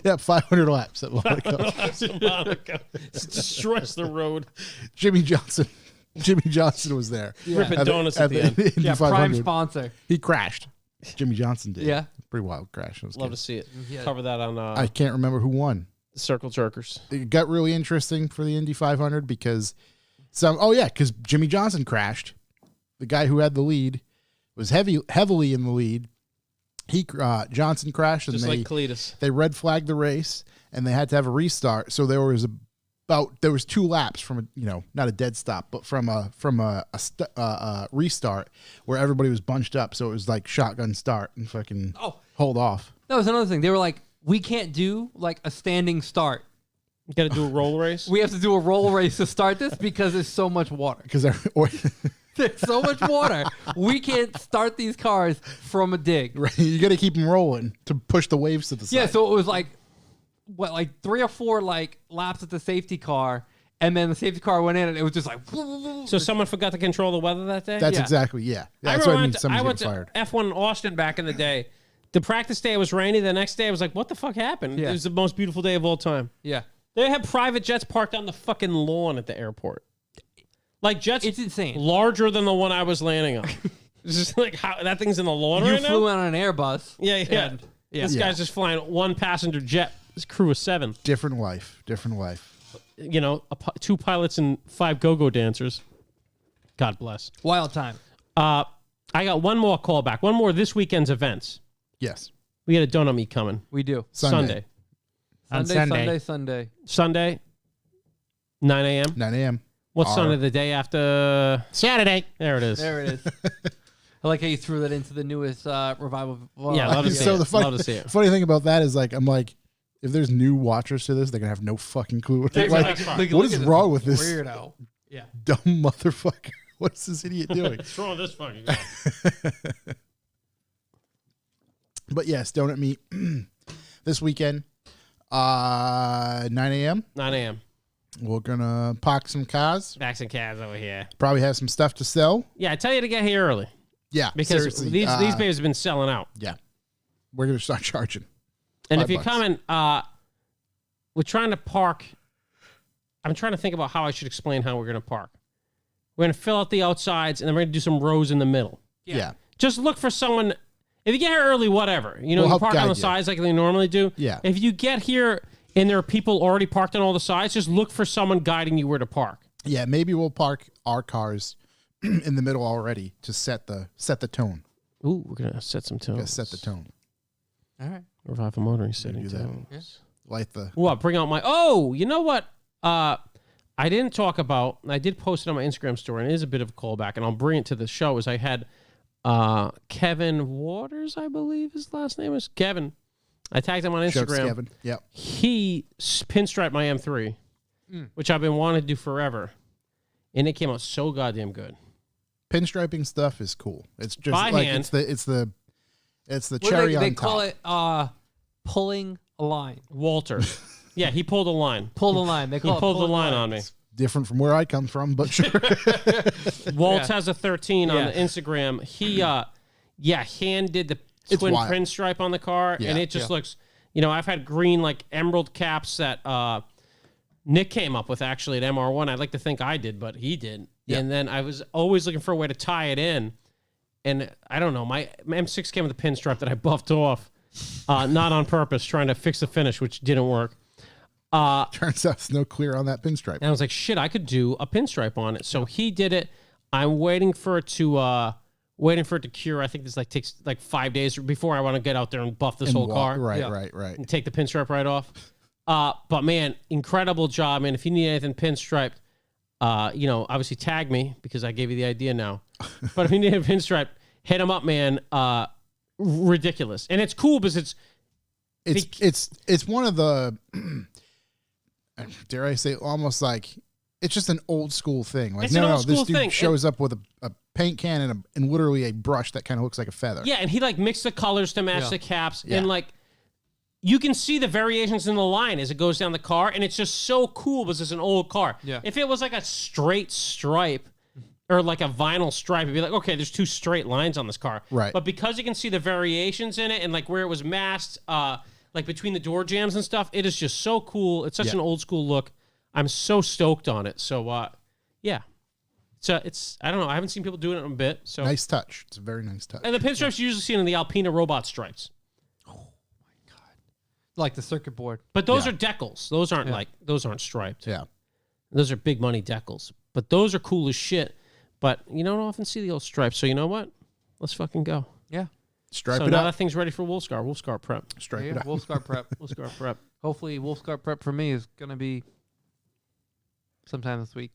yeah, 500 laps at Monaco. Monaco. It destroys the road. Jimmy Johnson was there. Ripping donuts at the end. Indy Yeah, prime 500. sponsor. He crashed. Jimmy Johnson did. Yeah. Pretty wild crash. It was Love good. to see it. Yeah. Cover that on I can't remember who won. the Circle Jerkers. It got really interesting for the Indy 500 because because Jimmy Johnson crashed. The guy who had the lead was heavily in the lead. Johnson crashed and Just like Cletus. they red flagged the race and they had to have a restart. So there was 2 laps from not a dead stop, but from a restart where everybody was bunched up. So it was like shotgun start and fucking hold off. That was another thing. They were like, we can't do like a standing start. You got to do a roll race. We have to do a roll race to start this because there's so much water. Because There's so much water. We can't start these cars from a dig. Right. You got to keep them rolling to push the waves to the side. Yeah, so it was like 3 or 4 laps at the safety car, and then the safety car went in, and it was just like. So someone forgot to control the weather that day? That's yeah. exactly, yeah. I That's what I remember mean. Somebody's I went getting to fired. F1 in Austin back in the day. The practice day was rainy. The next day I was like, what the fuck happened? Yeah. It was the most beautiful day of all time. Yeah. They had private jets parked on the fucking lawn at the airport. Like jets It's insane. larger than the one I was landing on. It's just like how that thing's in the lawn You right flew now. on an Airbus. Yeah. And, yeah. This guy's just flying one passenger jet. His crew of 7. Different life. Different life. You know, 2 pilots and 5 go-go dancers. God bless. Wild time. I got one more callback. One more this weekend's events. Yes. We got a donut meet coming. We do. Sunday. On Sunday. Sunday, 9 a.m. 9 a.m. What's Sunday? The day after Saturday. There it is. There it is. I like how you threw that into the newest revival. Yeah, love to see So it. the Love to see it. funny thing about that is I'm like, if there's new watchers to this, they're gonna have no fucking clue what they're like. Like, What look is at wrong with this weirdo? Yeah. dumb motherfucker? What's this idiot doing? What's wrong with this fucking guy? But yes, donut meet this weekend, 9 a.m. 9 a.m. We're gonna park some cars. Backs and cabs over here. Probably have some stuff to sell. Yeah, I tell you to get here early Yeah, because seriously, these babes have been selling out. Yeah, we're gonna start charging. And $5. if you're coming, we're trying to park. I'm trying to think about how I should explain how we're going to park. We're going to fill out the outsides, and then we're going to do some rows in the middle. Yeah. Just look for someone. If you get here early, whatever. You know, We'll you help park on guide the you. sides like they normally do. Yeah. If you get here and there are people already parked on all the sides, just look for someone guiding you where to park. Yeah, maybe we'll park our cars in the middle already to set the tone. Ooh, we're going to set some tones. Gotta set the tone. All right. Revival motoring setting do that. tones. Light the. What? Bring out my. Oh, you know what? I didn't talk about. I did post it on my Instagram story, and it is a bit of a callback, and I'll bring it to the show. Is I had Kevin Waters, I believe his last name is Kevin. I tagged him on Shouts Instagram. Kevin. Yep. He pinstriped my M3, which I've been wanting to do forever, and it came out so goddamn good. Pinstriping stuff is cool. It's just By like hand. it's the What cherry on they top. call it pulling a line. Walter, yeah, he pulled a line. Pull the line. They He call it pulled the pulling line on me. Different from where I come from, but sure. Walt Yeah. has a 13 on Yeah. the Instagram. He hand did the It's twin wild. pinstripe on the car, Yeah. and it just Yeah. looks. You know, I've had green like emerald caps that Nick came up with actually at MR1. I'd like to think I did, but he did. Yeah. And then I was always looking for a way to tie it in, and I don't know. My M6 came with a pinstripe that I buffed off, not on purpose, trying to fix the finish, which didn't work. Turns out there's no clear on that pinstripe. And I was like, shit, I could do a pinstripe on it. So he did it. I'm waiting for it to cure. I think this takes 5 days before I want to get out there and buff this whole car. Right, Yeah. right. And take the pinstripe right off. But man, incredible job, man. If you need anything pinstriped, obviously tag me because I gave you the idea now. But if you need a pinstripe, hit him up, man. Ridiculous. And it's cool because It's one of the dare I say almost like it's just an old school thing. Like It's an old this school dude thing. shows up with a paint can and literally a brush that kind of looks like a feather. yeah, and he mixed the colors to match Yeah. the caps. Yeah. And you can see the variations in the line as it goes down the car, and it's just so cool because it's an old car. Yeah. If it was like a straight stripe or like a vinyl stripe, it'd be like, okay, there's 2 straight lines on this car. Right. But because you can see the variations in it and where it was masked, between the door jambs and stuff, it is just so cool. It's such Yeah. an old school look. I'm so stoked on it. So, yeah. So it's I don't know. I haven't seen people doing it in a bit. So Nice touch. It's a very nice touch. And the pinstripes you usually see in the Alpina robot stripes. Like the circuit board. But those Yeah. are decals. Those aren't those aren't striped. Yeah. Those are big money decals. But those are cool as shit. But you don't often see the old stripes. So you know what? Let's fucking go. Yeah. Stripe So it now up. that thing's ready for Wolfscar. Wolfscar prep. Stripe Yeah. it up. Wolfscar prep. Wolfscar prep. Hopefully, Wolfscar prep for me is gonna be sometime this week.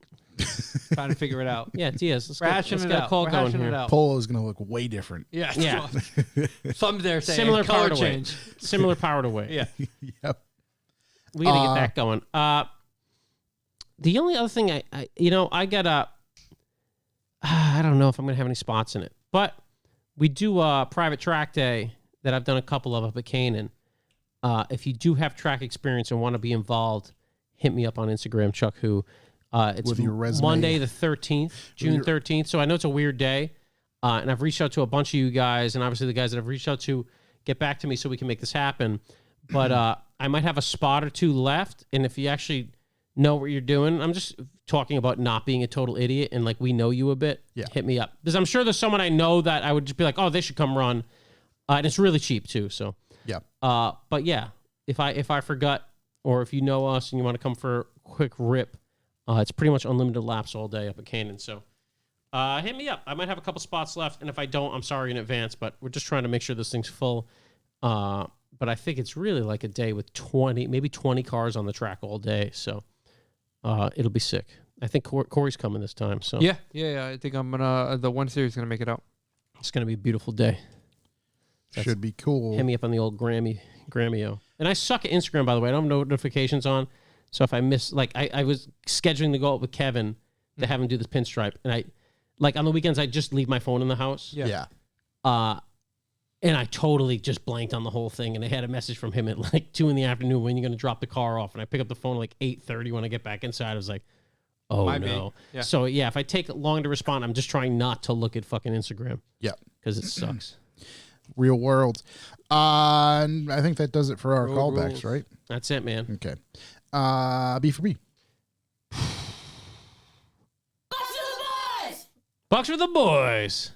Trying to figure it out. Yeah, Diaz. Let's We're get, hashing let's it get a out. call We're going hashing here. it out. Polo is going to look way different. Yeah. Yeah. Some they're saying Similar color power to weight. change. Similar power to weight. Yeah. Yep. We gotta get that going. The only other thing I got I don't know if I'm going to have any spots in it. But we do a private track day that I've done a couple of up at Canaan. If you do have track experience and want to be involved, hit me up on Instagram, Chuck Who. It's With your resume. Monday the 13th, June 13th. So I know it's a weird day. And I've reached out to a bunch of you guys, and obviously the guys that I've reached out to get back to me so we can make this happen. But I might have a spot or two left, and if you actually know what you're doing, I'm just talking about not being a total idiot, and like we know you a bit, hit me up. Because I'm sure there's someone I know that I would just be like, oh, they should come run. And it's really cheap too, so. Yeah. But yeah, if I forgot, or if you know us and you want to come for a quick rip, it's pretty much unlimited laps all day up at Canaan. So hit me up. I might have a couple spots left, and if I don't, I'm sorry in advance, but we're just trying to make sure this thing's full. But I think it's really like a day with 20 cars on the track all day. So it'll be sick. I think Corey's coming this time. So Yeah. I think I'm gonna the 1 Series is gonna make it out. it's gonna be a beautiful day. Should be cool. Hit me up on the old Grammy-o. And I suck at Instagram, by the way. I don't have notifications on. So if I miss, like, I was scheduling to go out with Kevin to have him do this pinstripe. And I, like, on the weekends, I just leave my phone in the house. Yeah. And I totally just blanked on the whole thing. And I had a message from him at, like, 2 in the afternoon, when you're going to drop the car off. And I pick up the phone at, like, 8:30 when I get back inside. I was like, oh, Might no. be. Yeah. So, yeah, if I take long to respond, I'm just trying not to look at fucking Instagram. Yeah. Because it sucks. Real world. And I think that does it for our Road callbacks, rules. That's right? it, man. Okay. B for B. Bucks for the boys.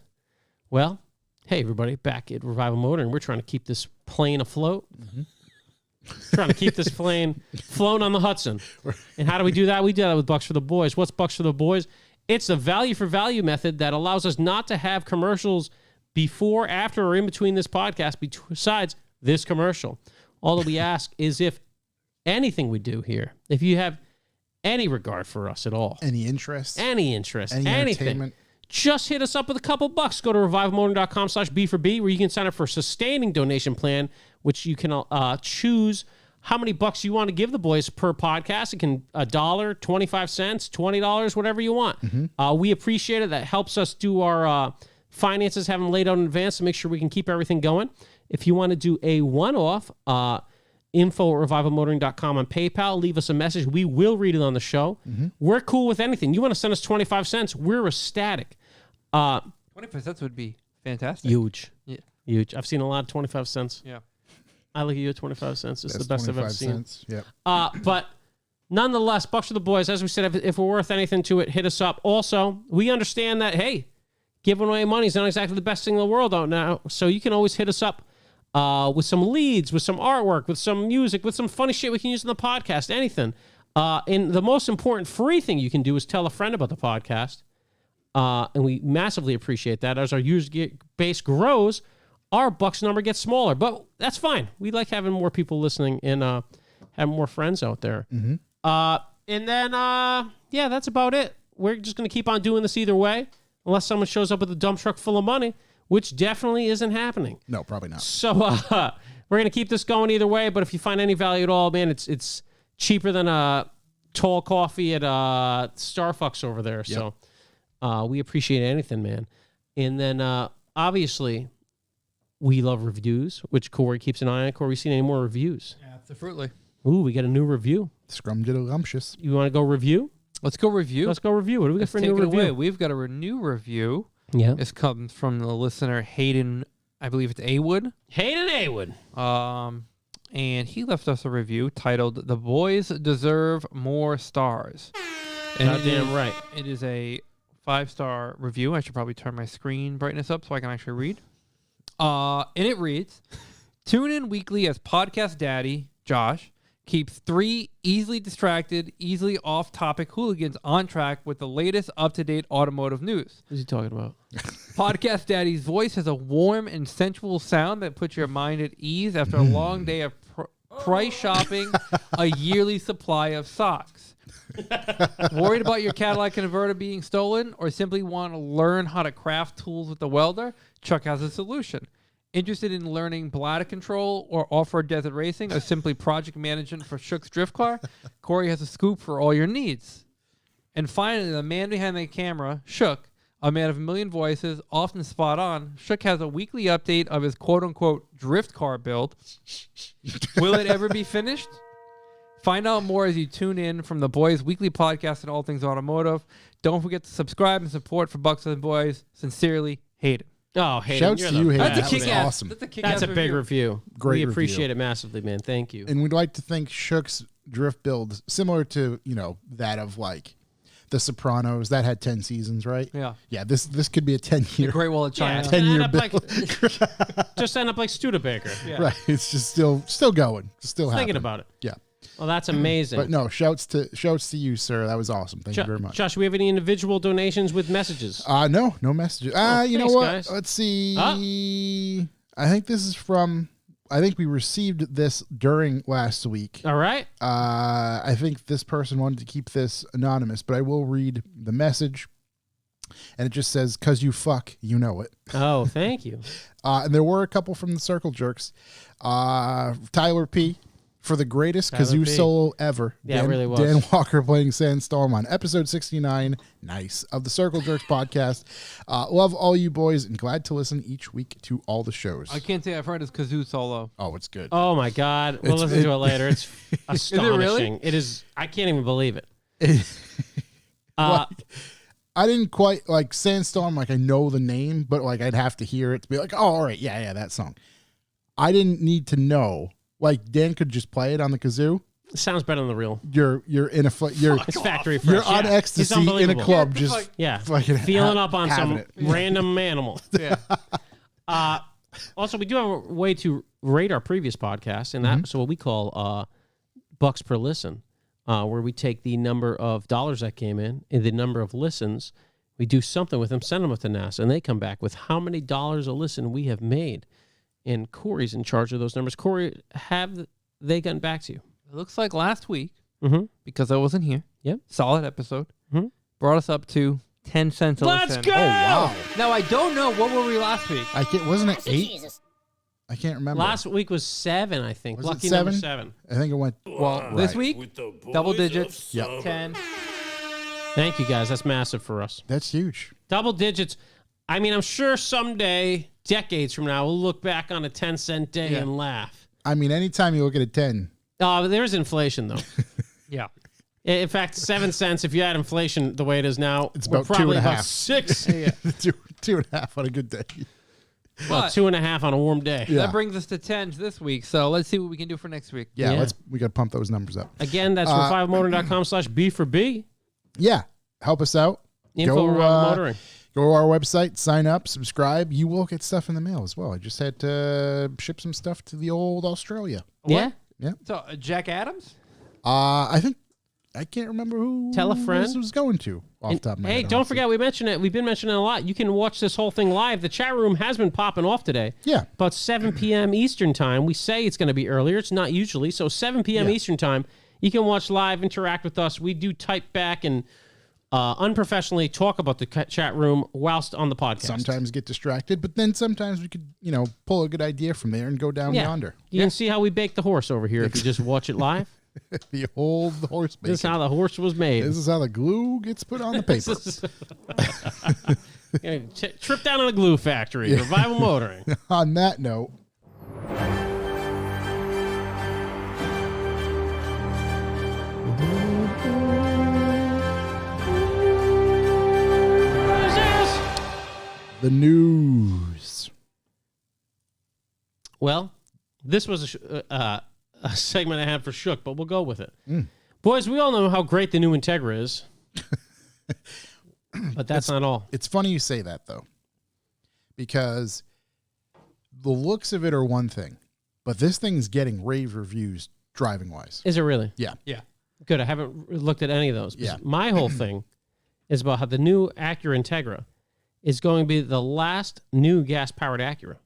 Well, hey, everybody, back at Revival Motor, and we're trying to keep this plane afloat. Trying to keep this plane flown on the Hudson. And how do we do that? We do that with Bucks for the Boys. What's Bucks for the Boys? It's a value for value method that allows us not to have commercials before, after, or in between this podcast, besides this commercial. All that we ask is, if anything we do here, if you have any regard for us at all, Any interest? any interest, Any anything, entertainment? just hit us up with a couple bucks. Go to revivalmotoring.com/B4B, where you can sign up for a sustaining donation plan, which you can choose how many bucks you want to give the boys per podcast. It can $1, 25 cents, $20, whatever you want. We appreciate it. That helps us do our finances, have them laid out in advance to make sure we can keep everything going. If you want to do a one-off, info at revivalmotoring.com on PayPal. Leave us a message. We will read it on the show. We're cool with anything. You want to send us 25 cents? We're ecstatic. 25 cents would be fantastic. Huge. Yeah. Huge. I've seen a lot of 25 cents. Yeah. I look at you at 25 cents. It's That's the best I've ever 25 seen. cents. Yep. But nonetheless, Bucks for the Boys, as we said, if we're worth anything to it, hit us up. Also, we understand that, hey, giving away money is not exactly the best thing in the world out now. So you can always hit us up with some leads, with some artwork, with some music, with some funny shit we can use in the podcast, anything. And the most important free thing you can do is tell a friend about the podcast. And we massively appreciate that. As our user base grows, our Bucks number gets smaller. But that's fine. We like having more people listening and having more friends out there. And then, yeah, that's about it. We're just going to keep on doing this either way, unless someone shows up with a dump truck full of money, which definitely isn't happening. No, probably not. So we're going to keep this going either way. But if you find any value at all, man, it's cheaper than a tall coffee at Starbucks over there. Yep. So we appreciate anything, man. And then obviously we love reviews, which Corey keeps an eye on. Corey, seen any more reviews? Absolutely. Ooh, we got a new review. Scrumdiddlegumptious. You want to go review? Let's go review. Let's go review. What do we got Let's for a take new it review? away. We've got a new review. Yeah. This comes from the listener Hayden. I believe it's Awood. Hayden Awood. And he left us a review titled "The Boys Deserve More Stars." And Goddamn right. It is a 5-star review. I should probably turn my screen brightness up so I can actually read. And it reads, "Tune in weekly as podcast daddy, Josh, keeps 3 easily distracted, easily off-topic hooligans on track with the latest up-to-date automotive news. What's he talking about? Podcast Daddy's voice has a warm and sensual sound that puts your mind at ease after a long day of price shopping a yearly supply of socks. Worried about your Cadillac converter being stolen or simply want to learn how to craft tools with the welder? Chuck has a solution. Interested in learning bladder control or off-road desert racing or simply project management for Shook's drift car? Corey has a scoop for all your needs. And finally, the man behind the camera, Shook, A man of a million voices, often spot on, Shook has a weekly update of his quote-unquote drift car build. Will it ever be finished? Find out more as you tune in from the Boys Weekly Podcast and all things automotive. Don't forget to subscribe and support for Bucks and Boys. Sincerely, Hayden. Oh, Hayden, Shouts you're to the you, Hayden. best, That's a That was kick-ass. awesome. That's a big review. Great We review. appreciate it massively, man. Thank you. And we'd like to think Shook's drift build, similar to, that of like The Sopranos, that had 10 seasons, right? Yeah. Yeah, this could be a 10-year. Great Wall of China. Yeah, 10-year end up build. just end up like Studebaker. Yeah. Right. It's just still going. Still happening. Thinking about it. Yeah. Well, that's amazing. But no, shouts to you, sir. That was awesome. Thank you very much. Josh, we have any individual donations with messages? No messages. You know thanks, what? guys. Let's see. I think this is from. I think we received this during last week. All right. I think this person wanted to keep this anonymous, but I will read the message. And it just says, "'Cause you fuck, you know it." Oh, thank you. And there were a couple from the Circle Jerks. Tyler P. for the greatest Tyler kazoo P. solo ever. Yeah, it really was. Dan Walker playing Sandstorm on episode 69. Nice. Of the Circle Jerks podcast. Love all you boys and glad to listen each week to all the shows. I can't say I've heard his kazoo solo. Oh, it's good. Oh, my God. We'll listen to it later. It's astonishing. really? It is. I can't even believe it. Like, I didn't quite like Sandstorm. Like I know the name, but like I'd have to hear it to be like, oh, all right, yeah, that song. I didn't need to know. Like Dan could just play it on the kazoo. It sounds better than the real. You're in a you're It's factory fresh. you're on Yeah. ecstasy It's in a unbelievable. club, just Yeah. fucking Feeling up on having some it. random animal. Yeah. Also, we do have a way to rate our previous podcast, and that's what we call bucks per listen, where we take the number of dollars that came in and the number of listens. We do something with them, send them up to NASA, and they come back with how many dollars a listen we have made. And Corey's in charge of those numbers. Corey, have they gotten back to you? It looks like last week, Mm-hmm. because I wasn't here. Yep. Solid episode. Mhm. Brought us up to 10 cents a Let's listen. go! Oh wow! Now, I don't know. What were we last week? I can't. Wasn't it 8? I can't remember. Last week was 7, I think. Was it Lucky 7? number 7. I think it went. Well, this Right. week, double digits. Yep. 10. Thank you, guys. That's massive for us. That's huge. Double digits. I mean, I'm sure someday, decades from now, we'll look back on a 10-cent day Yeah. and laugh. I mean, anytime you look at a 10, There's inflation, though. Yeah. In fact, 7 cents, if you add inflation the way it is now, It's we're about probably 2.5. about 6. two and a half on a good day. Well, But 2.5 on a warm day. Yeah. that brings us to 10s this week. So let's see what we can do for next week. Yeah, Yeah. we got to pump those numbers up. Again, that's revivalmotoring.com/B for B. Yeah, help us out. Info Go, Revival Motoring. Go to our website, sign up, subscribe. You will get stuff in the mail as well. I just had to ship some stuff to the old Australia. Yeah? So, Jack Adams? I think I can't remember who Tell a friend. this was going to off the top of my Hey, head. don't honestly. forget, we mentioned it. We've been mentioning it a lot. You can watch this whole thing live. The chat room has been popping off today. Yeah. About 7 p.m. Eastern time. We say it's going to be earlier. It's not usually. So 7 p.m. Yeah. Eastern time, you can watch live, interact with us. We do type back and unprofessionally talk about the chat room whilst on the podcast. Sometimes get distracted, but then sometimes we could, pull a good idea from there and go down yonder. You can see how we bake the horse over here if you just watch it live. The old horse bacon. This is how the horse was made. This is how the glue gets put on the paper. Trip down to the glue factory. Revival Motoring. On that note, the news. Well, this was a segment I had for Shook, but we'll go with it. Boys, we all know how great the new Integra is. But that's not all. It's funny you say that, though, because the looks of it are one thing, but this thing's getting rave reviews driving-wise. Is it really? Yeah. Yeah. Good. I haven't looked at any of those. Yeah. My whole thing is about how the new Acura Integra is going to be the last new gas-powered Acura.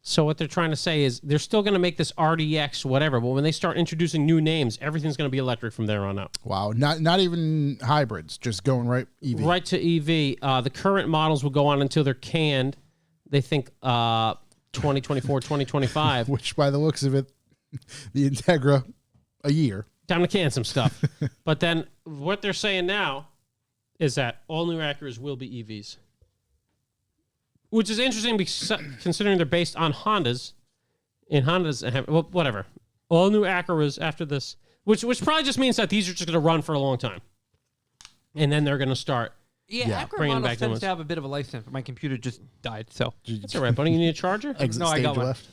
So what they're trying to say is they're still going to make this RDX whatever, but when they start introducing new names, everything's going to be electric from there on out. Wow. Not even hybrids, just going right EV. Right to EV. The current models will go on until they're canned. They think 2024, 2025. Which, by the looks of it, the Integra, a year. Time to can some stuff. But then what they're saying now is that all new Acuras will be EVs. Which is interesting because considering they're based on Hondas. In Hondas, well, whatever. All new Acuras after this, which probably just means that these are just going to run for a long time. And then they're going to start. Yeah, Acura bringing models back tends ones. to have a bit of a lifespan, but my computer just died, so. That's all right, buddy. You need a charger? Exit No, I stage got one. left.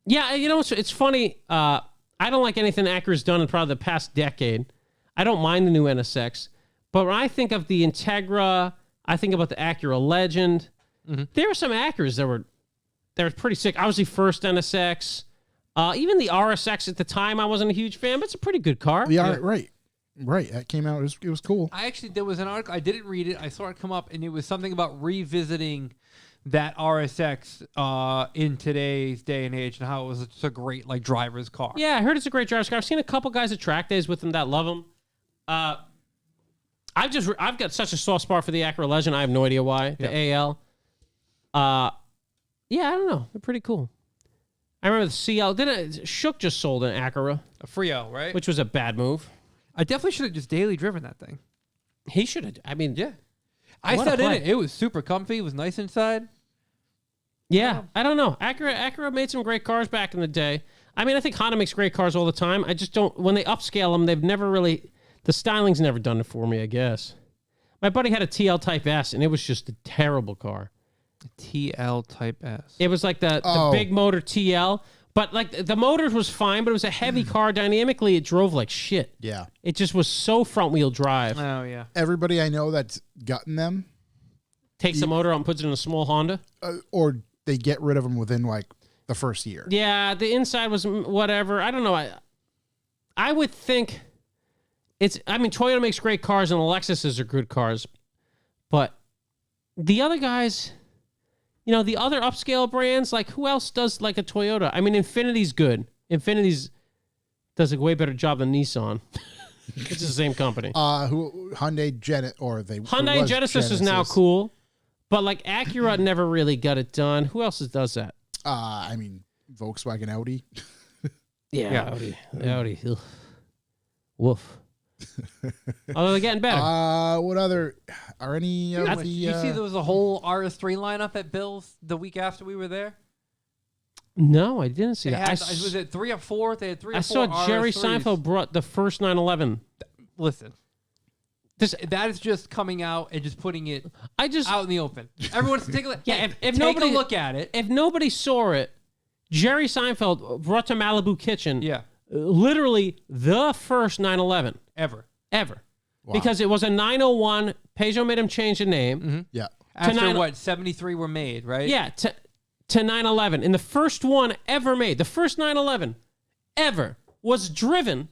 Yeah, you know, it's funny. I don't like anything Acura's done in probably the past decade. I don't mind the new NSX. But when I think of the Integra, I think about the Acura Legend. Mm-hmm. There were some Acuras that were pretty sick. Obviously, first NSX. Even the RSX at the time, I wasn't a huge fan, but it's a pretty good car. Right. That came out. It was cool. There was an article. I didn't read it. I saw it come up, and it was something about revisiting that RSX in today's day and age, and how it was just a great driver's car. Yeah, I heard it's a great driver's car. I've seen a couple guys at track days with them that love them. I've got such a soft spot for the Acura Legend. I have no idea why. The AL. Yeah, I don't know. They're pretty cool. I remember the CL. Shook just sold an Acura, A Frio, right? which was a bad move. I definitely should have just daily driven that thing. He should have. I mean, Yeah. I What a sat in play. it. It was super comfy. It was nice inside. yeah. I don't know. Acura made some great cars back in the day. I mean, I think Honda makes great cars all the time. I just don't. When they upscale them, they've never really. The styling's never done it for me, I guess. My buddy had a TL Type S, and it was just a terrible car. TL Type S. It was like the big motor TL, but the motor was fine, but it was a heavy car. Dynamically, it drove like shit. Yeah. It just was so front wheel drive. Oh, yeah. Everybody I know that's gotten them, Takes the motor out and puts it in a small Honda. or they get rid of them within the first year. Yeah, the inside was whatever. I don't know. I would think Toyota makes great cars and the Lexuses are good cars, but the other guys, the other upscale brands, who else does a Toyota? I mean, Infinity's good. Infinity's does a way better job than Nissan. It's the same company. Hyundai Hyundai Genesis is now cool, but Acura never really got it done. Who else does that? Volkswagen Audi. Yeah. Audi. Ugh. Woof. Although they're getting better. What other are any of the? You see, there was a whole RS3 lineup at Bill's the week after we were there. No, I didn't see that. Was it 3 or 4? They had 3 or 4. I saw Jerry RS3s. Seinfeld brought the first 911. Listen, that is just coming out and just putting it out in the open. Everyone's take a look. Yeah, if take nobody a look at it. If nobody saw it, Jerry Seinfeld brought to Malibu Kitchen. Yeah, literally the first 911 ever. Wow. Because it was a 901. Peugeot made him change the name. Mm-hmm. Yeah. After 73 were made, right? Yeah, to 911. And the first one ever made, the first 911 ever, was driven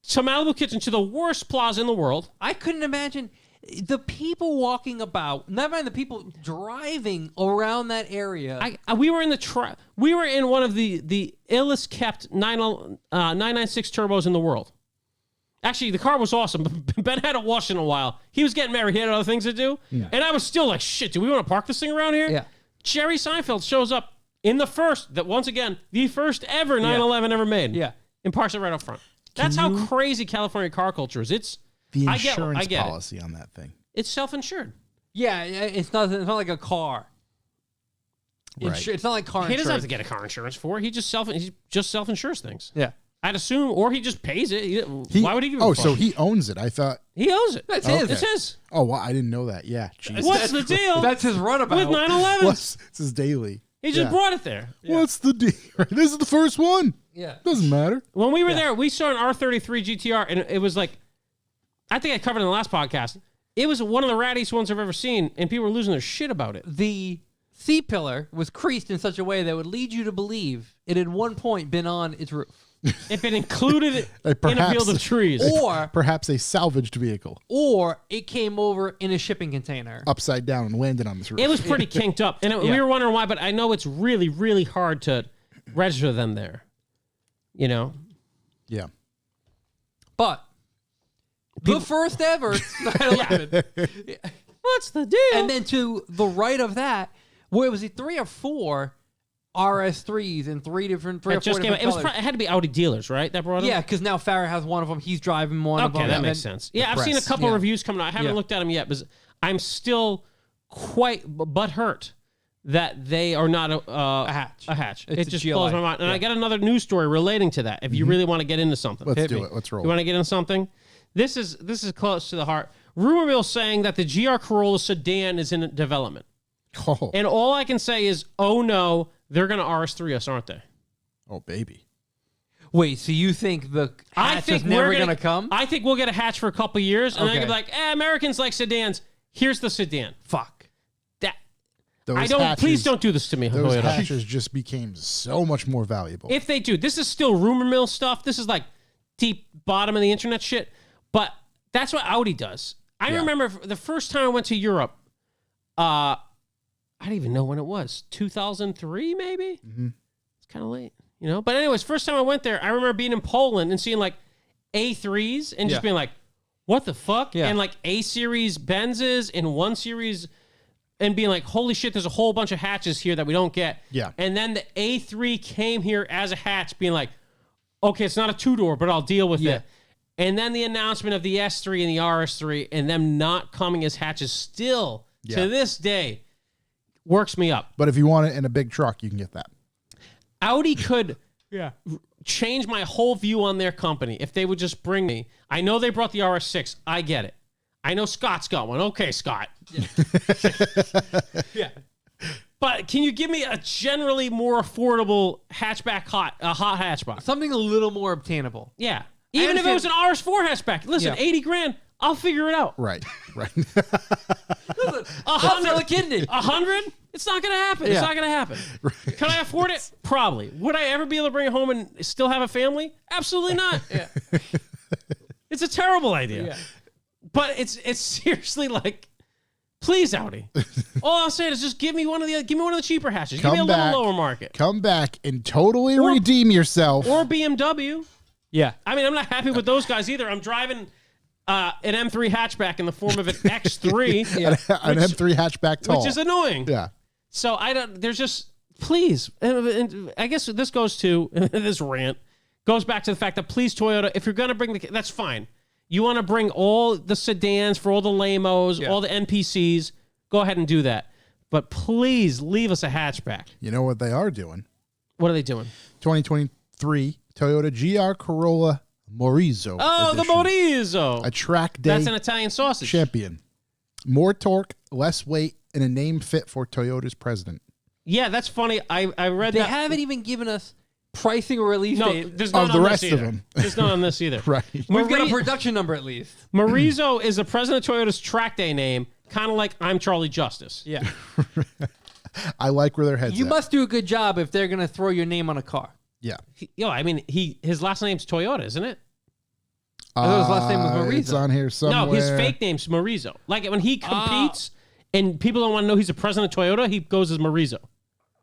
to Malibu Kitchen, to the worst plaza in the world. I couldn't imagine the people walking about, never mind the people driving around that area. We were in we were in one of the illest kept 996 turbos in the world. Actually, the car was awesome. Ben hadn't washed in a while. He was getting married. He had other things to do. Yeah. And I was still like, shit, do we want to park this thing around here? Yeah. Jerry Seinfeld shows up in the first ever 911 ever made. Yeah. And parks it right up front. That's how crazy California car culture is. It's the insurance I get policy on that thing. It's self-insured. Yeah, it's not like a car. Right. It's not like car insurance. He doesn't have to get a car insurance for it. He just self-insures things. Yeah. I'd assume, or he just pays it. Why would he give a fuck? So he owns it. I thought he owns it. That's his. It's his. Oh, well, I didn't know that. Yeah. Jeez. What's the deal? That's his runabout. With 911s. It's his daily. He just brought it there. Yeah. What's the deal? This is the first one. Yeah. Doesn't matter. When we were there, we saw an R33 GTR, and it was like, I think I covered it in the last podcast. It was one of the rattiest ones I've ever seen, and people were losing their shit about it. The C-pillar was creased in such a way that would lead you to believe it had one point been on its roof. If it included in a field of trees. Or perhaps a salvaged vehicle. Or it came over in a shipping container. Upside down and landed on this roof. It was pretty kinked up. And we were wondering why, but I know it's really, really hard to register them there. You know? Yeah. But the first ever 911. What's the deal? And then to the right of that, where was it 3 or 4 RS3s in three or four That just came out. different colors. It had to be Audi dealers, right? That brought them? Yeah, because now Farrah has one of them. He's driving one of them. Okay, that and makes then- sense. Yeah, I've seen a press. couple Yeah. reviews coming out. I haven't Yeah. looked at them yet, but I'm still quite butthurt that they are not a hatch. A hatch. It's It a just GLI. blows my mind. And I got another news story relating to that. If you really want to get into something, Let's Hit do me. it. Let's roll. you want to get into something. This is close to the heart. Rumor mill saying that the GR Corolla sedan is in development, Oh, and all I can say is, oh no, they're going to RS3 us, aren't they? oh, baby. Wait, so you think the hatch is never going to come? I think we'll get a hatch for a couple years, and then Okay. they'll be like, Americans like sedans. Here's the sedan. Fuck. That Those Please don't do this to me. Those Toyota. hatches just became so much more valuable. If they do, this is still rumor mill stuff. This is like deep bottom of the internet shit. But that's what Audi does. I Yeah. remember the first time I went to Europe. I don't even know when it was. 2003, maybe. Mhm. It's kind of late, you know. But anyways, first time I went there, I remember being in Poland and seeing like A3s and just Yeah. being like, "What the fuck?" Yeah. And like A series Benzes and 1 Series. And being like, holy shit, there's a whole bunch of hatches here that we don't get. Yeah. And then the A3 came here as a hatch, being like, okay, it's not a 2-door, but I'll deal with Yeah. it. And then the announcement of the S3 and the RS3 and them not coming as hatches still Yeah. to this day works me up. But if you want it in a big truck, you can get that. Audi could change my whole view on their company if they would just bring me. I know they brought the RS6. I get it. I know Scott's got one. Okay, Scott. Yeah. But can you give me a generally more affordable hatchback a hot hatchback? Something a little more obtainable. Yeah. Even if it was an RS4 hatchback. Listen, Yeah. 80 grand, I'll figure it out. Right, right. Listen, I'll sell a kidney. 100? It's not going to happen. It's Yeah. not going to happen. Can I afford it? Probably. Would I ever be able to bring it home and still have a family? Absolutely not. Yeah. It's a terrible idea. Yeah. But it's seriously like, please, Audi. All I'm saying is just give me one of the cheaper hatches. Give me a Come little back. lower market. Come back and totally redeem yourself. Or BMW. Yeah. I mean, I'm not happy with those guys either. I'm driving an M3 hatchback in the form of an X3, An M3 hatchback tall. which is annoying. yeah. So I don't. There's just please. And I guess this goes to this rant goes back to the fact that please Toyota, if you're gonna bring that's fine. You want to bring all the sedans for all the lamos, Yeah. all the NPCs. Go ahead and do that. But please leave us a hatchback. You know what they are doing? What are they doing? 2023 Toyota GR Corolla Morizo. Oh, edition. the Morizo. A track day That's an Italian sausage. champion. More torque, less weight, and a name fit for Toyota's president. Yeah, that's funny. I read They that. haven't even given us pricing or release No, date. there's none Of the on rest this of either. them. There's none on this either. Right. We've got a Mori- production number at least. Morizo is the president of Toyota's track day name, kind of like I'm Charlie Justice. Yeah. I like where their heads You at. must do a good job if they're going to throw your name on a car. Yeah. I mean, his last name's Toyota, isn't it? I thought his last name was Morizo. It's on here somewhere. No, his fake name's Morizo. Like when he competes and people don't want to know he's the president of Toyota, he goes as Morizo.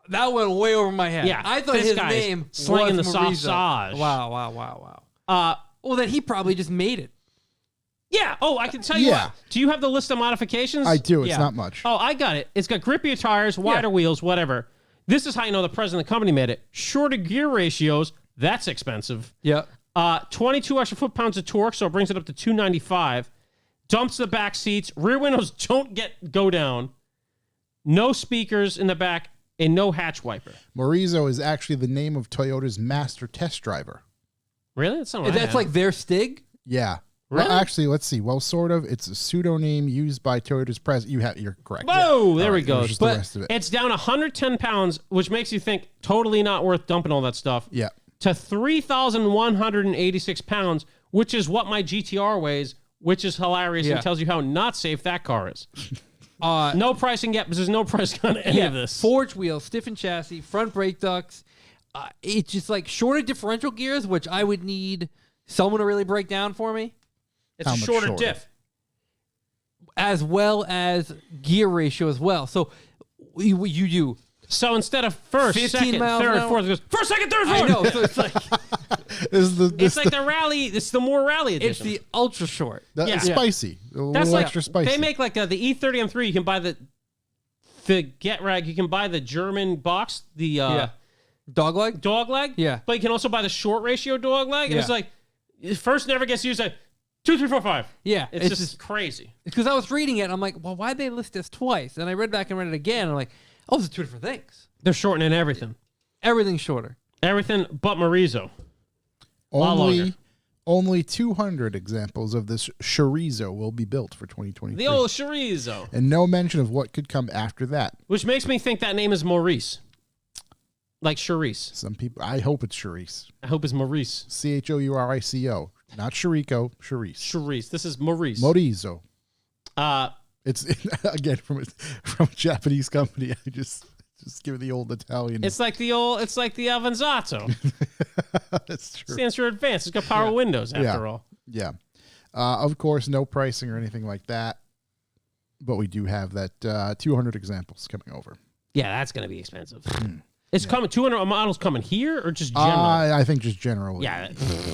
That went way over my head. Yeah, I thought this his guy's name slinging was the Morizo. sausage. Wow. Uh, Well, then he probably just made it. yeah. Oh, I can tell you Yeah. what. Do you have the list of modifications? I do. It's Yeah. not much. Oh, I got it. It's got grippier tires, wider wheels, whatever. This is how you know the president of the company made it. Shorter gear ratios. That's expensive. Yeah. 22 extra foot-pounds of torque, so it brings it up to 295. Dumps the back seats. Rear windows don't go down. No speakers in the back, and no hatch wiper. Morizo is actually the name of Toyota's master test driver. Really? That's not what I That's had. like their Stig? Yeah. Really? Well, actually, let's see. Well, sort of. It's a pseudonym used by Toyota's president. You're correct. Whoa, there All we right, go. there's just But the rest of it. it's down 110 pounds, which makes you think totally not worth dumping all that stuff, Yeah. to 3,186 pounds, which is what my GTR weighs, which is hilarious Yeah. and tells you how not safe that car is. Uh, No pricing yet, because there's no price on any of this. Forged wheels, stiffened chassis, front brake ducts. It's just like shorter differential gears, which I would need someone to really break down for me, It's How a much shorter shorter? diff. as well as gear ratio as well. So you do. So instead of first, 15 second, miles an third, hour? fourth, it goes first, second, third, I fourth. know. So it's like It's like the rally. It's the more rally edition. it's the ultra short. That's Yeah. spicy. A That's little like extra spicy. They make like the E30 M3. You can buy the Get Rag. You can buy the German box. The Dog leg? dog leg. Yeah. But you can also buy the short ratio dog leg. Yeah. It's like first never gets used. Like 2, 3, 4, 5. Yeah. It's just crazy. Because I was reading it, and I'm like, well, why'd they list this twice? And I read back and read it again, and I'm like, oh, these are 2 different things. They're shortening everything. Everything's shorter. Everything but Marizo. longer. Only 200 examples of this chorizo will be built for 2023. The old chorizo. And no mention of what could come after that. Which makes me think that name is Maurice. Like Charisse. Some people, I hope it's Charisse. I hope it's Maurice. Chourico. Not Chorico, Charisse. Charisse. This is Maurice. Morizo. Uh, It's, again, from a Japanese company. I just give it the old Italian. it's like the Avanzato. That's true. Stands for advanced. It's got power windows after all. Yeah. Of course, no pricing or anything like that. But we do have that 200 examples coming over. Yeah, that's going to be expensive. It's coming. 200 models coming here or just general? I think just generally. Yeah,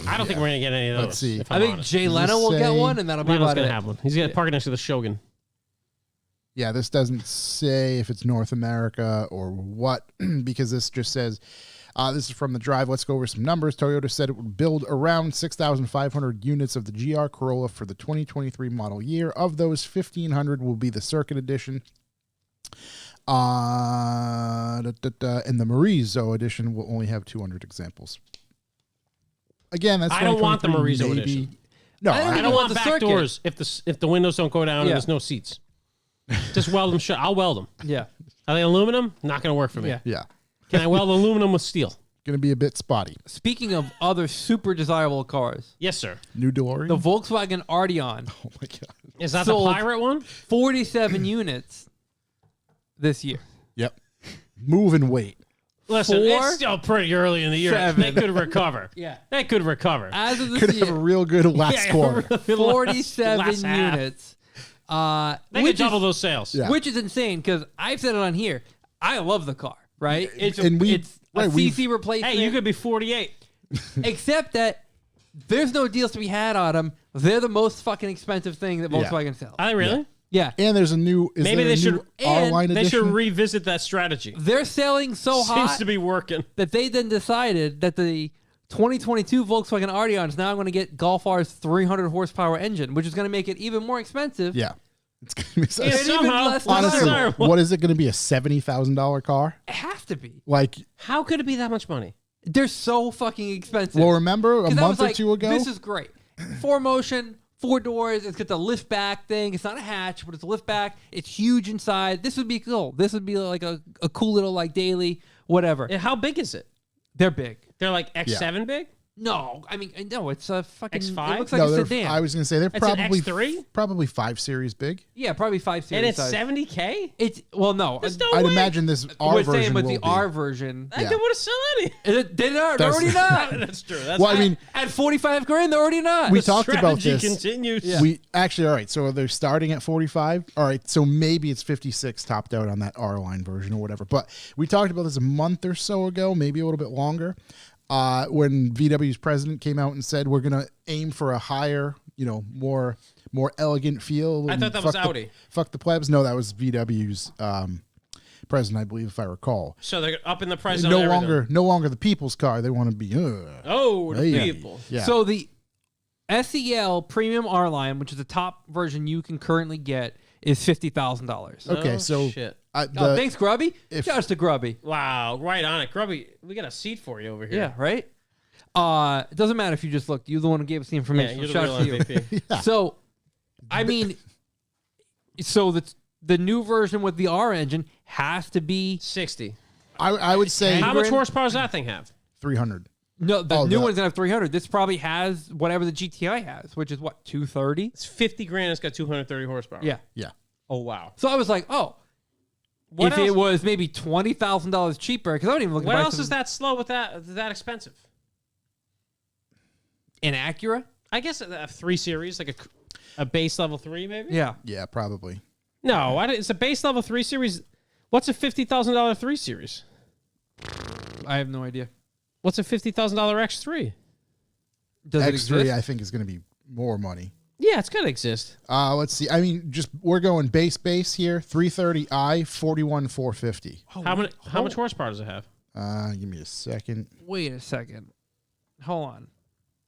I don't think we're going to get any of those. Let's see. if I I'm think honest. Jay Does Leno this will get say- one, and that'll be Leno's about going it. to have one. He's going to park it next to the Shogun. Yeah, this doesn't say if it's North America or what, because this just says, this is from the drive. Let's go over some numbers. Toyota said it would build around 6,500 units of the GR Corolla for the 2023 model year. Of those, 1,500 will be the Circuit Edition. And the Marizo Edition will only have 200 examples. Again, that's I don't want the 2023, Marizo maybe. Edition. No, I don't I even don't want want the back circuit. doors if the windows don't go down and Yeah. there's no seats. Just weld them shut. I'll weld them. Yeah. Are they aluminum? Not going to work for me. Yeah. yeah, Can I weld aluminum with steel? going to be a bit spotty. Speaking of other super desirable cars, Yes, sir. New DeLorean. the Volkswagen Arteon, Oh my god. Is that Sold. the pirate one? 47 units this year. Yep. Move and wait. Listen, 4, it's still pretty early in the year. 7. They could recover. Yeah. They could recover. As of this Could have a year, real good last quarter. 47 Last half. units. They could double those sales. Yeah. Which is insane because I've said it on here. I love the car, right? It's a, And we- it's a right, we've- CC replacement. Hey, you could be 48. except that there's no deals to be had on them. They're the most fucking expensive thing that Yeah. Volkswagen sells. Are they really? Yeah. And there's a new. Maybe they should. R-Line They edition. should revisit that strategy. They're selling so Seems hot to be working. that they then decided that the 2022 Volkswagen Arteon is now going to get Golf R's 300 horsepower engine, which is going to make it even more expensive. Yeah. It's gonna be Yeah, even somehow, less honestly, desirable. what is it going to be? A $70,000 car? It has to be. Like, How could it be that much money? They're so fucking expensive. well, remember a 'Cause I was month or like, two ago? This is great. 4Motion, 4 doors. It's got the lift back thing. It's not a hatch, but it's a lift back. It's huge inside. This would be cool. This would be like a cool little like daily whatever. How big is it? They're big. They're like X7 big? No, I mean no. It's a fucking. X5? It looks like no, a they're, sedan. I was going to say they're It's an probably X3? probably 5 Series big. Yeah, probably 5 series. And it's size. $70K? It's no. There's no I'd way. imagine this R We're version saying, but will the be. R version. I Yeah. could would have sell any. They're That's- already not. That's true. That's Well, I mean, At 45 grand, they're already not. we talked about strategy this. continues. Yeah. We actually, all right. So they're starting at 45. All right. So maybe it's 56 topped out on that R-Line version or whatever. But we talked about this a month or so ago, maybe a little bit longer, when VW's president came out and said we're going to aim for a higher, more elegant feel. I and thought that was fuck the- Audi. Fuck the plebs. No, that was VW's president, I believe, if I recall. So they're up in the price on No everything. longer the people's car. They want to be. Oh, the Hey. people. Yeah. So the SEL Premium R Line, which is the top version you can currently get, is $50,000. Okay, Oh, so shit. Oh, thanks, Grubby. if- Just to Grubby. Wow, right on it. Grubby, we got a seat for you over here. Yeah, right? It doesn't matter if you just looked. You're the one who gave us the Yeah, information. you're the Shout real out to you. MVP. So, I mean, so the new version with the R engine has to be 60. I would say How much grand? horsepower does that thing have? 300. no. The Oh, new the- one's gonna have 300. This probably has whatever the GTI has, which is what 230. It's 50 grand. It's got 230 horsepower. Yeah. Yeah. Oh, wow. So I was like, oh, What if else? it was maybe $20,000 cheaper, because I don't even look. What else is that slow with that expensive? An Acura? I guess a 3 Series, like a base level 3, maybe? Yeah. Yeah, probably. No, it's a base level 3 Series. What's a $50,000 3 Series? I have no idea. What's a $50,000 X3? Does it X3, exist? I think, is going to be more money. Yeah, it's got to exist. Let's see. I mean, we're going base here. 330i, 41,450. How much horsepower does it have? Give me a second. Wait a second. Hold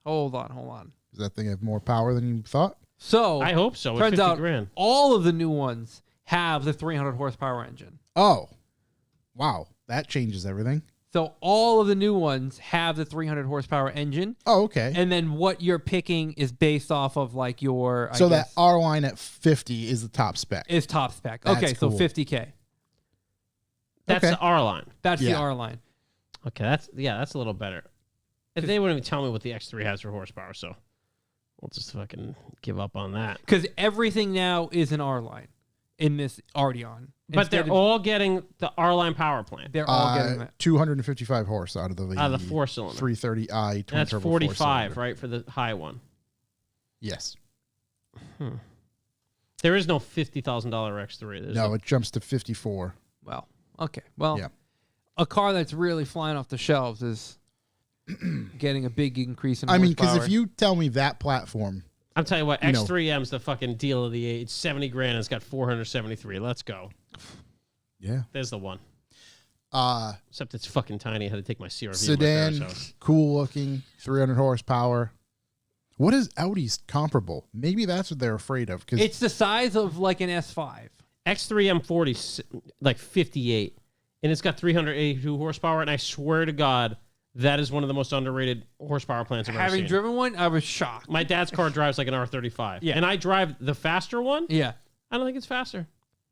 on. Does that thing have more power than you thought? So I hope so. With turns 50 out grand. all of the new ones have the 300 horsepower engine. Oh, wow. That changes everything. So all of the new ones have the 300 horsepower engine. Oh, okay. And then what you're picking is based off of like your So that R line at 50 is the top spec. is top spec. That's Okay, so cool. 50K. That's Okay. the R line. That's the Yeah. R line. Okay, that's a little better. If they wouldn't even tell me what the X3 has for horsepower, so we'll just fucking give up on that. Because everything now is an R line in this Arteon. But they're Instead of- all getting the R line power plant. they're all getting that. 255 horse out of the Out of the 4-cylinder. 330i twin That's turbo 45, four-cylinder. right, for the high one. Yes. There is no $50,000 X3. There's No, it jumps to 54. Well, okay. Well, Yeah. a car that's really flying off the shelves is getting a big increase in I mean, because horsepower. if you tell me that platform, I'm telling you what, You know. X3M's the fucking deal of the age. 70 grand. It's got 473. Let's go. yeah, There's the one. uh, Except it's fucking tiny. I had to take my CRV to my sedan, parents' house. cool looking, 300 horsepower. What is Audi's comparable? Maybe that's what they're afraid of. Because it's the size of like an S5. X3M40, like 58. And it's got 382 horsepower. And I swear to God, that is one of the most underrated horsepower plants I've ever Having seen. driven one, I was shocked. My dad's car drives like an R35. Yeah. And I drive the faster one. Yeah. I don't think it's faster.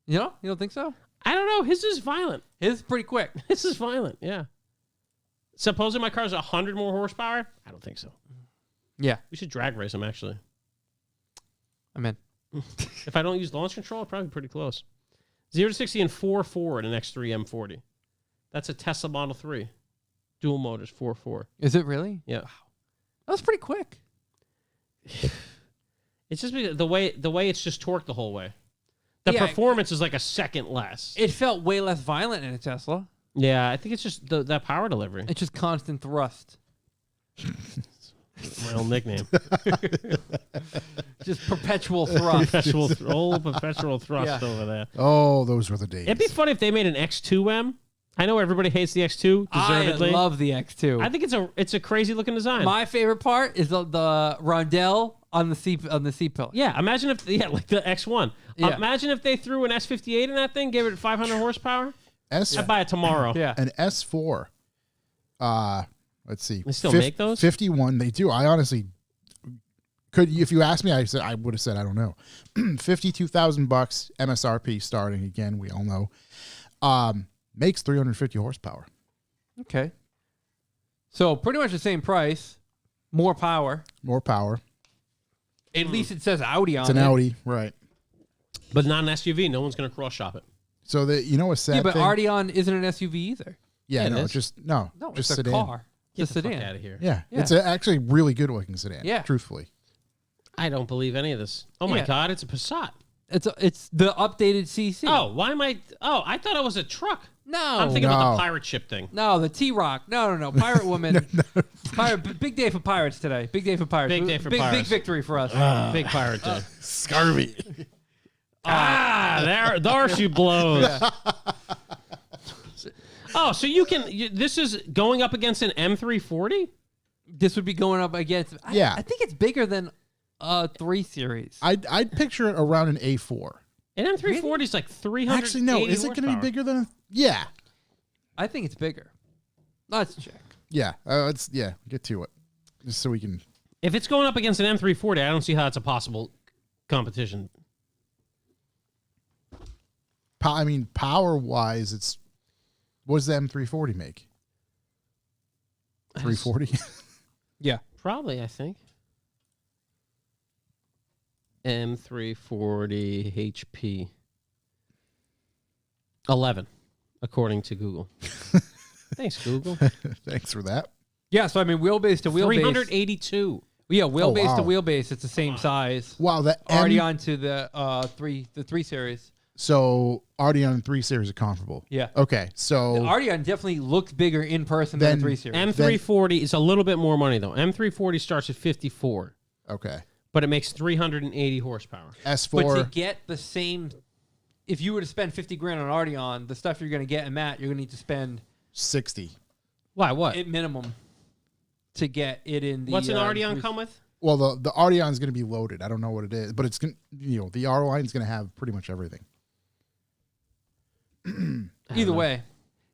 You know? You don't think so? I don't know. His is violent. His is pretty quick. This is violent. Yeah. Supposing my car's 100 more horsepower? I don't think so. Yeah. We should drag race them, actually. I'm in. If I don't use launch control, I'll probably be pretty close. 0 to 60 in 4.4 in an X3 M40. That's a Tesla Model 3. Dual motors, 4.4. Is it really? Yeah. That was pretty quick. It's just because the way it's just torqued the whole way. The Yeah. performance is like a second less. It felt way less violent in a Tesla. Yeah, I think it's just that power delivery. It's just constant thrust. My old nickname. Just perpetual thrust. perpetual thrust Yeah. over there. oh, those were the days. It'd be funny if they made an X2M. I know everybody hates the X2, I deservedly. love the X2. I think it's a crazy looking design. My favorite part is the rondelle on the seat pillar. Yeah, imagine if like the X1. Yeah. Imagine if they threw an S58 in that thing, gave it 500 horsepower. S I'd buy it tomorrow. Yeah. an S4. Let's see. They still make those? 51. They do. I honestly could. If you asked me, I would have said I don't know. $52,000 MSRP starting again. We all know. Makes 350 horsepower. Okay. So pretty much the same price, more power. More power. At least it says Audi on It's an it. Audi, right? But not an SUV. No one's going to cross shop it. So that a sad Yeah, but thing. Arteon isn't an SUV either. Yeah, Yeah, it no, is. just No, just it's a sedan. car. Get It's a the fuck sedan. out of here. Yeah, Yeah. it's actually really good looking sedan. Yeah. truthfully. I don't believe any of this. Oh my Yeah. God, it's a Passat. It's the updated CC. Oh, why am I? Oh, I thought it was a truck. no, I'm thinking about No. the pirate ship thing. no, the T-Rock. No, Pirate Woman. Big day for pirates today. Big day for pirates. Big day for Big pirates. victory for us. Big pirate day. Scurvy. There she blows. Oh, so this is going up against an M340? This would be going up against. Yeah. I think it's bigger than a 3 Series. I'd picture it around an A4. An M340 is like 300. Actually, no. Is it going to be bigger than? Yeah, I think it's bigger. Let's check. yeah. Get to it, just so we can. If it's going up against an M340, I don't see how it's a possible competition. I mean, power wise, it's. What does the M340 make? 340. Yeah. Probably, I think. M340 HP. 11, according to Google. Thanks, Google. Thanks for that. Yeah, so I mean, wheelbase to wheelbase. 382. Yeah, wheelbase to wow. wheelbase, it's the same size. Wow, that Already onto the 3 Series. So Arteon 3 Series are comparable. Yeah. Okay, so The Arteon definitely looks bigger in person than Then the 3 Series. M340 is a little bit more money, though. M340 starts at 54, okay, but it makes 380 horsepower. S4. But to get the same, if you were to spend $50,000 on Arteon, the stuff you're going to get in Matt, you're going to need to spend 60. Why? What? at minimum to get it in the. What's an Arteon come with? Well, the Arteon is going to be loaded. I don't know what it is, but it's going. The R line is going to have pretty much everything. Either way,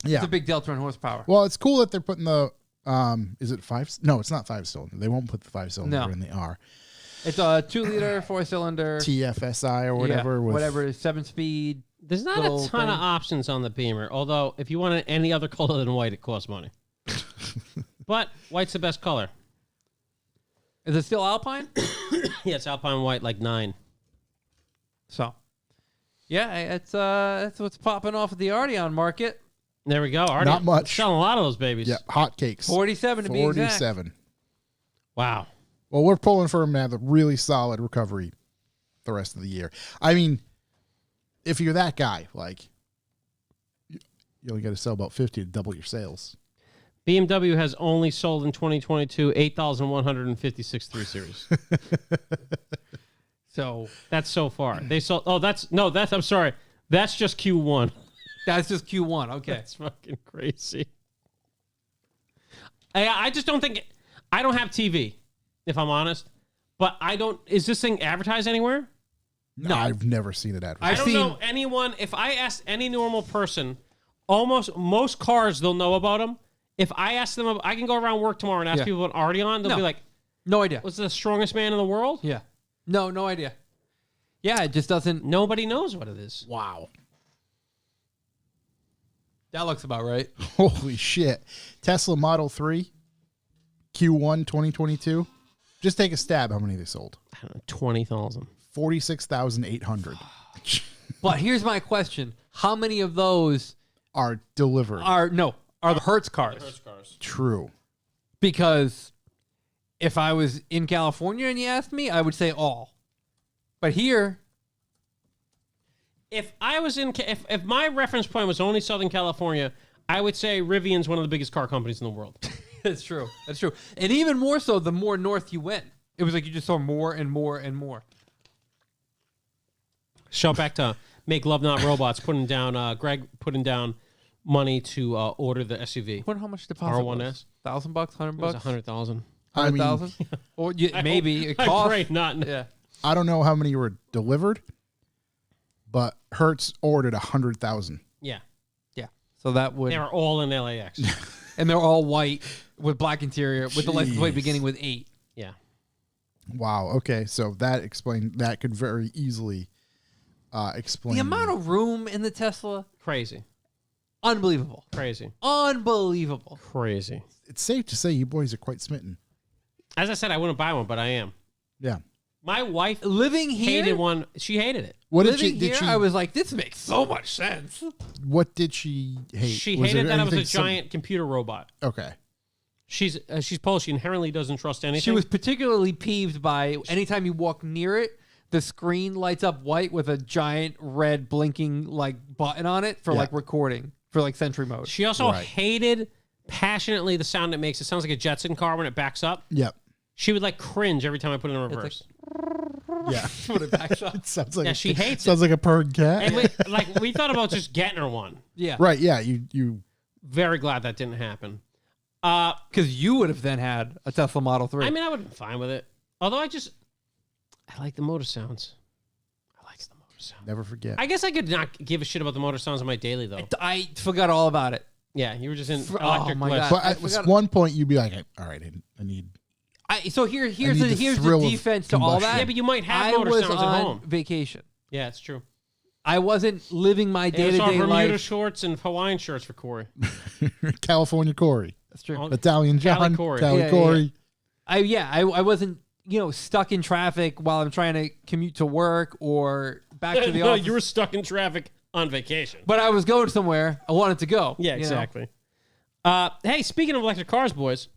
Yeah. it's a big delta on horsepower. Well, it's cool that they're putting the. Is it 5? No, it's not 5-cylinder. They won't put the 5-cylinder No. in the R. It's a 2-liter 4-cylinder. TFSI or whatever. Yeah, with, whatever, 7-speed. There's not Little a ton thing. of options on the Beamer, although if you want any other color than white, it costs money. But white's the best color. Is it still Alpine? Yeah, it's Alpine white, like 9. So, yeah, that's what's popping off at the Arteon market. There we go. Arteon. Not much. Selling a lot of those babies. Yeah, hotcakes. 47 to be exact. 47. Wow. Well, we're pulling for him to have a really solid recovery the rest of the year. I mean, if you're that guy, like, you only got to sell about 50 to double your sales. BMW has only sold in 2022 8,156 3 Series. So That's so far. They sold. Oh, I'm sorry. That's just Q1. that's just Q1. Okay. That's fucking crazy. I just don't think. I don't have TV, if I'm honest. But I don't. Is this thing advertised anywhere? No, I've never seen it advertised. I I've don't seen- know anyone. If I asked any normal person, most cars they'll know about them. If I ask them, I can go around work tomorrow and ask Yeah. people about Arteon. They'll No. be like, No idea. "What's the strongest man in the world?" Yeah. No idea. Yeah, it just doesn't. Nobody knows what it is. Wow. That looks about right. Holy shit. Tesla Model 3, Q1 2022. Just take a stab how many they sold. I don't know, 20,000. 46,800 But here's my question: how many of those are delivered. are the Hertz cars? True. Because if I was in California and you asked me, I would say all. But here, If I was if my reference point was only Southern California, I would say Rivian's one of the biggest car companies in the world. that's true. That's true. And even more so, the more north you went, it was like you just saw more and more and more. Show back to Make Love Not Robots, putting down Greg putting down money to order the SUV. Wonder how much deposit R1S? was? $1,000, $100 It was bucks, 100,000. I mean, 100,000, or maybe it I cost. pray not. Yeah, I don't know how many were delivered, but Hertz ordered 100,000. Yeah, yeah. So that would, they were all in LAX. and they're all white with black interior, with the license plate Jeez. beginning with 8. Yeah. Wow. Okay. So that could very easily explain The amount of room in the Tesla, Crazy. unbelievable, Crazy. unbelievable. Crazy. It's safe to say you boys are quite smitten. As I said, I wouldn't buy one, but I am. Yeah. My wife Living here, hated one. She hated it. What did living she? here, Did she? I was like, this makes so much sense. What did she hate? She Was hated there that I was a anything giant computer robot. Okay. She's Polish. She inherently doesn't trust anything. She was particularly peeved by anytime you walk near it, the screen lights up white with a giant red blinking like button on it for Yeah. like recording for like Sentry mode. She also Right. hated passionately the sound it makes. It sounds like a Jetson car when it backs up. Yep. She would like cringe every time I put it in reverse. Yeah. When it backs up. It sounds like Yeah, she hates sounds like a purred cat. And we thought about just getting her one. Yeah, Right. Yeah. You. Very glad that didn't happen. because you would have then had a Tesla Model 3. I mean, I would have been fine with it. Although I like the motor sounds. I like the motor sounds. Never forget. I guess I could not give a shit about the motor sounds on my daily though. I forgot all about it. Yeah, you were just in Oh electric my bliss. God. But I at forgot- one point you'd be like, all right, I need. So here's need the the thrill of defense to all combustion. that. Yeah, but you might have I motor was sounds on at home. vacation. Yeah, it's true. I wasn't living my It was all day-to-day Bermuda life. shorts and Hawaiian shirts for Corey. California Corey, That's true. Oh, Italian Cali John, Corey. Cali Yeah, Corey. I wasn't stuck in traffic while I'm trying to commute to work or back to the No, office. you were stuck in traffic on vacation. But I was going somewhere. I wanted to go. Yeah, you know? exactly. Hey, speaking of electric cars, boys,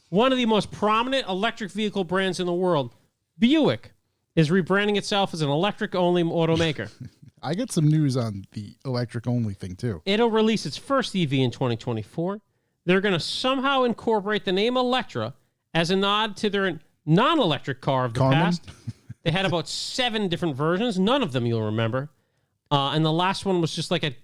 one of the most prominent electric vehicle brands in the world, Buick, is rebranding itself as an electric-only automaker. I got some news on the electric only thing too. It'll release its first EV in 2024. They're going to somehow incorporate the name Electra as a nod to their non-electric car of the Carmen? past. They had about 7 different versions. None of them you'll remember. And the last one was just like a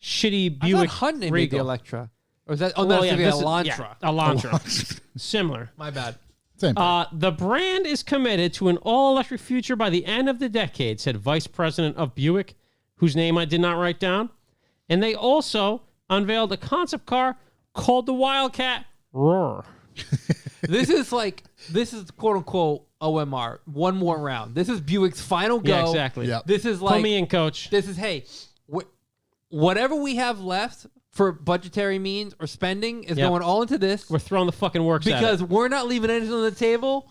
shitty I Buick thought Hyundai made the Regal. Electra. Or is that? Oh, Well, that's the this is- Elantra. yeah, Elantra. Similar. My bad. Same. The brand is committed to an all-electric future by the end of the decade, said Vice President of Buick, whose name I did not write down. And they also unveiled a concept car called the Wildcat Roar. This is quote unquote OMR. One more round. This is Buick's final go. Yeah, exactly. Yep. This is Put like me in, coach. this is hey, whatever we have left for budgetary means or spending is Yep. going all into this We're throwing the fucking works at because it. we're not leaving anything on the table.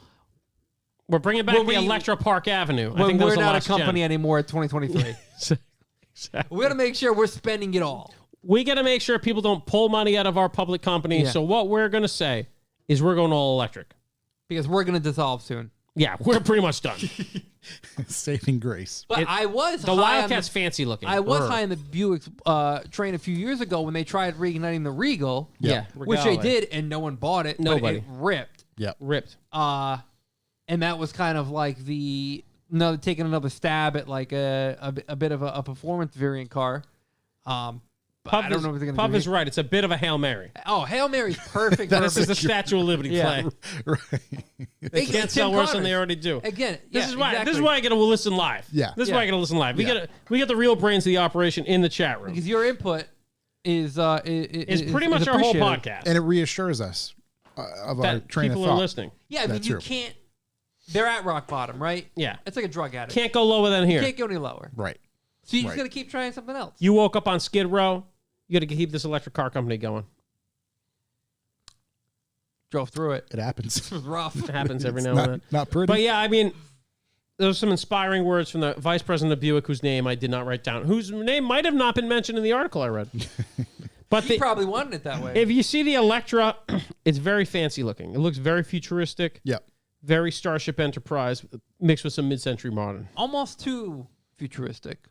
We're bringing back when the we- Electro Park Avenue. I When think that we're was the not a last company gen. anymore at 2023. Exactly. We got to make sure we're spending it all. We got to make sure people don't pull money out of our public company. Yeah. So what we're going to say is we're going all electric. Because we're going to dissolve soon. Yeah, we're pretty much done. Saving grace. But I was The high Wildcat's on fancy looking. I was Brr. high on the Buick train a few years ago when they tried reigniting the Regal, Yeah, which they Regale. did, and no one bought it. Nobody. But it ripped. Yep. Ripped. And that was kind of like taking another stab at like a bit of a performance variant car. But I don't know what they're Puff gonna do. is right. It's a bit of a Hail Mary. Oh, Hail Mary's perfect. for This is the Statue of Liberty Yeah. play. Right. They can't sell worse than they already do. Again, This is why. This is why I got to listen live. Yeah. This is why I got to listen live. We Yeah. got the real brains of the operation in the chat room. because your input is It's pretty much our whole appreciated. podcast. And it reassures us of our that train of people thought. are listening. Yeah, I mean, That's you true. can't. They're at rock bottom, right? Yeah. It's like a drug addict. Can't go lower than here. You can't go any lower. Right. So you just Right. got to keep trying something else. You woke up on Skid Row. You got to keep this electric car company going. Drove through it. It happens. It was rough. It happens every now not, and then. not pretty. But yeah, I mean, there was some inspiring words from the vice president of Buick, whose name I did not write down, whose name might have not been mentioned in the article I read. But He probably wanted it that way. if you see the Electra, it's very fancy looking. It looks very futuristic, Yep. very Starship Enterprise mixed with some mid-century modern. Almost too futuristic.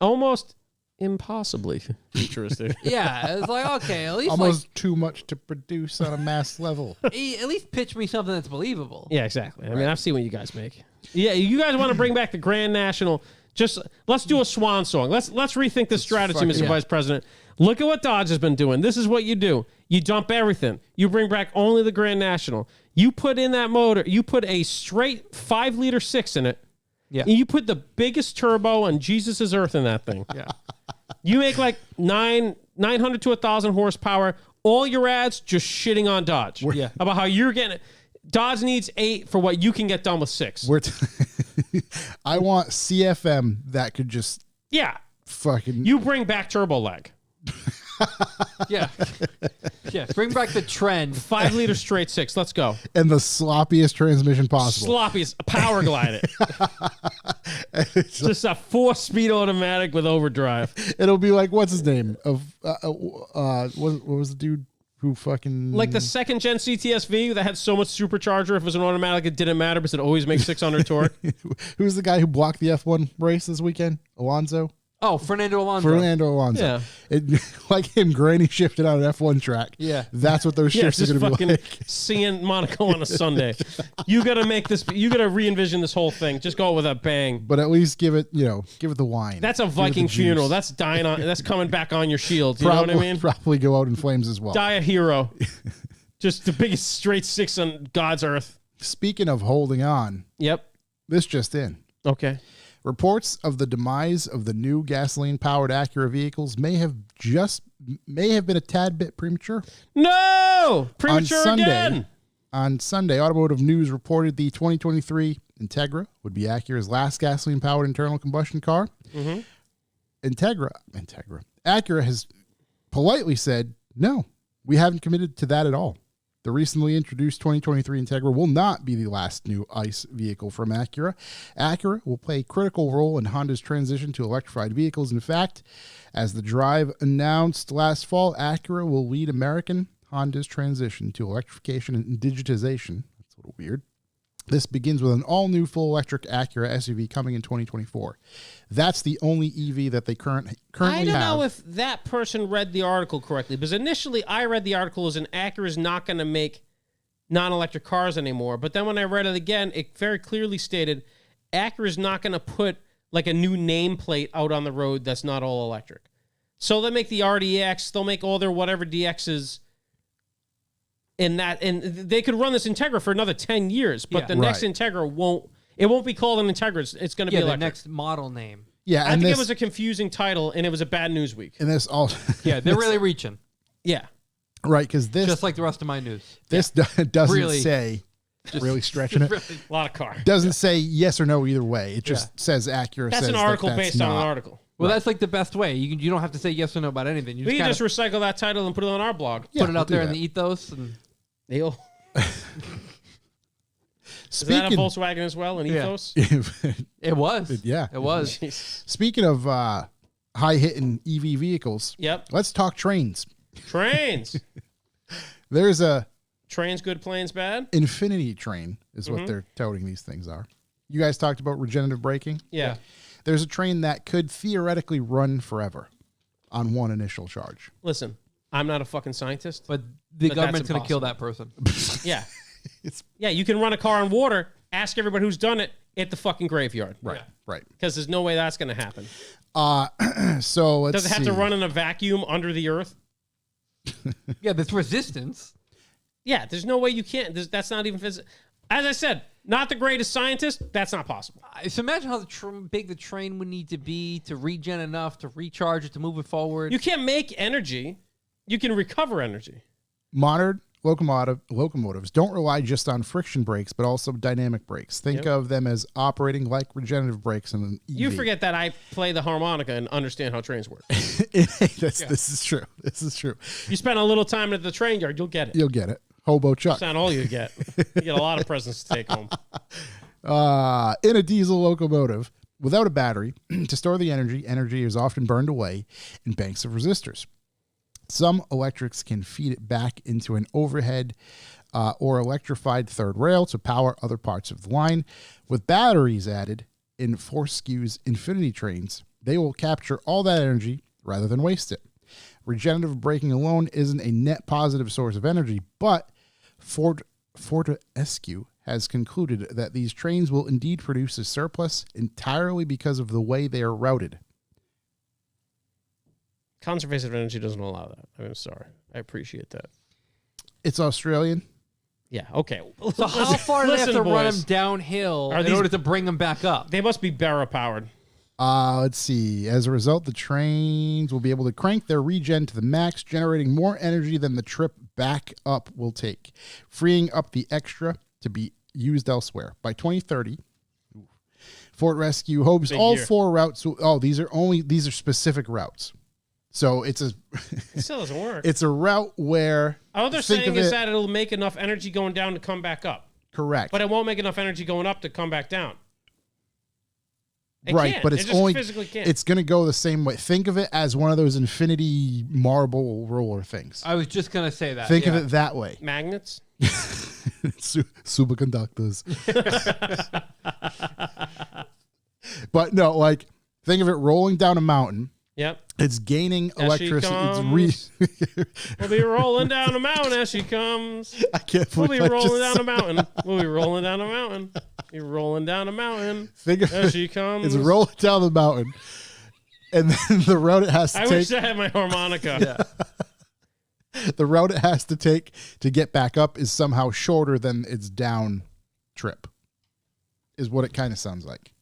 Almost impossibly futuristic. Yeah, it's like okay, at least Almost too much to produce on a mass level. at least pitch me something that's believable. Yeah, exactly. I mean, I've seen what you guys make. Yeah, you guys want to bring back the Grand National. Just let's do a swan song. Let's rethink this strategy, Mr. fucking- Vice President. Look at what Dodge has been doing. This is what you do. You dump everything. You bring back only the Grand National. You put in that motor. You put a straight 5-liter 6 in it. Yeah. And you put the biggest turbo on Jesus' earth in that thing. Yeah. You make like 900 to 1,000 horsepower. All your ads just shitting on Dodge. Yeah. About how you're getting it. Dodge needs 8 for what you can get done with 6. I want CFM that could just Yeah. fucking. You bring back turbo lag. Yeah. Yeah. Bring back the trend. 5-liter straight 6. Let's go. and the sloppiest transmission possible. Sloppiest. Power glide it. Just a 4-speed automatic with overdrive. It'll be like what's his name of what was the dude who fucking Like the second gen CTSV that had so much supercharger. If it was an automatic, it didn't matter because it always makes 600 torque. who's the guy who blocked the F1 race this weekend? Alonso. Oh, Fernando Alonso. Fernando Alonso. Yeah. It, like him granny shifted on an F1 track. Yeah. That's what those Yeah, shifts are just going to be fucking like. seeing Monaco on a Sunday. You got to make this. You got to re-envision this whole thing. Just go with a bang. But at least give it the wine. That's a Give it the Viking juice. funeral. That's dying on. That's coming back on your shield. You know what I mean? Probably go out in flames as well. Die a hero. Just the biggest straight 6 on God's earth. Speaking of holding on, Yep. this just in. Okay. Reports of the demise of the new gasoline-powered Acura vehicles may have been a tad bit premature. No! Premature again. On Sunday, Automotive News reported the 2023 Integra would be Acura's last gasoline-powered internal combustion car. Mm-hmm. Acura has politely said, no, we haven't committed to that at all. The recently introduced 2023 Integra will not be the last new ICE vehicle from Acura. Acura will play a critical role in Honda's transition to electrified vehicles. In fact, as the Drive announced last fall, Acura will lead American Honda's transition to electrification and digitization. That's a little weird. This begins with an all-new full-electric Acura SUV coming in 2024. That's the only EV that they currently I don't have. know if that person read the article correctly, because initially I read the article as an Acura is not going to make non-electric cars anymore. But then when I read it again, it very clearly stated Acura is not going to put like a new nameplate out on the road that's not all electric. So they'll make the RDX, they'll make all their whatever DXs And they could run this Integra for another 10 years, but Yeah. the next Integra won't be called an Integra. It's going to be the electric. next model name. Yeah, I and think this, it was a confusing title, and it was a bad news week. and this all Yeah, they're really reaching, Yeah. right because this just like the rest of my news. doesn't Really. say really stretching it. Really. A lot of car. Doesn't say yes or no either way. It just says accurate. That's says an article that's based on an not. article. Well, that's like the best way. You don't have to say yes or no about anything. You We can kinda just recycle that title and put it on our blog. Yeah, put it we'll out do there in that. the ethos. And Is that a Speaking, Volkswagen as well, an Yeah. ethos? it was. Yeah. It was. Jeez. speaking of high hitting EV vehicles, Yep. let's talk trains. Trains. There's a Trains good, planes bad? infinity train is what they're touting these things are. You guys talked about regenerative braking. Yeah. There's a train that could theoretically run forever on one initial charge. Listen, I'm not a fucking scientist. But the But government's that's going to kill that person. Yeah. It's Yeah, you can run a car on water. Ask everybody who's done it at the fucking graveyard. right, right. Because there's no way that's going to happen. So let's Does it have see. to run in a vacuum under the earth? Yeah, there's resistance. Yeah, there's no way you can't. That's not even physical. As I said, not the greatest scientist. That's not possible. So imagine how big the train would need to be to regen enough to recharge it to move it forward. You can't make energy. You can recover energy. Modern locomotives don't rely just on friction brakes, but also dynamic brakes. Think of them as operating like regenerative brakes in an EV. You forget that I play the harmonica and understand how trains work. This is true. This is true. You spend a little time at the train yard, you'll get it. You'll get it. Hobo Chuck. That's not all you get. You get a lot of presents to take home. In a diesel locomotive, without a battery, to store the energy is often burned away in banks of resistors. Some electrics can feed it back into an overhead or electrified third rail to power other parts of the line. With batteries added in Fortescue's Infinity trains, they will capture all that energy rather than waste it. Regenerative braking alone isn't a net positive source of energy, but Fortescue has concluded that these trains will indeed produce a surplus entirely because of the way they are routed. Conservation of energy doesn't allow that. I'm sorry. I appreciate that. It's Australian. Yeah, okay. So how far do they have listen, to run boys. them downhill Are in these- order to bring them back up? They must be barrel powered. Let's see. As a result, the trains will be able to crank their regen to the max, generating more energy than the trip back up will take, freeing up the extra to be used elsewhere. By 2030, Fort Rescue hopes Big all year. 4 routes. These are specific routes. So it's It still doesn't work. a route where All they're think saying of is it- that it'll make enough energy going down to come back up. correct. But it won't make enough energy going up to come back down. It Right, can't. but It it's just only physically can't. it's going to go the same way. Think of it as one of those infinity marble roller things. I was just going to say that. Think of yeah. it that way. Magnets. Superconductors. But no, like think of it rolling down a mountain. Yep. It's gaining As she electricity. comes. We'll be rolling down the mountain as she comes. I can't We'll believe be I just rolling down said the mountain. We'll be rolling down the mountain. Be rolling down the mountain Think of as it. she comes. It's rolling down the mountain, and then the route it has to I take. wish I had my harmonica. The route it has to take to get back up is somehow shorter than its down trip. Is what it kind of sounds like.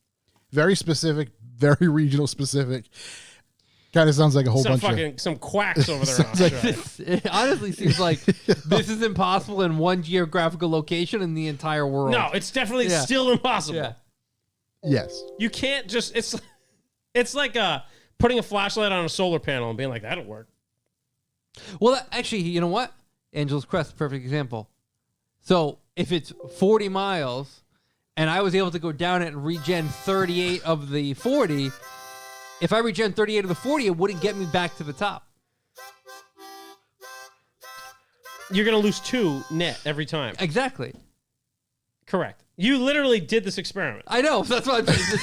Very specific, very regional specific. Kind of sounds like a whole bunch of. Some quacks over there. in Sounds like- Australia. It honestly seems like this is impossible in one geographical location in the entire world. No, it's definitely Yeah. still impossible. Yeah. Yes. You can't just. It's like putting a flashlight on a solar panel and being like, that'll work. Well, actually, you know what? Angeles Crest, perfect example. So if it's 40 miles and I was able to go down it and regen 38 of the 40, if I regen 38 of the 40, it wouldn't get me back to the top. You're going to lose 2 net every time. Exactly. Correct. You literally did this experiment. I know. That's what I'm saying.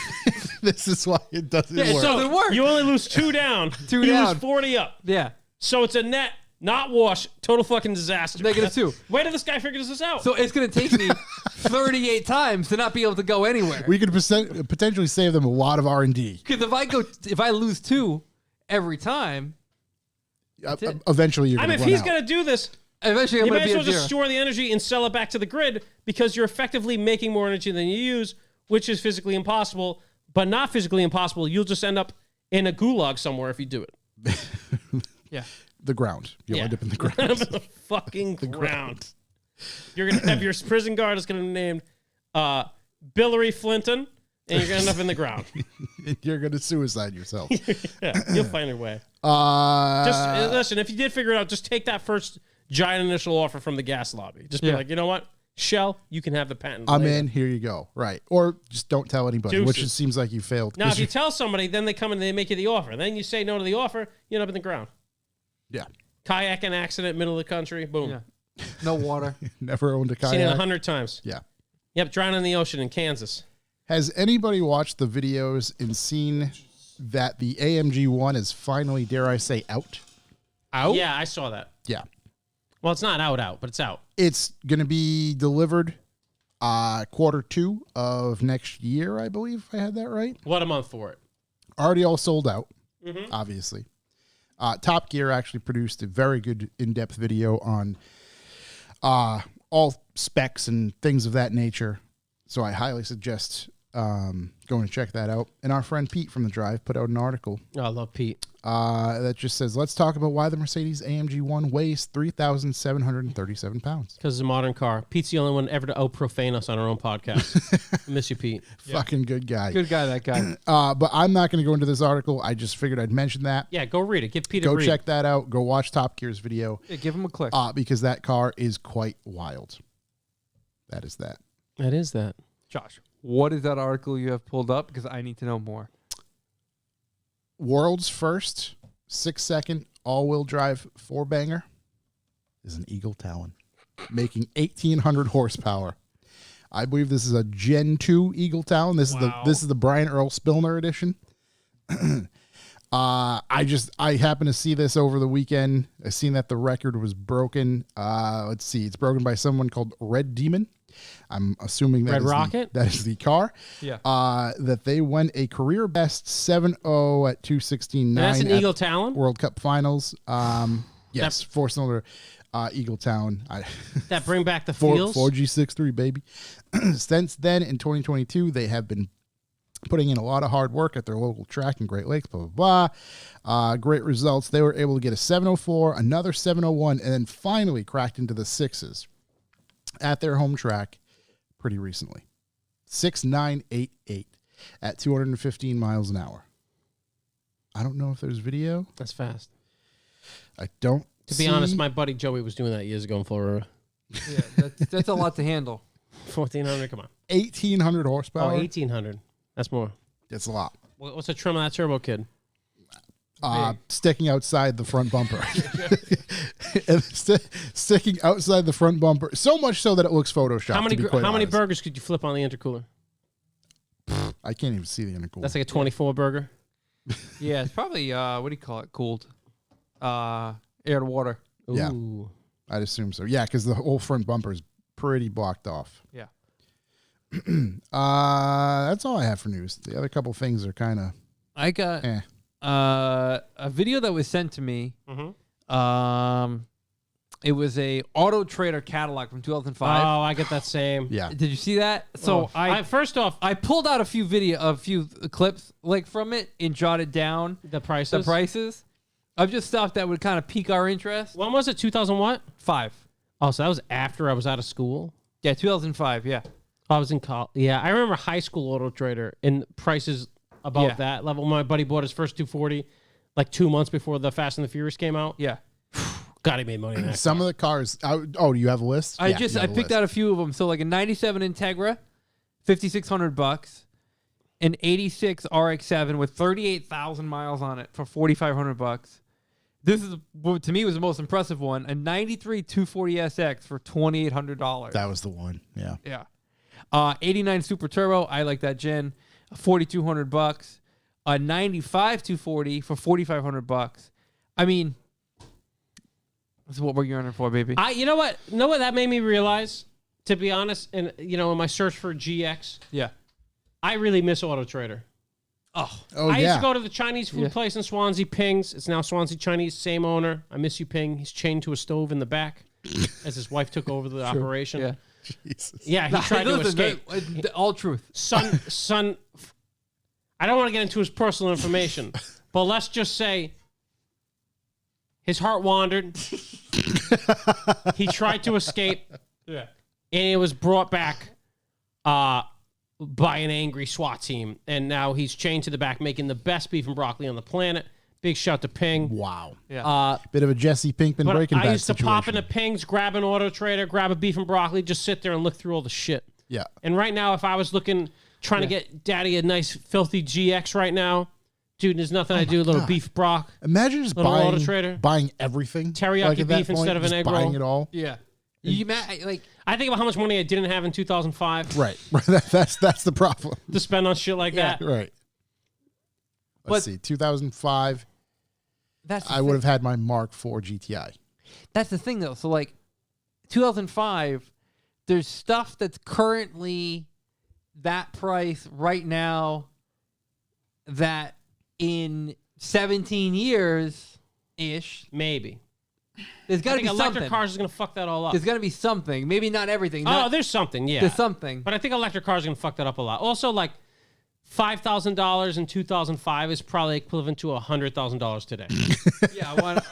This is why it doesn't Yeah, work. so- doesn't work. You only lose 2 down. 2 you down. lose 40 up. Yeah. So it's a net, not wash, total fucking disaster. -2. Where did this guy figure this out? So it's going to take me 38 times to not be able to go anywhere. We could potentially save them a lot of R&D. Because if I lose 2 every time, That's it. Eventually, you're I going mean, to if run he's out. going to do this, Eventually, I'm You going may to as be well at just zero. store the energy and sell it back to the grid because you're effectively making more energy than you use, which is physically impossible, but not physically impossible. You'll just end up in a gulag somewhere if you do it. Yeah. The ground. You'll end up in the ground. the fucking ground. You're going to have your prison guard is going to be named Billary Flinton, and you're going to end up in the ground. You're going to suicide yourself. Yeah, you'll find your way. Just listen, if you did figure it out, just take that first giant initial offer from the gas lobby. Just be like, you know what? Shell, you can have the patent. I'm later. in. Here you go. Right. Or just don't tell anybody, which Deuces. just seems like you failed. Now, if you tell somebody, then they come and they make you the offer. Then you say no to the offer, you end up in the ground. Yeah. Kayaking accident, middle of the country, boom. Yeah. No water. Never owned a kayak. Seen it 100 times. Yeah. Yep, drowning in the ocean in Kansas. Has anybody watched the videos and seen that the AMG 1 is finally, dare I say, out? Out? Yeah, I saw that. Yeah. Well, it's not out, but it's out. It's going to be delivered Q2 of next year, I believe. I had that right. What a month for it. Already all sold out, obviously. Top Gear actually produced a very good in-depth video on all specs and things of that nature. So I highly suggest going to check that out. And our friend Pete from The Drive put out an article Oh, I love Pete. that just says, let's talk about why the Mercedes AMG 1 weighs 3,737 pounds. Because it's a modern car. Pete's the only one ever to out-profane us on our own podcast. I miss you, Pete. Fucking good guy. Good guy, that guy. But I'm not going to go into this article. I just figured I'd mention that. Yeah, go read it. Give Pete a Go read. check that out. Go watch Top Gear's video Yeah, give him a click. because that car is quite wild. That is that. That is that. Josh, what is that article you have pulled up? Because I need to know more. World's first 6-second all-wheel drive four-banger is an Eagle Talon, making 1,800 horsepower. I believe this is a Gen 2 Eagle Talon. This is the Brian Earl Spillner edition. I happened to see this over the weekend. I seen that the record was broken. Let's see, it's broken by someone called Red Demon. I'm assuming that Red is Rocket? that is the car. Yeah. That they went a career best 7.0 at 216.9. That's an at Eagle Talon? World Cup Finals. Yes, four-cylinder Eagle Talon. That bring back the feels? 4G63, baby. Since then, in 2022, they have been putting in a lot of hard work at their local track in Great Lakes, blah, blah, blah. Great results. They were able to get a 704, another 701, and then finally cracked into the sixes at their home track pretty recently. 6.988 at 215 miles an hour. I don't know if there's video. That's fast. I don't To be honest, my buddy Joey was doing that years ago in Florida. Yeah, that's a lot to handle. 1,400, come on. 1,800 horsepower. Oh, 1,800. That's more. That's a lot. What's the trim on that turbo kid? Sticking outside the front bumper. And sticking outside the front bumper. So much so that it looks Photoshopped. How many to be quite many honest. burgers could you flip on the intercooler? I can't even see the intercooler. That's like a 24 burger. Yeah, it's probably what do you call it? Cooled, air to water. Yeah. Ooh. I'd assume so. Yeah, because the whole front bumper is pretty blocked off. Yeah. That's all I have for news. The other couple things are kind of. I got a video that was sent to me. Mm-hmm. It was a Auto Trader catalog from 2005. Oh, I get that same. Yeah. Did you see that? So I first off, I pulled out a few clips like from it and jotted down the prices. the prices of just stuff that would kind of pique our interest. When was it? 2000 what? 5. Oh, so that was after I was out of school. Yeah, 2005. Yeah. I was in college. Yeah, I remember high school Auto Trader and prices about that level. My buddy bought his first 240 like 2 months before the Fast and the Furious came out. Yeah. God, he made money in that. Some of the cars. Do you have a list? I picked out a few of them. So like a 97 Integra, $5,600. An 86 RX-7 with 38,000 miles on it for $4,500. This is what to me was the most impressive one. A 93 240SX for $2,800. That was the one. Yeah. Yeah. 89 Super Turbo. I like that gen. $4,200. A 95 240 for $4,500. I mean, this is what we're yearning for, baby. You know what? That made me realize, to be honest, and in my search for GX, Yeah. I really miss Auto Trader. Oh, I yeah. used to go to the Chinese food place in Swansea, Ping's. It's now Swansea Chinese, same owner. I miss you, Ping. He's chained to a stove in the back. as his wife took over the operation. Yeah. Jesus. Yeah, he tried to escape. All truth. Son, I don't want to get into his personal information, but let's just say his heart wandered. He tried to escape. Yeah. And it was brought back by an angry SWAT team. And now he's chained to the back, making the best beef and broccoli on the planet. Big shout to Ping. Wow. Yeah. Bit of a Jesse Pinkman But Breaking Bad I used to situation. pop into Ping's, grab an Auto Trader, grab a beef and broccoli, just sit there and look through all the shit. Yeah. And right now, if I was trying to get Daddy a nice filthy GX right now, dude, there's nothing I do. A little God. beef brock, Imagine just little Auto Trader. buying everything. Teriyaki at that beef instead of an just egg buying roll. it all. Yeah. You like I think about how much money I didn't have in 2005 Right. That's the problem. to spend on shit like that. Right. But- Let's see. 2005, that's the I thing. would have had my Mark IV GTI. That's the thing though. So like 2005, there's stuff that's currently that price right now that in 17 years ish, Maybe. there's I got to think be electric something. cause is going to fuck that all up. There's got to be something. Maybe not everything. Oh, Not, there's something, yeah. there's something. But I think electric cars are going to fuck that up a lot. Also, like, $5,000 in 2005 is probably equivalent to $100,000 today. Yeah, I want.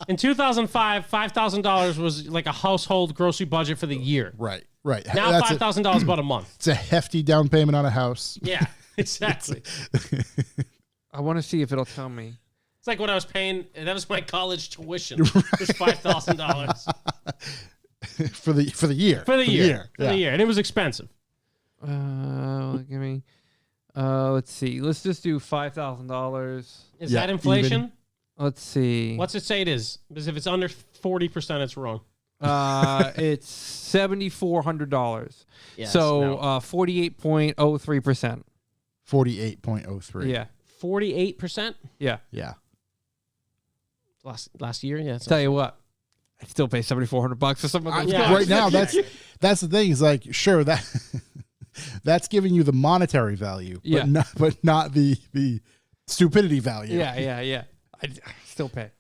In 2005, $5,000 was like a household grocery budget for the year. Right. Right. Now That's $5,000 about a month. it's a hefty down payment on a house. Yeah, exactly. I want to see if it'll tell me. It's like when I was paying, that was my college tuition. It was $5,000 for the year. for the year. For Yeah. the year. And it was expensive. Give me. Let's see. Let's just do $5,000. Is Yeah, that inflation? even. Let's see. What's it say it is? Because if it's under 40%, it's wrong. It's $7,400. Yeah, so no. 48.03%. 48.03. Yeah. 48%? Yeah. Yeah. Last year? Yeah. Tell you what, I still pay $7,400 for something that's Yeah. good. Right now, that's the thing. Is like, sure, that's giving you the monetary value, Yeah. but not the stupidity value. Yeah. I still pay.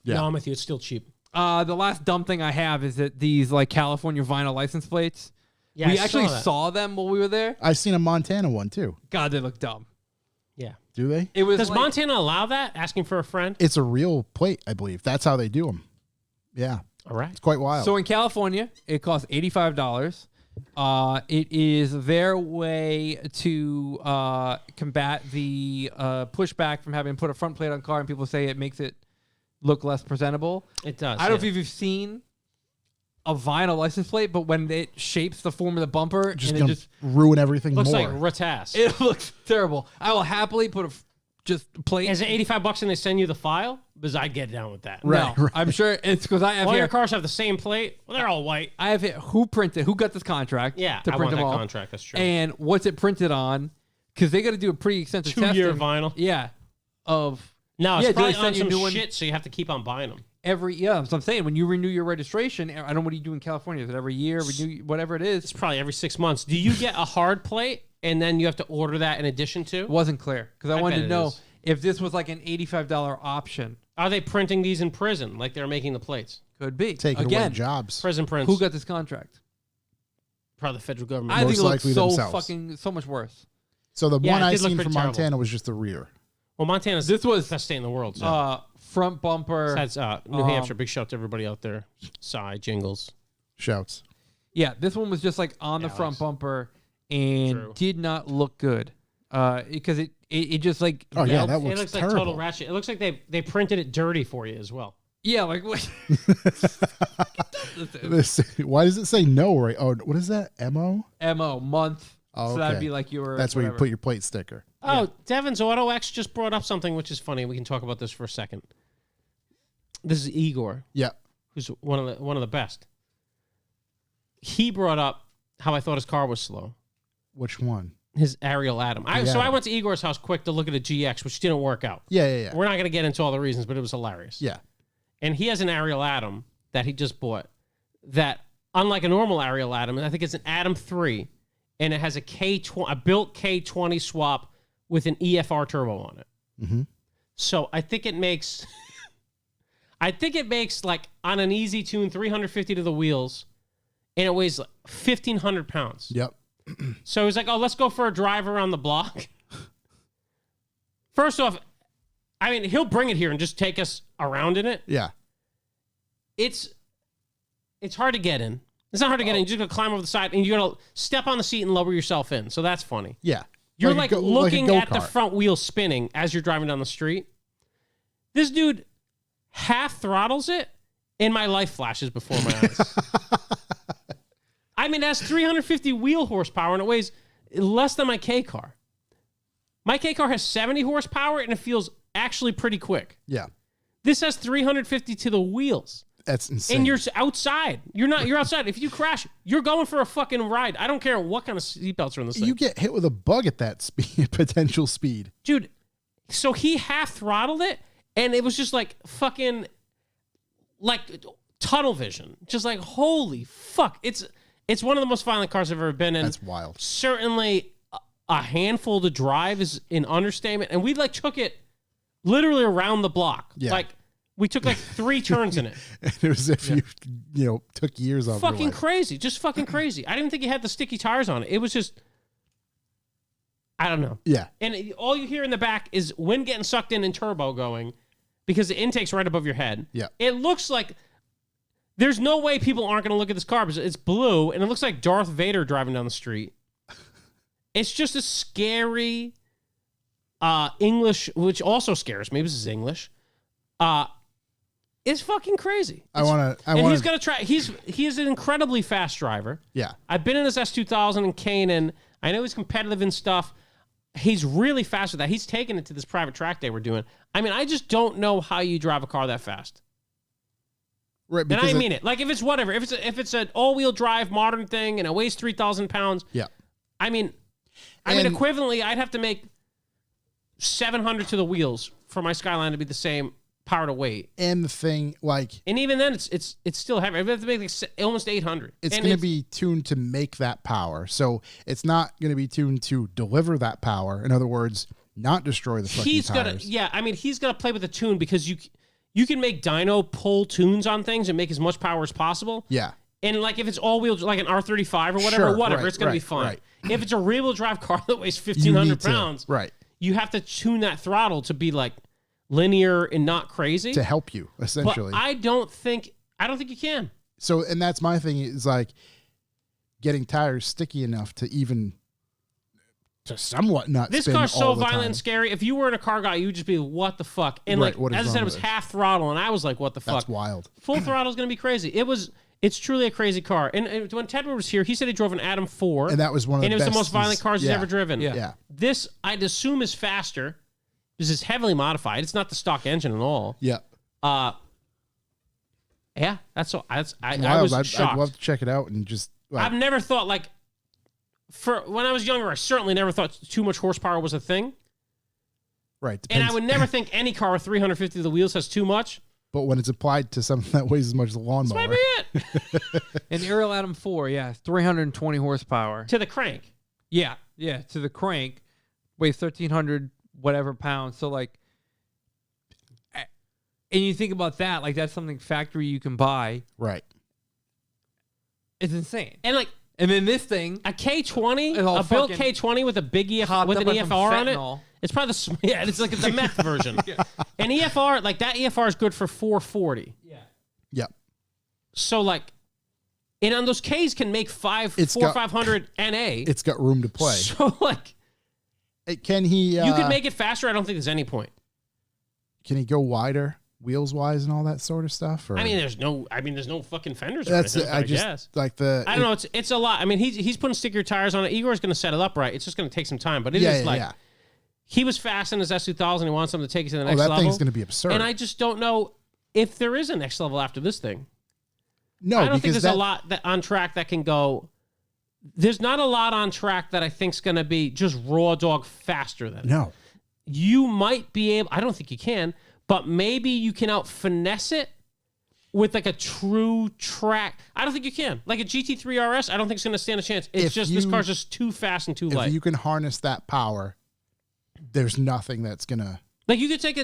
Yeah. No, I'm with you. It's still cheap. The last dumb thing I have is that these like California vinyl license plates. Yeah, we I actually that. saw them while we were there. I've seen a Montana one too. God, they look dumb. Yeah. Do they? It was Does like, Montana allow that? Asking for a friend? It's a real plate, I believe. That's how they do them. Yeah, All right. it's quite wild. So in California, it costs $85. It is their way to combat the pushback from having to put a front plate on a car, and people say it makes it look less presentable. It does. I don't know if you've seen a vinyl license plate, but when it shapes the form of the bumper, just and it gonna just ruin everything looks more. like Ratas. it looks terrible. I will happily put just a plate. Is it $85 and they send you the file? Because I'd get down with that. Right. No, I'm sure it's because I have All here. your cars have the same plate. Well, they're all white. I have here who got this contract. Yeah, to I print want them that all, contract. That's true. and what's it printed on? Because they got to do a pretty extensive 2-year testing. vinyl. Yeah, of No, it's yeah, do probably they on send you some new one? shit, so you have to keep on buying them. every yeah. So I'm saying when you renew your registration, I don't know what do you do in California? Is it every year? Renew whatever it is. It's probably every 6 months. Do you get a hard plate and then you have to order that in addition to? It wasn't clear because I I wanted bet to it know is. if this was like an $85 option. Are they printing these in prison like they're making the plates? Could be Taking away again. jobs. Prison prints. Who got this contract? Probably the federal government. I Most think it looks likely so themselves. fucking so much worse. So the Yeah, one it I did look seen pretty from terrible. Montana was just the rear. Well, Montana's This was- the best state in the world. So. Front bumper. Besides New Hampshire, big shout to everybody out there. Sigh, jingles. Shouts. Yeah, this one was just like on the Yeah, front Alex. bumper and True. did not look good. Because it just like Oh yeah, melts. that It looks looks like terrible. total ratchet. It looks like they printed it dirty for you as well. Yeah, like what? Why does it say no? Right? Oh, what is that? Mo? MO month. Oh, So that'd okay. be like your. That's where you whatever. put your plate sticker. Oh, Devin's Auto X just brought up something which is funny. We can talk about this for a second. This is Igor, Yeah. who's one of the best. He brought up how I thought his car was slow. Which one? His Ariel Atom. So Atom. I went to Igor's house quick to look at a GX, which didn't work out. Yeah. We're not going to get into all the reasons, but it was hilarious. Yeah. And he has an Ariel Atom that he just bought that, unlike a normal Ariel Atom, I think it's an Atom 3, and it has a built K20 swap with an EFR turbo on it. Mhm. So I think it makes... I think it makes, like, on an easy tune, 350 to the wheels, and it weighs like 1,500 pounds. Yep. So he's like, oh, let's go for a drive around the block. First off, I mean, he'll bring it here and just take us around in it. Yeah. It's hard to get in. It's not hard to get in. You just got to climb over the side, and you got to step on the seat and lower yourself in. So that's funny. Yeah. You're like looking like at the front wheel spinning as you're driving down the street. This dude half throttles it, and my life flashes before my eyes. I mean, it has 350 wheel horsepower, and it weighs less than my K car. My K car has 70 horsepower, and it feels actually pretty quick. Yeah. This has 350 to the wheels. That's insane. And you're outside. You're outside. If you crash, you're going for a fucking ride. I don't care what kind of seatbelts are in this thing. You get hit with a bug at that speed, potential speed. Dude, so he half throttled it, and it was just like fucking, like, tunnel vision. Just like, holy fuck. It's one of the most violent cars I've ever been in. That's wild. Certainly a handful to drive is an understatement. And we, like, took it literally around the block. Yeah. Like, we took, like, 3 turns in it. It was as if you took years off Fucking your life. crazy. Just fucking crazy. I didn't think he had the sticky tires on it. It was just, I don't know. Yeah. And all you hear in the back is wind getting sucked in and turbo going because the intake's right above your head. Yeah. It looks like there's no way people aren't going to look at this car because it's blue and it looks like Darth Vader driving down the street. It's just a scary English, which also scares me. This is English. It's fucking crazy. He's gonna try. He's an incredibly fast driver. Yeah. I've been in his S2000 and Canaan. I know he's competitive and stuff. He's really fast with that. He's taken it to this private track day we're doing. I mean, I just don't know how you drive a car that fast. Right. And I mean it. Like, if it's whatever, if it's an all-wheel drive modern thing and it weighs 3,000 pounds. Yeah. I mean, equivalently, I'd have to make 700 to the wheels for my Skyline to be the same power to weight. And the thing, like, and even then, it's still heavy. I have to make like almost 800. It's going to be tuned to make that power. So it's not going to be tuned to deliver that power. In other words, not destroy the fucking tires. He's got to play with the tune because you can make dyno pull tunes on things and make as much power as possible. Yeah. And like if it's all-wheel, like an R35 or whatever, Sure, it's going to be fine. Right. If it's a rear-wheel drive car that weighs 1,500 pounds, right, you have to tune that throttle to be like linear and not crazy to help you essentially. But I don't think you can. So, and that's my thing is like getting tires sticky enough to even to somewhat not. This spin car's so all the violent time. and scary. If you weren't a car guy, you'd just be what the fuck. And Right, like what is as I wrong said, it with was this? half throttle, and I was like, what the fuck? That's wild. Full throttle is going to be crazy. It's truly a crazy car. And when Tedward was here, he said he drove an Atom 4. And that was one of the and it was the most violent cars he's yeah. ever driven. Yeah. This, I'd assume, is faster. This is heavily modified. It's not the stock engine at all. Yeah. Yeah, that's all. I Wild. was shocked. I'd love to check it out and just. Like, I've never thought when I was younger, I certainly never thought too much horsepower was a thing. right. And Depends. I would never think any car with 350 of the wheels has too much. But when it's applied to something that weighs as much as a This lawnmower, might be it. An Ariel Atom 4, 320 horsepower. To the crank. Yeah, to the crank, weighs 1,300 whatever pounds. So like, and you think about that, like that's something factory you can buy. right? It's insane. And then this thing, a K20, It's all a built fucking K20 with a big hopped with up an on some EFR on it. fentanyl. It's probably it's like the meth version. An EFR, like that EFR is good for 440. Yeah. Yep. So like, and on those Ks can make 500 NA. It's got room to play. So like, Can he? you can make it faster. I don't think there's any point. Can he go wider, wheels wise, and all that sort of stuff? Or? I mean, there's no fucking fenders. That's or anything, I just guess. like the. I don't know. It's a lot. I mean, he's putting stickier tires on it. Igor's going to set it up right. It's just going to take some time, but it is he was fast in his S2000. He wants something to take it to the next level. That thing's going to be absurd. And I just don't know if there is a next level after this thing. No, I don't think there's a lot that on track that can go. There's not a lot on track that I think's going to be just raw dog faster than it. No. You might be able. I don't think you can, but maybe you can out finesse it with like a true track. I don't think you can. Like a GT3 RS, I don't think it's going to stand a chance. It's this car's just too fast and too light. If you can harness that power, there's nothing that's gonna. Like you could take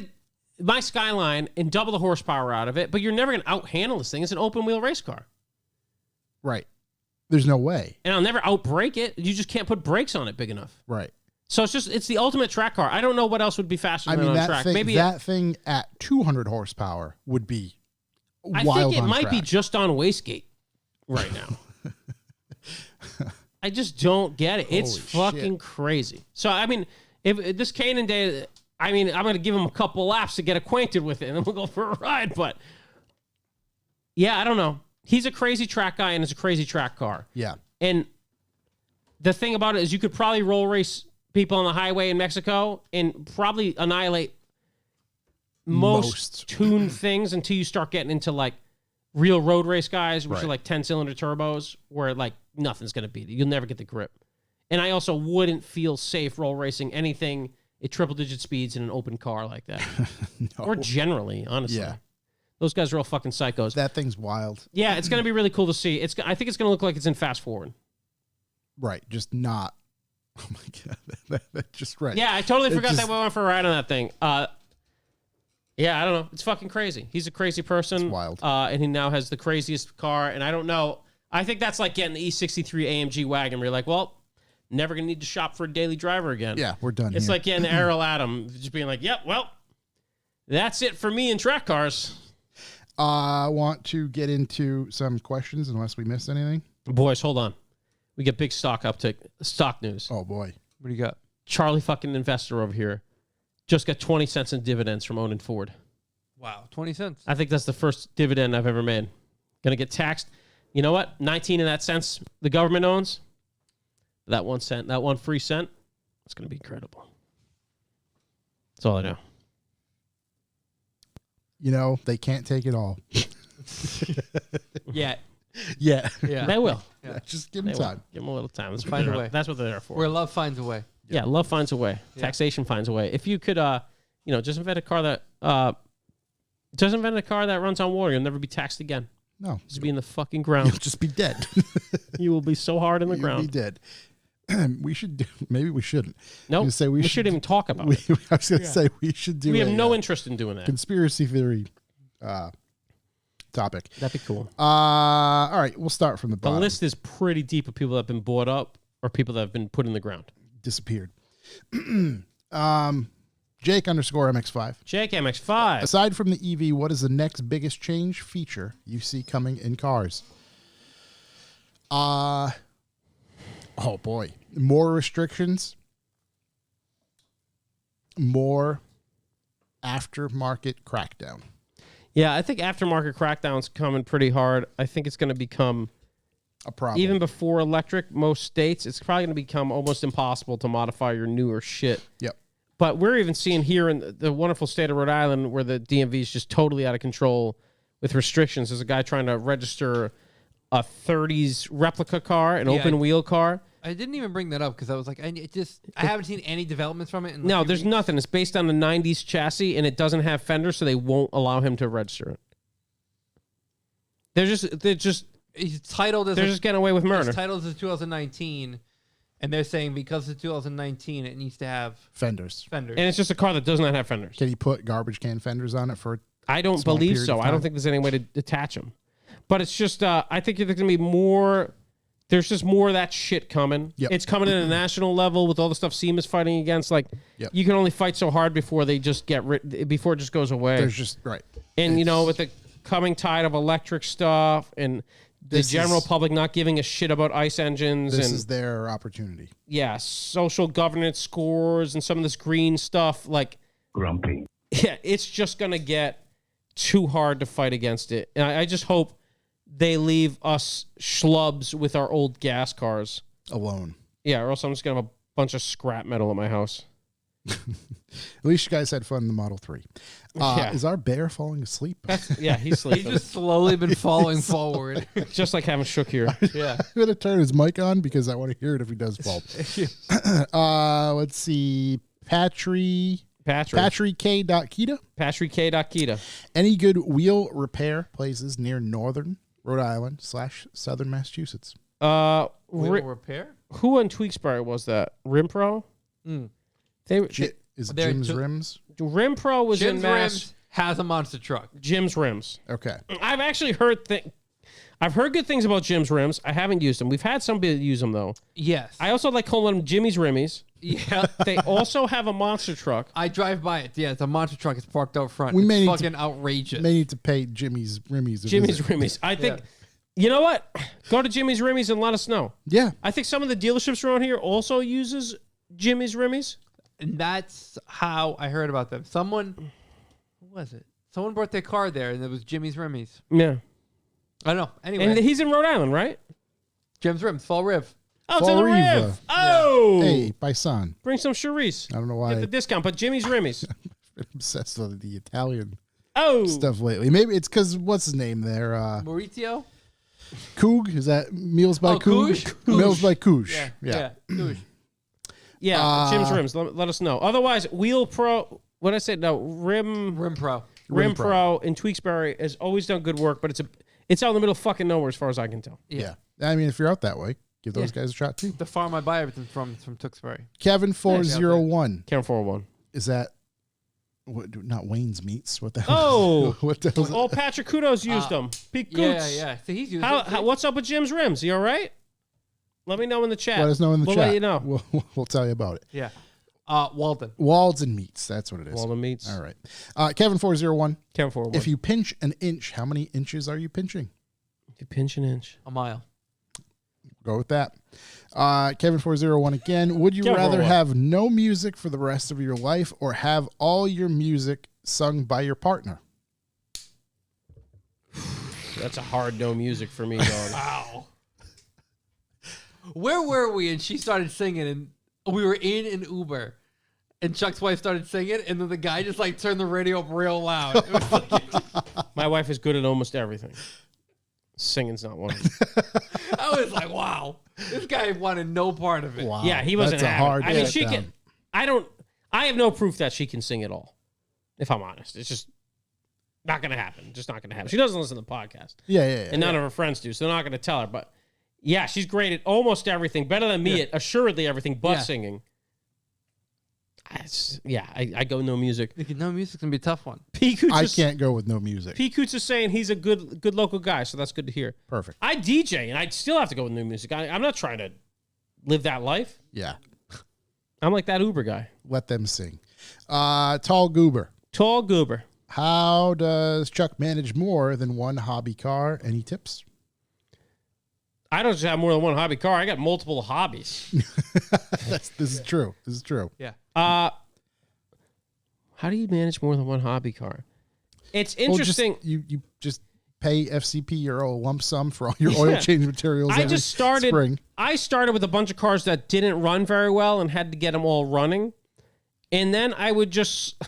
my Skyline and double the horsepower out of it, but you're never going to out-handle this thing. It's an open-wheel race car. Right. There's no way. And I'll never out-brake it. You just can't put brakes on it big enough. Right. So it's the ultimate track car. I don't know what else would be faster than on track. Maybe that thing at 200 horsepower would be wild. I think it on might track. be just on wastegate right now. I just don't get it. It's Holy fucking shit. crazy. So, I mean, if this Kanan day, I mean, I'm going to give him a couple laps to get acquainted with it, and then we'll go for a ride. But, yeah, I don't know. He's a crazy track guy, and it's a crazy track car. Yeah. And the thing about it is you could probably roll race people on the highway in Mexico and probably annihilate most tuned things until you start getting into, like, real road race guys, which are like 10-cylinder turbos, where like nothing's going to beat it. You'll never get the grip. And I also wouldn't feel safe roll racing anything at triple-digit speeds in an open car like that. No. Or generally, honestly. Yeah. Those guys are all fucking psychos. That thing's wild. Yeah, it's going to be really cool to see. I think it's going to look like it's in Fast Forward. Right. Just not. Oh, my God. That's just right. Yeah, I totally forgot that we went for a ride on that thing. Yeah, I don't know. It's fucking crazy. He's a crazy person. It's wild. And he now has the craziest car. And I don't know. I think that's like getting the E63 AMG wagon where you're like, well, never going to need to shop for a daily driver again. Yeah, we're done It's here. like getting the Errol Adam, just being like, yep, well, that's it for me in track cars. I want to get into some questions unless we missed anything. Boys, hold on. We get big stock uptick, stock news. Oh, boy. What do you got? Charlie fucking investor over here just got 20 cents in dividends from owning Ford. Wow, 20 cents. I think that's the first dividend I've ever made. Going to get taxed. You know what? 19 of that cents the government owns. That 1 cent, that 1 free cent, it's going to be incredible. That's all I know. You know, they can't take it all. Yeah. Yeah. Yeah. They will. Yeah. Just give They them will. time. Give them a little time. That's Find a way. That's what they're there for. Where love finds a way. Yeah, love finds a way. Yeah. Taxation finds a way. If you could, just invent a car that runs on water, you'll never be taxed again. No. Just be in the fucking You'll ground. just be dead. You will be so hard in the You'll ground. be dead. We should do, maybe we shouldn't. Nope. You say we shouldn't even talk about it. I was going to say we should do We have a, no interest in doing that. conspiracy theory topic. That'd be cool. All right, we'll start from the The bottom. list is pretty deep of people that have been bought up or people that have been put in the ground. Disappeared. Jake _ MX5. Jake MX5. Aside from the EV, what is the next biggest change feature you see coming in cars? Oh boy. More restrictions. More aftermarket crackdown. Yeah, I think aftermarket crackdown's coming pretty hard. I think it's going to become, A problem. even before electric, most states, it's probably going to become almost impossible to modify your newer shit. Yep. But we're even seeing here in the wonderful state of Rhode Island where the DMV is just totally out of control with restrictions. There's a guy trying to register a 30s replica car, an open wheel car. I didn't even bring that up because I was like, I haven't seen any developments from it. In No, like there's nothing. It's based on the 90s chassis, and it doesn't have fenders, so they won't allow him to register it. They're just He's titled as they're just getting away with murder. It's titled as 2019, and they're saying because it's 2019, it needs to have Fenders. fenders. And it's just a car that does not have fenders. Can you put garbage can fenders on it for I don't small believe period so. of I don't time? think there's any way to detach them. But it's just, I think there's going to be more. There's just more of that shit coming. Yep. It's coming at a national level with all the stuff SEMA's fighting against. Like, Yep. you can only fight so hard before they just get before it just goes away. There's just right. And with the coming tide of electric stuff and the This general is- public not giving a shit about ICE engines This and is their opportunity. social governance scores and some of this green stuff, like Grumpy. yeah, it's just gonna get too hard to fight against it. And I just hope they leave us schlubs with our old gas cars. Alone. Yeah, or else I'm just gonna have a bunch of scrap metal at my house. At least you guys had fun in the Model 3. Yeah. Is our bear falling asleep? Yeah, he's He's sleeping. just slowly been falling forward. just like having Shook here. Yeah. I'm going to turn his mic on because I want to hear it if he does fall. Let's see. Patrick PatrickK.Kita. K.Kita. Any good wheel repair places near northern Rhode Island / southern Massachusetts? Wheel repair? Who on Tweaksbury was that? Rimpro? Mm. They Is it They're Jim's two- Rims? Rim Pro was Jim's in Mass. Rims has a monster truck. Jim's Rims. Okay. I've actually heard I've heard good things about Jim's Rims. I haven't used them. We've had somebody use them though. Yes. I also like calling them Jimmy's Rimmies. Yeah. They also have a monster truck. I drive by it. Yeah, it's a monster truck. It's parked out front. We may It's need to- fucking outrageous. May need to pay Jimmy's Rimmies. Jimmy's Rimmies. I think, you know what? Go to Jimmy's Rimmies and let us know. Yeah. I think some of the dealerships around here also uses Jimmy's Rimmies. And that's how I heard about them. Someone, who was it? Someone brought their car there, and it was Jimmy's Rimmy's. Yeah. I don't know. Anyway, And he's in Rhode Island, right? Jim's Rims, Fall Riv. Oh, it's in the Fall Riva. Riv. Oh. Hey, Bison. Bring some Charisse. I don't know Get why the discount, but Jimmy's Rimmies. I'm obsessed with the Italian Oh. stuff lately. Maybe it's because what's his name there? Maurizio? Coog? Is that Meals by Coog? Couge? Meals by Coog. Yeah. Couge. Yeah, Jim's Rims. Let us know. Otherwise, Wheel Pro. What did I say? No, Rim Pro. Pro in Tweaksbury has always done good work, but it's out in the middle of fucking nowhere as far as I can tell. Yeah. I mean, if you're out that way, give those guys a shot too. The farm I buy everything from Tewksbury. Kevin401. Count 401. Is that what, not Wayne's Meats? What the hell? Oh, what the hell? all Patrick Kudos used them. Pete Coots. Yeah. So he's using What's up with Jim's Rims? You all right? Let me know in the chat. Let us know in the we'll chat. Let you know. We'll tell you about it. Yeah. Walden. Walds and Meats. That's what it is. Walden Meats. All right. Kevin401. Count 401. If you pinch an inch, how many inches are you pinching? If you pinch an inch. A mile. Go with that. Kevin401 again. Would you Kevin rather 401. have no music for the rest of your life or have all your music sung by your partner? That's a hard no music for me, dog. Wow. Where were we? And she started singing, and we were in an Uber, and Chuck's wife started singing, and then the guy just like turned the radio up real loud. It was like, My wife is good at almost everything. Singing's not one. I was like, wow, this guy wanted no part of it. Wow. Yeah, he wasn't That's a having hard it. I mean, sit she down. can. I have no proof that she can sing at all. If I'm honest, it's just not going to happen. Just not going to happen. She doesn't listen to the podcast, Yeah. and none of her friends do, so they're not going to tell her. But yeah, she's great at almost everything. Better than me at assuredly everything but singing. I go no music. No music's gonna be a tough one. P. Coots I is, can't go with no music. P. Coots is saying he's a good local guy, so that's good to hear. Perfect. I DJ, and I still have to go with new music. I'm not trying to live that life. Yeah. I'm like that Uber guy. Let them sing. Tall Goober. Tall goober. How does Chuck manage more than one hobby car? Any tips? I don't just have more than one hobby car. I got multiple hobbies. This is true. This is true. Yeah. How do you manage more than one hobby car? It's interesting. Well, you just pay FCP your lump sum for all your oil change materials. I every just started. spring. I started with a bunch of cars that didn't run very well and had to get them all running, and then I would just,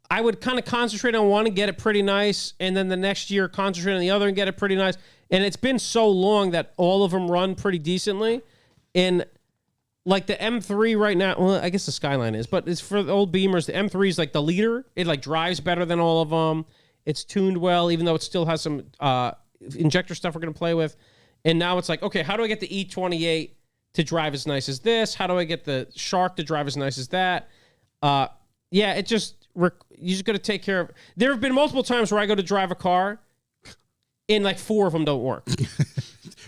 I would kind of concentrate on one and get it pretty nice, and then the next year concentrate on the other and get it pretty nice. And it's been so long that all of them run pretty decently, and like the M3 right now, well, I guess the Skyline is, but it's for the old Beamers. The M3 is like the leader. It like drives better than all of them. It's tuned well, even though it still has some injector stuff we're going to play with. And now it's like, okay, how do I get the E28 to drive as nice as this? How do I get the Shark to drive as nice as that? Yeah, it just, you just got to take care of. There have been multiple times where I go to drive a car and like 4 of them don't work.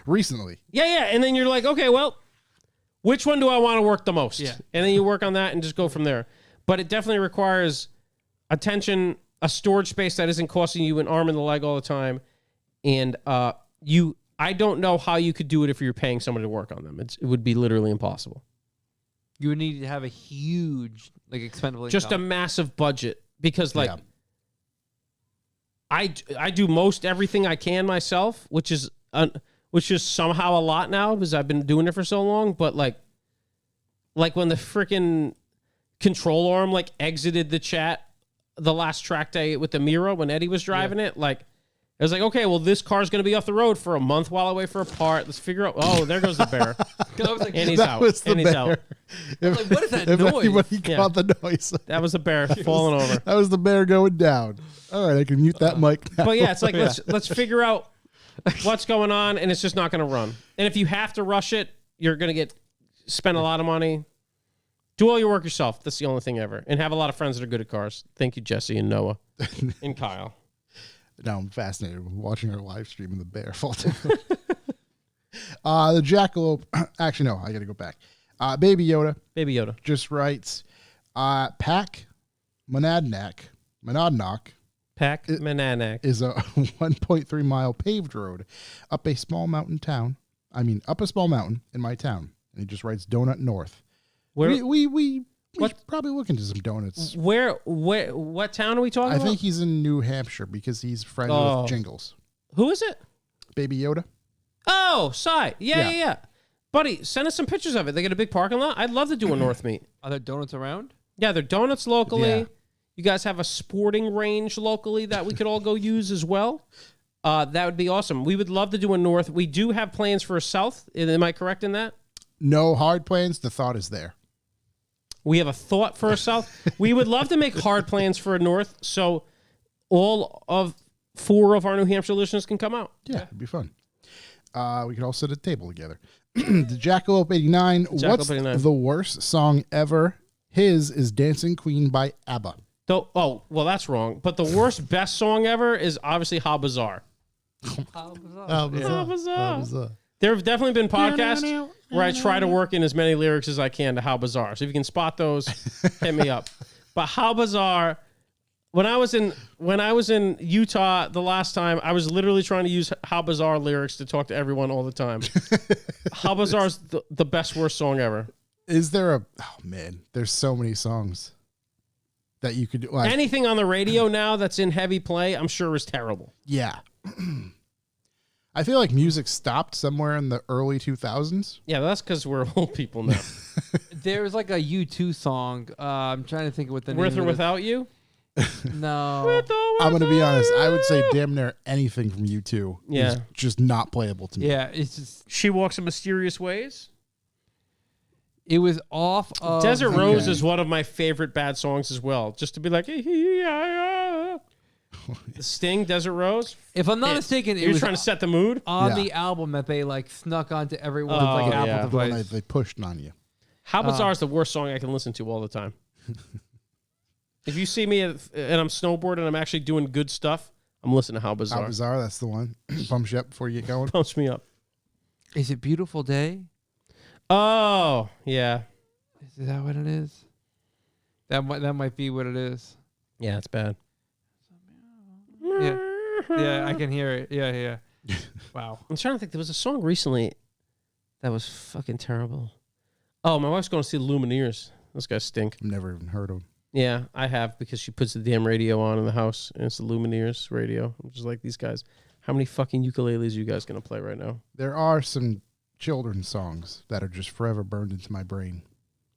Recently. Yeah. And then you're like, okay, well, which one do I want to work the most? Yeah. And then you work on that and just go from there. But it definitely requires attention, a storage space that isn't costing you an arm and a leg all the time. And I don't know how you could do it if you're paying somebody to work on them. It would be literally impossible. You would need to have a huge, like, expendable Just a income. massive budget because, like, Yeah. I do most everything I can myself, which is somehow a lot now because I've been doing it for so long. But like when the freaking control arm like exited the chat the last track day with the Miro when Eddie was driving it, like it was like, okay, well this car's gonna be off the road for a month while I wait for a part. Let's figure out. Oh, there goes the bear, I was like, and he's That out. was the And he's bear. out. I was like, what is that If noise? anybody Yeah. caught the noise, That was the bear falling over. that was the bear going down. All right, I can mute that mic now. But yeah, it's like let's figure out what's going on, and it's just not going to run. And if you have to rush it, you're going to spend a lot of money. Do all your work yourself. That's the only thing ever. And have a lot of friends that are good at cars. Thank you, Jesse and Noah and Kyle. Now I'm fascinated with watching our live stream in the bear fall down. The jackalope. Actually, no, I got to go back. Baby Yoda just writes, Pack Monadnock is a 1.3 mile paved road up a small mountain in my town. And he just writes Donut North. Where we should probably look into some donuts. What town are we talking about? I think he's in New Hampshire because he's friends with Jingles. Who is it? Baby Yoda. Oh, Cy. Yeah. Buddy, send us some pictures of it. They got a big parking lot. I'd love to do a North meet. Are there donuts around? Yeah, they're donuts locally. Yeah. You guys have a sporting range locally that we could all go use as well. That would be awesome. We would love to do a North. We do have plans for a South. Am I correct in that? No hard plans. The thought is there. We have a thought for a South. We would love to make hard plans for a North, so all of 4 of our New Hampshire listeners can come out. Yeah, it'd be fun. We could all sit at a table together. The Jackalope 89. What's 89. the worst song ever? His is Dancing Queen by ABBA. Well, that's wrong. But the worst, best song ever is obviously How Bizarre. How bizarre. How Bizarre. There have definitely been podcasts where I try to work in as many lyrics as I can to How Bizarre. So if you can spot those, hit me up. But How Bizarre, when I was in Utah the last time, I was literally trying to use How Bizarre lyrics to talk to everyone all the time. How Bizarre is the best, worst song ever. Is there oh man, there's so many songs that you could like. Anything on the radio now that's in heavy play, I'm sure is terrible. Yeah. I feel like music stopped somewhere in the early 2000s. Yeah, that's because we're old people now. There's like a U2 song. I'm trying to think of what the With name or of Without You? No. I'm going to be honest. I would say damn near anything from U2 is just not playable to me. Yeah, it's just... She Walks in Mysterious Ways? It was off of... Desert Rose is one of my favorite bad songs as well. Just to be like... The Sting, Desert Rose. If I'm not mistaken, You're trying to set the mood? On the album that they like snuck onto everyone's like Apple The one device. they pushed on you. How Bizarre is the worst song I can listen to all the time. If you see me and I'm snowboarding and I'm actually doing good stuff, I'm listening to How Bizarre. How Bizarre, that's the one. Pumps you up before you get going. Pumps me up. Is it Beautiful Day? Oh, yeah. Is that what it is? That might be what it is. Yeah, it's bad. Yeah, I can hear it. Yeah. Wow. I'm trying to think. There was a song recently that was fucking terrible. Oh, my wife's going to see the Lumineers. Those guys stink. I've never even heard of them. Yeah, I have, because she puts the damn radio on in the house, and it's the Lumineers radio. I'm just like, these guys, how many fucking ukuleles are you guys going to play right now? There are some children's songs that are just forever burned into my brain.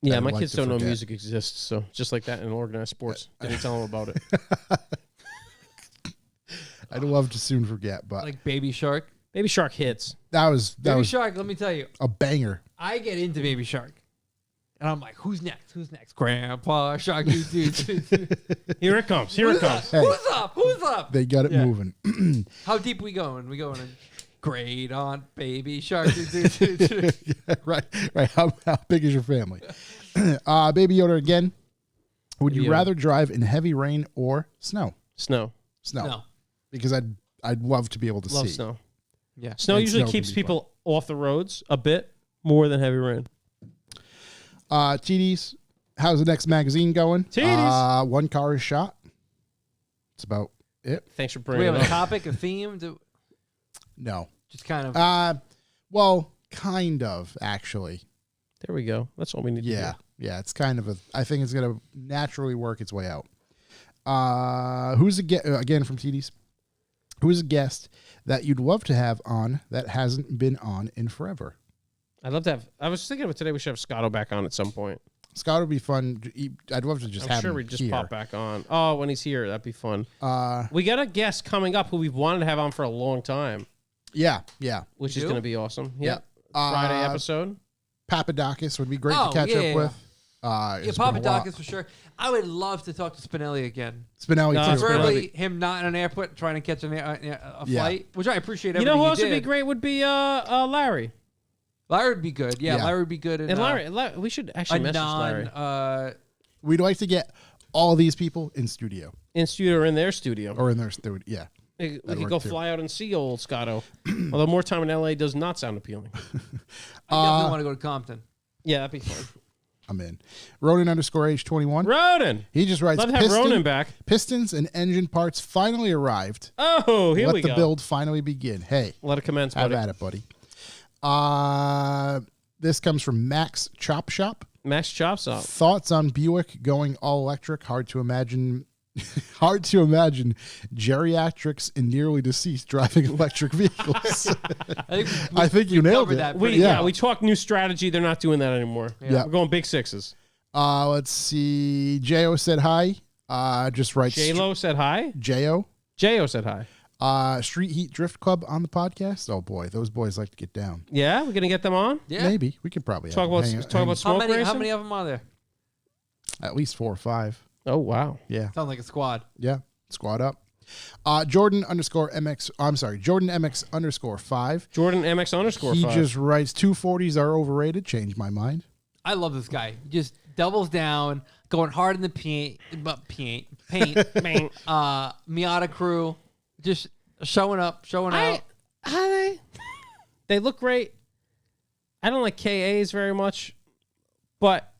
Yeah, my kids don't know music exists, so just like that in organized sports. Didn't tell them about it. I'd love to soon forget, but Like Baby Shark. Baby Shark hits. that was Baby Shark, let me tell you. a banger. I get into Baby Shark. And I'm like, who's next? Who's next? Grandpa Shark. Here Here it comes. Here it comes. Hey. Who's up? Who's up? They got it moving. How deep we going? We going in great on Baby Shark. Right. How big is your family? Baby Yoda again. Would Baby you Yoda. rather drive in heavy rain or snow? Snow. No. Because I'd love to be able to Love see. snow. Yeah. Snow And usually snow can keeps be people off the roads a bit more than heavy rain. TDs, how's the next magazine going? TDs. One car is shot. That's about it. Thanks for Do we bringing have it a up. topic, a theme? No. Just kind of. Well, kind of, actually. There we go. That's all we need to do. Yeah, it's kind of I think it's going to naturally work its way out. Who's again from TDs? Who's a guest that you'd love to have on that hasn't been on in forever? I'd love to have. I was thinking of it today. We should have Scotto back on at some point. Scott would be fun. I'd love to just I'm have sure him we'd just here. pop back on. Oh, when he's here, that'd be fun. We got a guest coming up who we've wanted to have on for a long time, Yeah. which We is do? going to be awesome. Yeah. Yep. Friday episode. Papadakis would be great Oh, to catch yeah. up with. Yeah, It's been a while. Papadakis for sure. I would love to talk to Spinelli again. Spinelli No, too. Spinelli. Preferably him not in an airport trying to catch a Yeah. flight, which I appreciate You everything know who he else would be did. great would be Larry. Larry would be good. Yeah, Yeah. Larry would be good. And Larry, we should actually a message Larry We'd like to get all these people in studio in studio or in their studio. or in their studio. Yeah. We That'd could go work, too. fly out and see old Scotto. Although more time in LA does not sound appealing. I definitely want to go to Compton. Yeah, that'd be fun. I'm in. Ronan_age21. Ronan. He just writes, Love to have Ronan back. Pistons and engine parts finally arrived. Oh, here Let we the go. build finally begin. Hey, Let it commence, have buddy. at it, buddy. This comes from Max Chop Shop. Max chops up. Thoughts on Buick going all electric? Hard to imagine. Hard to imagine geriatrics and nearly deceased driving electric vehicles. I think you nailed covered it. that We, pretty yeah. well. we talked new strategy. They're not doing that anymore. Yeah. We're going big sixes. Let's see. Jo said hi. Just writes J-Lo said hi. Jo. J-O said hi. Street Heat Drift Club on the podcast. Oh boy, those boys like to get down. Yeah, we're going to get them on? Yeah. Maybe we could probably Talk about How smoke many? racing? How many of them are there? at least 4 or 5. Oh, wow. Yeah, Sounds like a squad. yeah. Squad up. Jordan_MX. I'm sorry, Jordan MX_5. Jordan MX underscore He 5. just writes 240s are overrated. Changed my mind. I love this guy. Just doubles down, going hard in the paint. Miata crew, just showing up, showing out. They look great. I don't like KAs very much, but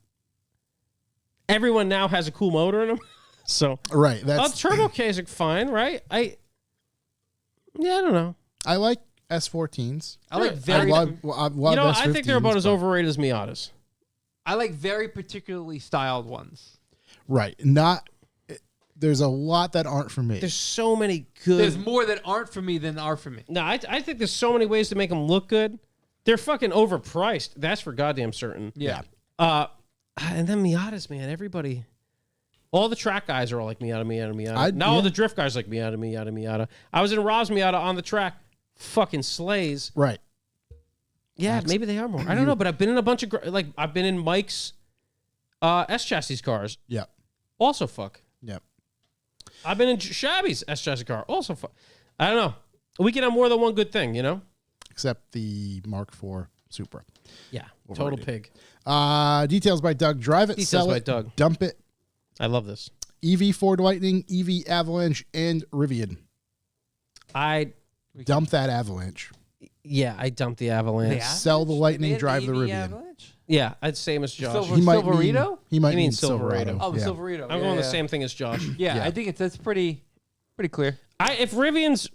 everyone now has a cool motor in them. So, Right. That's turbo Ks are fine, right? I don't know. I like S14s. I like I very, love I think they're about as S15s, but- overrated as Miatas. I like very particularly styled ones. Right. Not. There's a lot that aren't for me. There's so many good. There's more that aren't for me than are for me. No, I think there's so many ways to make them look good. They're fucking overpriced. That's for goddamn certain. Yeah. And then Miatas, man. Everybody, all the track guys are all like Miata. Now all the drift guys like Miata. I was in Rob's Miata on the track. Fucking slays. Right. Yeah, maybe they are more. I don't know, but I've been in a bunch of I've been in Mike's S chassis cars. Yeah. Also fuck. Yeah. I've been in Shabby's S chassis car. Also fuck. I don't know. We can have more than one good thing, you know. Except the Mark IV Supra. Yeah. Total Overrated. pig. Details by Doug. Drive it, Details sell by it, Doug. dump it. I love this. EV Ford Lightning, EV Avalanche, and Rivian. Dump that Avalanche. I dumped the Avalanche. Sell the Lightning, drive the Rivian. Yeah, I'd same as Josh. Silver- He might Silverado? mean, he might You mean mean Silverado. Silverado. Oh, yeah. Silverado. I'm going the same thing as Josh. Yeah, Yeah. I think that's pretty clear. If Rivians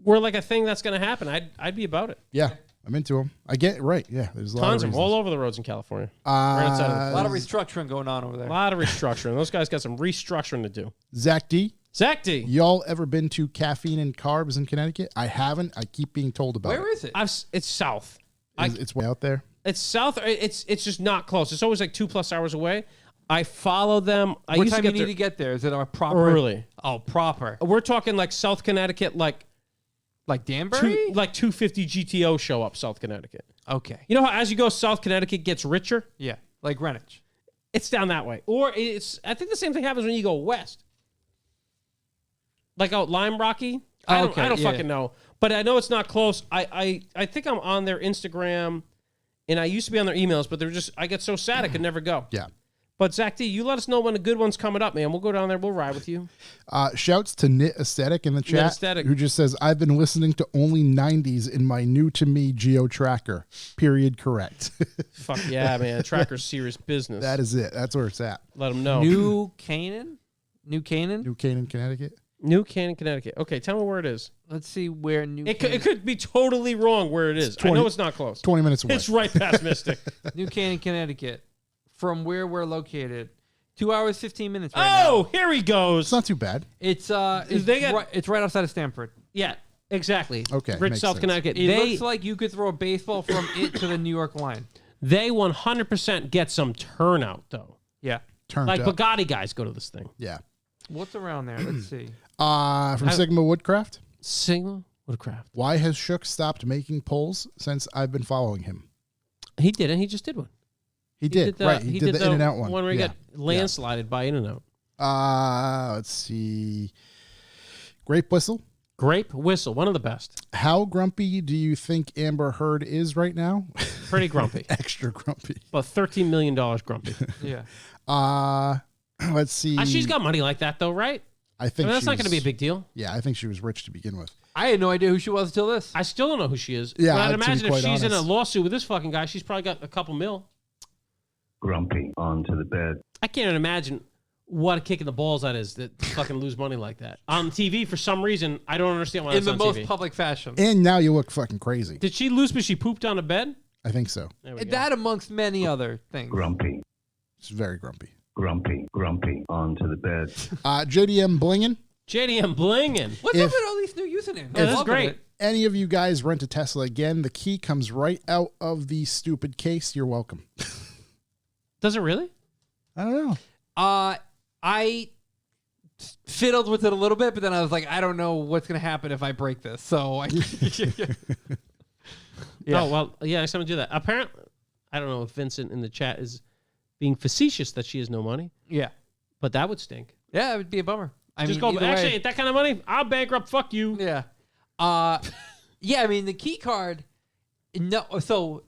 were like a thing that's going to happen, I'd be about it. Yeah, I'm into them. I get it right. Yeah, there's a lot Tons of of them reasons. all over the roads in California. Right outside of A lot of restructuring going on over a there. lot of restructuring. Those guys got some restructuring to do. Zach D. Zach D. Y'all ever been to Caffeine and Carbs in Connecticut? I haven't. I keep being told about Where it. is it? It's south. It's way out there. It's south. It's just not close. It's always like 2+ hours away. I follow them. I What used time to you get need there to get there? Is it a proper early. Oh, proper. We're talking like South Connecticut, like Danbury? 250 GTO show up South Connecticut. Okay. You know how as you go south, Connecticut gets richer? Yeah, like Greenwich. It's down that way. Or I think the same thing happens when you go west. Like out Lime Rocky. I don't yeah. fucking know. But I know it's not close. I think I'm on their Instagram, and I used to be on their emails, but I get so sad I could never go. Yeah. But Zach D, you let us know when a good one's coming up, man. We'll go down there. We'll ride with you. Shouts to Knit Aesthetic in the chat, Aesthetic. who just says, I've been listening to only 90s in my new-to-me Geo Tracker. Period correct. Fuck yeah, man. Tracker's serious business. That is it. That's where it's at. Let them know. New Canaan? New Canaan? New Canaan, Connecticut. New Canaan, Connecticut. Okay, tell me where it is. Let's see where New It Canaan. could be totally wrong where it is. 20 I know it's not close. 20 minutes away. It's right past Mystic. New Canaan, Connecticut. From where we're located. 2 hours, 15 minutes right now. Oh, here he goes. It's not too bad. It's They got- it's right outside of Stamford. Yeah, exactly. Okay, Rich makes South sense. Connecticut. It They looks like you could throw a baseball from it to the New York line. 100% get some turnout though. Yeah. Turned Like up. Bugatti guys go to this thing. Yeah. What's around there? Let's see. From Sigma Woodcraft. Sigma Woodcraft. Why has Shook stopped making polls since I've been following him? He didn't. He just did one. He did. Right. He did the In-N-Out one. One where he Yeah. got landslided by In-N-Out. Let's see. Grape Whistle. Grape Whistle, one of the best. How grumpy do you think Amber Heard is right now? Pretty grumpy. Extra grumpy. About $13 million grumpy. Yeah. Let's see. She's got money like that, though, right? I think that's she not was- going to be a big deal. Yeah, I think she was rich to begin with. I had no idea who she was until this. I still don't know who she is. Yeah, but I'd to be imagine if quite she's in a honest. lawsuit with this fucking guy, she's probably got a couple mil. Grumpy onto the bed. I can't even imagine what a kick in the balls that is to fucking lose money like that. On TV, for some reason, I don't understand why In that's the on most TV. public fashion. And now you look fucking crazy. Did she lose because she pooped on a bed? I think so. There we go. That amongst many other things. Grumpy. She's very grumpy. Grumpy. Grumpy onto the bed. JDM Blingin. JDM blinging. What's If- up with all these new usernames? Yeah, I'm this is loving great. it. Any of you guys rent a Tesla again, the key comes right out of the stupid case. You're welcome. Does it really? I don't know. I fiddled with it a little bit, but then I was like, I don't know what's going to happen if I break this. So I. Yeah. Oh, well, yeah, I'm going to do that. Apparently, I don't know if Vincent in the chat is being facetious that she has no money, Yeah. but that would stink. Yeah, it would be a bummer. I Just mean, go, either actually, way- ain't that kind of money? I'll bankrupt. Fuck you. Yeah. Yeah, I mean, the key card, no. So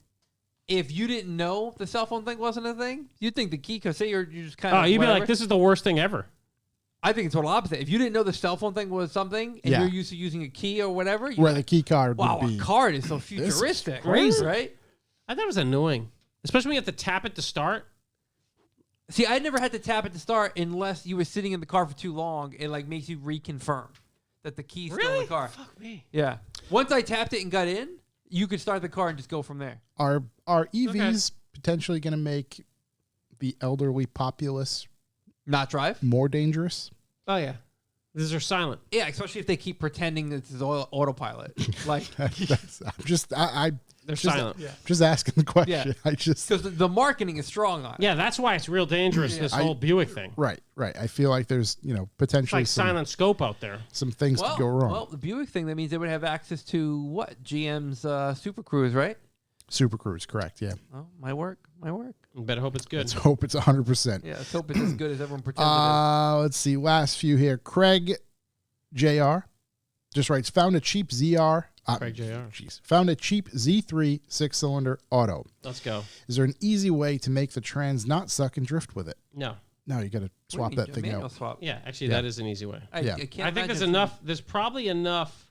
if you didn't know the cell phone thing wasn't a thing, you'd think the key card, say you're just kind Oh, of. you'd be whatever. like, this is the worst thing ever. I think it's total opposite. If you didn't know the cell phone thing was something and Yeah. you're used to using a key or whatever, you're Where the key card wow, would be. a card is so is futuristic. crazy. Right? I thought it was annoying, especially when you have to tap it to start. See, I never had to tap it to start unless you were sitting in the car for too long. It like makes you reconfirm that the key's still in the car. Fuck me. Yeah. Once I tapped it and got in, you could start the car and just go from there. Are EVs potentially going to make the elderly populace Not drive? more dangerous? Oh, yeah. These are silent. Yeah, especially if they keep pretending that this is autopilot. Like, I'm just They're just, silent. just asking the question. Yeah. I just because the marketing is strong on it. Yeah, that's why it's real dangerous, this whole Buick thing. right. I feel like there's It's potentially like silent scope out there. some things Well, could go wrong. well, the Buick thing, that means they would have access to what? GM's Super Cruise, right? Super Cruise, correct? Yeah. Oh, my work. You better hope it's good. Let's hope it's 100%. Yeah, let's hope it's as good as everyone pretends it Let's see. Last few here. Craig Jr. just writes, found a cheap ZR. Craig Jr. Jeez. Found a cheap Z3 6-cylinder auto. Let's go. Is there an easy way to make the trans not suck and drift with it? No. No, you got to is. swap What do you that mean, thing manual out. Swap. Yeah, actually, Yeah. that is an easy way. I Yeah. can't I think imagine there's some- enough. There's probably enough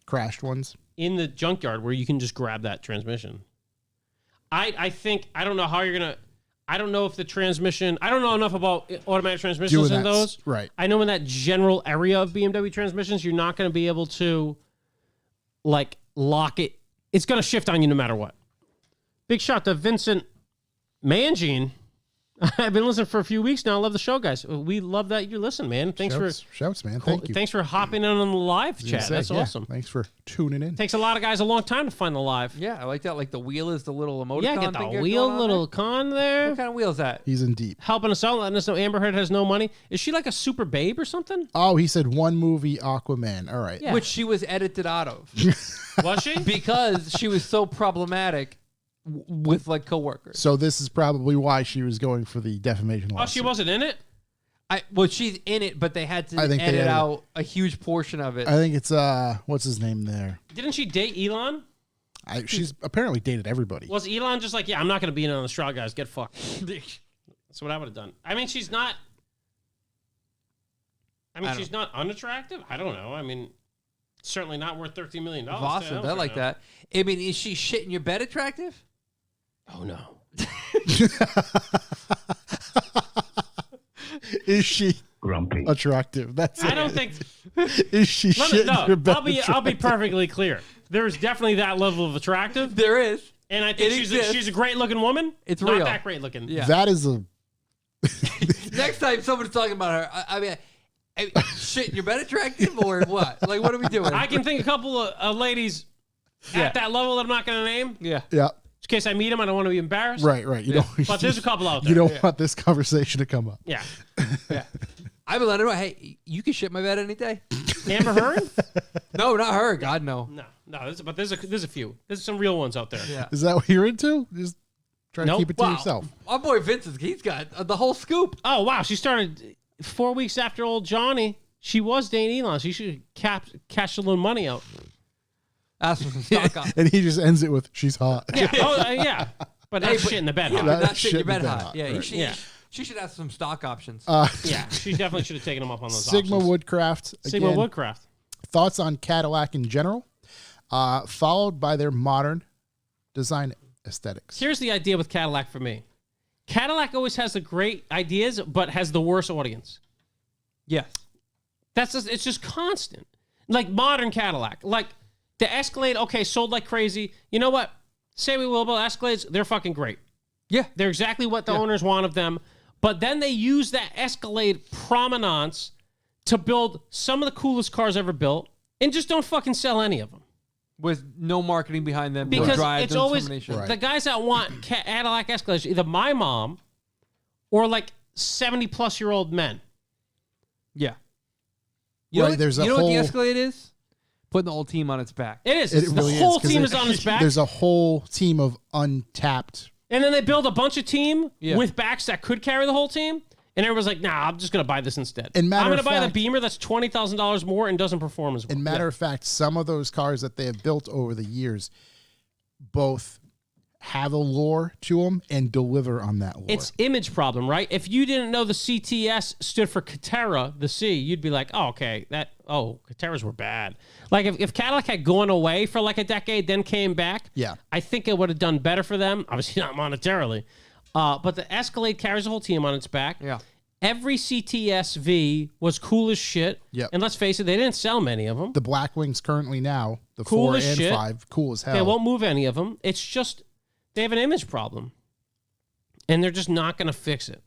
Crashed ones. in the junkyard where you can just grab that transmission. I think, I don't know how you're going to, I don't know if the transmission, I don't know enough about automatic transmissions Doing in that, those. right. I know in that general area of BMW transmissions, you're not going to be able to like lock it. It's going to shift on you no matter what. Big shout to Vincent Mangine. I've been listening for a few weeks now. I love the show, guys. We love that you listen, man. Thanks Shouts, man. Thank you. Thanks for hopping in on the live I was gonna chat. say, That's yeah, awesome. Thanks for tuning in. Takes a lot of guys a long time to find the live. Yeah, I like that. Like the wheel is the little emoticon Yeah, get thing the going wheel, on little there. con there. What kind of wheel is that? He's in deep. Helping us out, letting us know Amber Heard has no money. Is she like a super babe or something? Oh, he said one movie, Aquaman. All right. Yeah. Which she was edited out of Was she? because she was so problematic with like coworkers. So this is probably why she was going for the defamation Oh, she lawsuit. wasn't in it? Well, she's in it, but they had to I think they edit edited- out a huge portion of it. I think it's what's his name there? Didn't she date Elon? She's apparently dated everybody. Was Elon just like, yeah, I'm not going to be in on the straw, guys. Get fucked. That's what I would have done. I mean, she's not. She's not unattractive. I don't know. I mean, certainly not worth $13 million. Awesome. I like that. I mean, is she shit in your bed attractive? Oh, no. Is she Grumpy. attractive? That's I it. don't think. Is she Let me, shit in your no, bed? I'll be attractive? perfectly clear. There's definitely that level of attractive, There is. and I think It she's exists. a great looking woman. It's not real. that great looking. Yeah. That is a Next time someone's talking about her, I mean, shit in your bed attractive or what? Like, what are we doing? I can think a couple of ladies Yeah. at that level that I'm not going to name. Yeah. yeah. In case I meet them, I don't want to be embarrassed. Right. You don't. But there's a couple out there. You don't want this conversation to come up. Yeah. Yeah. I've been letting her know, hey, you can shit my bed any day. Amber Heard? No, not her. God, no. No. But there's a few. There's some real ones out there. Yeah. Is that what you're into? Just try to Nope. keep it to Wow. yourself. Our boy Vincent, he's got the whole scoop. Oh, wow. She started 4 weeks after old Johnny. She was dating Elon. She should cash a little money out. Ask for some stock options. And he just ends it with, she's hot. Yeah. Yeah. But not shit in the bed. Yeah, hot. but That not shit in your shit bed in the bed hot. hot, Yeah, right. Yeah. she should have some stock options. Yeah, she definitely should have taken them up on those Sigma options. Woodcraft. Sigma Again, Woodcraft. thoughts on Cadillac in general, followed by their modern design aesthetics. Here's the idea with Cadillac for me. Cadillac always has the great ideas, but has the worst audience. Yes. It's just constant. Like modern Cadillac. Like the Escalade, okay, sold like crazy. You know what? Say we will about Escalades, they're fucking great. Yeah. They're exactly what the owners want of them. But then they use that Escalade provenance to build some of the coolest cars ever built and just don't fucking sell any of them. With no marketing behind them. No Because drive, it's no always determination. the guys that want Cadillac Escalades, either my mom or like 70-plus-year-old men. Yeah. Right, there's a you know what the whole- Escalade is? Putting the whole team on its back. It is. It The really whole 'cause team is on its back. There's a whole team of untapped. And then they build a bunch of team Yeah. with backs that could carry the whole team. And everyone's like, nah, I'm just going to buy this instead. And matter I'm going of to buy the fact- Beamer that's $20,000 more and doesn't perform as well. And matter of fact, some of those cars that they have built over the years both have a lore to them and deliver on that lore. It's image problem, right? If you didn't know the CTS stood for Catera, the C, you'd be like, oh, okay, Cateras were bad. Like if Cadillac had gone away for like a decade, then came back, Yeah. I think it would have done better for them. Obviously not monetarily. But the Escalade carries the whole team on its back. Yeah. Every CTS-V was cool as shit. Yep. And let's face it, they didn't sell many of them. the Blackwings currently now, the Cool 4 as and shit. 5, cool as hell. They won't move any of them. It's just they have an image problem. And they're just not going to fix it.